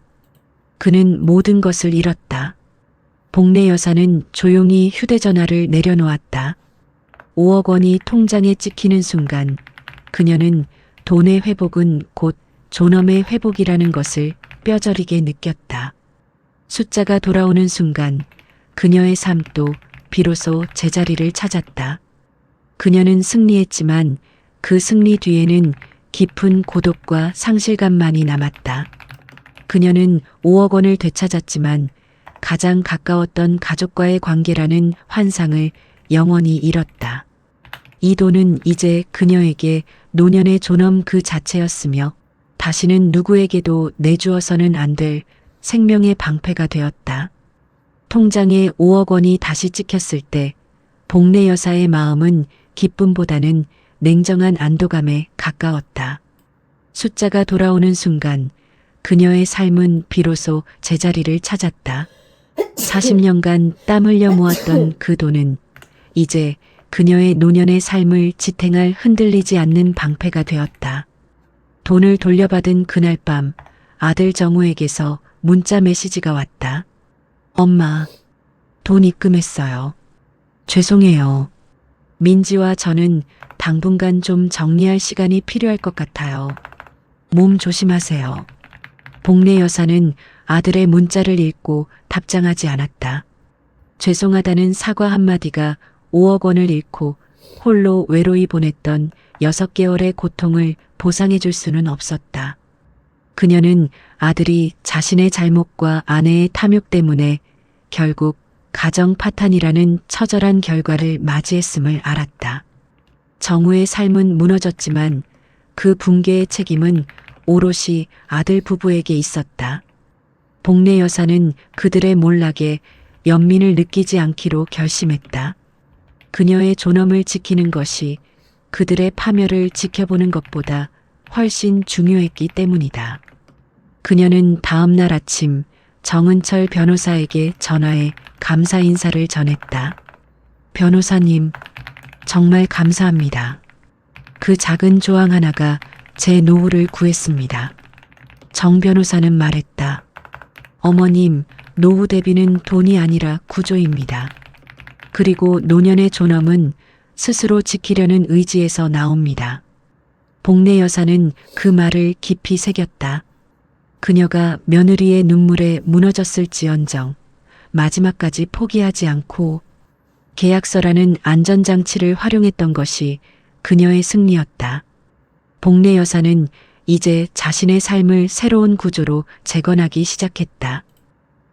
그는 모든 것을 잃었다. 복례 여사는 조용히 휴대전화를 내려놓았다. 5억 원이 통장에 찍히는 순간 그녀는 돈의 회복은 곧 존엄의 회복이라는 것을 뼈저리게 느꼈다. 숫자가 돌아오는 순간 그녀의 삶도 비로소 제자리를 찾았다. 그녀는 승리했지만 그 승리 뒤에는 깊은 고독과 상실감만이 남았다. 그녀는 5억 원을 되찾았지만 가장 가까웠던 가족과의 관계라는 환상을 영원히 잃었다. 이 돈은 이제 그녀에게 노년의 존엄 그 자체였으며 다시는 누구에게도 내주어서는 안 될 생명의 방패가 되었다. 통장에 5억 원이 다시 찍혔을 때 복례 여사의 마음은 기쁨보다는 냉정한 안도감에 가까웠다. 숫자가 돌아오는 순간 그녀의 삶은 비로소 제자리를 찾았다. 40년간 땀 흘려 모았던 그 돈은 이제 그녀의 노년의 삶을 지탱할 흔들리지 않는 방패가 되었다. 돈을 돌려받은 그날 밤 아들 정우에게서 문자 메시지가 왔다. 엄마, 돈 입금했어요. 죄송해요. 민지와 저는 당분간 좀 정리할 시간이 필요할 것 같아요. 몸 조심하세요. 복례 여사는 아들의 문자를 읽고 답장하지 않았다. 죄송하다는 사과 한마디가 5억 원을 잃고 홀로 외로이 보냈던 6개월의 고통을 보상해 줄 수는 없었다. 그녀는 아들이 자신의 잘못과 아내의 탐욕 때문에 결국 가정 파탄이라는 처절한 결과를 맞이했음을 알았다. 정우의 삶은 무너졌지만 그 붕괴의 책임은 오롯이 아들 부부에게 있었다. 복례 여사는 그들의 몰락에 연민을 느끼지 않기로 결심했다. 그녀의 존엄을 지키는 것이 그들의 파멸을 지켜보는 것보다 훨씬 중요했기 때문이다. 그녀는 다음 날 아침 정은철 변호사에게 전화해 감사 인사를 전했다. 변호사님, 정말 감사합니다. 그 작은 조항 하나가 제 노후를 구했습니다. 정 변호사는 말했다. 어머님, 노후 대비는 돈이 아니라 구조입니다. 그리고 노년의 존엄은 스스로 지키려는 의지에서 나옵니다. 복례 여사는 그 말을 깊이 새겼다. 그녀가 며느리의 눈물에 무너졌을지언정 마지막까지 포기하지 않고 계약서라는 안전장치를 활용했던 것이 그녀의 승리였다. 복례 여사는 이제 자신의 삶을 새로운 구조로 재건하기 시작했다.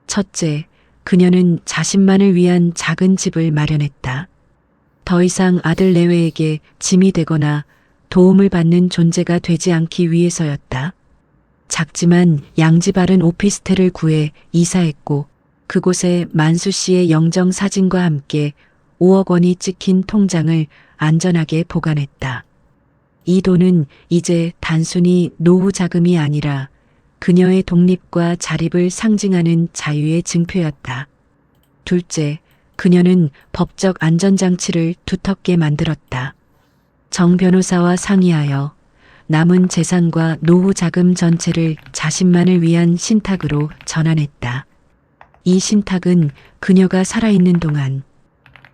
첫째, 그녀는 자신만을 위한 작은 집을 마련했다. 더 이상 아들 내외에게 짐이 되거나 도움을 받는 존재가 되지 않기 위해서였다. 작지만 양지 바른 오피스텔을 구해 이사했고 그곳에 만수 씨의 영정 사진과 함께 5억 원이 찍힌 통장을 안전하게 보관했다. 이 돈은 이제 단순히 노후 자금이 아니라 그녀의 독립과 자립을 상징하는 자유의 증표였다. 둘째, 그녀는 법적 안전장치를 두텁게 만들었다. 정 변호사와 상의하여 남은 재산과 노후 자금 전체를 자신만을 위한 신탁으로 전환했다. 이 신탁은 그녀가 살아있는 동안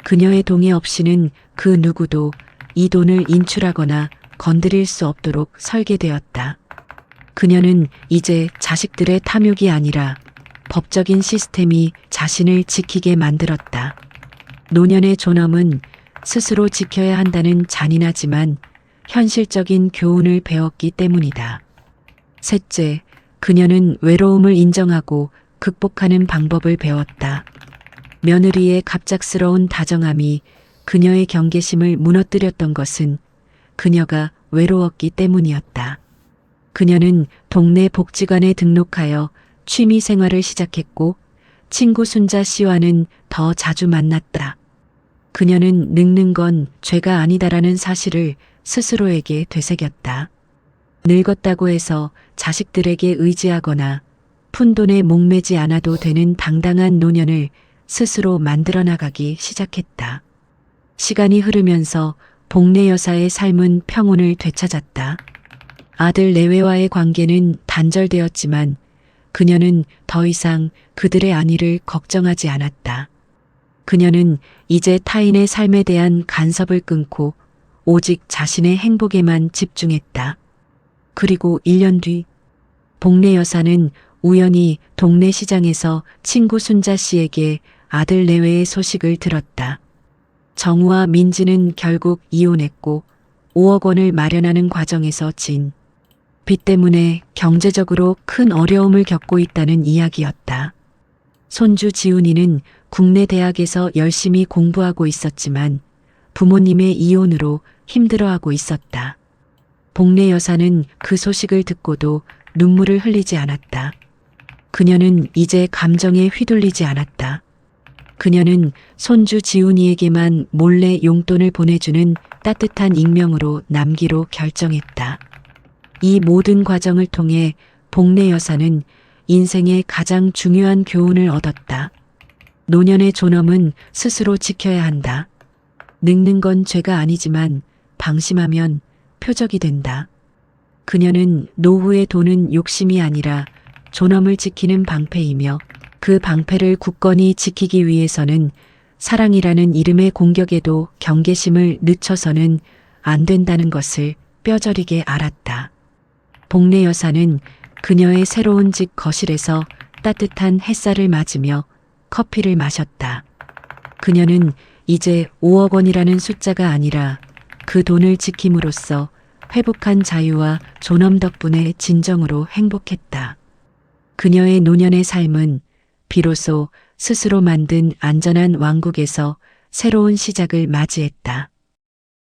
그녀의 동의 없이는 그 누구도 이 돈을 인출하거나 건드릴 수 없도록 설계되었다. 그녀는 이제 자식들의 탐욕이 아니라 법적인 시스템이 자신을 지키게 만들었다. 노년의 존엄은 스스로 지켜야 한다는 잔인하지만 현실적인 교훈을 배웠기 때문이다. 셋째, 그녀는 외로움을 인정하고 극복하는 방법을 배웠다. 며느리의 갑작스러운 다정함이 그녀의 경계심을 무너뜨렸던 것은 그녀가 외로웠기 때문이었다. 그녀는 동네 복지관에 등록하여 취미 생활을 시작했고 친구 순자 씨와는 더 자주 만났다. 그녀는 늙는 건 죄가 아니다라는 사실을 스스로에게 되새겼다. 늙었다고 해서 자식들에게 의지하거나 푼돈에 목매지 않아도 되는 당당한 노년을 스스로 만들어 나가기 시작했다. 시간이 흐르면서 복례 여사의 삶은 평온을 되찾았다. 아들 내외와의 관계는 단절되었지만 그녀는 더 이상 그들의 안위를 걱정하지 않았다. 그녀는 이제 타인의 삶에 대한 간섭을 끊고 오직 자신의 행복에만 집중했다. 그리고 1년 뒤 복례 여사는 우연히 동네 시장에서 친구 순자 씨에게 아들 내외의 소식을 들었다. 정우와 민지는 결국 이혼했고 5억 원을 마련하는 과정에서 진 빚 때문에 경제적으로 큰 어려움을 겪고 있다는 이야기였다. 손주 지훈이는 국내 대학에서 열심히 공부하고 있었지만 부모님의 이혼으로 힘들어하고 있었다. 복례 여사는 그 소식을 듣고도 눈물을 흘리지 않았다. 그녀는 이제 감정에 휘둘리지 않았다. 그녀는 손주 지훈이에게만 몰래 용돈을 보내주는 따뜻한 익명으로 남기로 결정했다. 이 모든 과정을 통해 복례 여사는 인생의 가장 중요한 교훈을 얻었다. 노년의 존엄은 스스로 지켜야 한다. 늙는 건 죄가 아니지만 방심하면 표적이 된다. 그녀는 노후의 돈은 욕심이 아니라 존엄을 지키는 방패이며 그 방패를 굳건히 지키기 위해서는 사랑이라는 이름의 공격에도 경계심을 늦춰서는 안 된다는 것을 뼈저리게 알았다. 복례 여사는 그녀의 새로운 집 거실에서 따뜻한 햇살을 맞으며 커피를 마셨다. 그녀는 이제 5억 원이라는 숫자가 아니라 그 돈을 지킴으로써 회복한 자유와 존엄 덕분에 진정으로 행복했다. 그녀의 노년의 삶은 비로소 스스로 만든 안전한 왕국에서 새로운 시작을 맞이했다.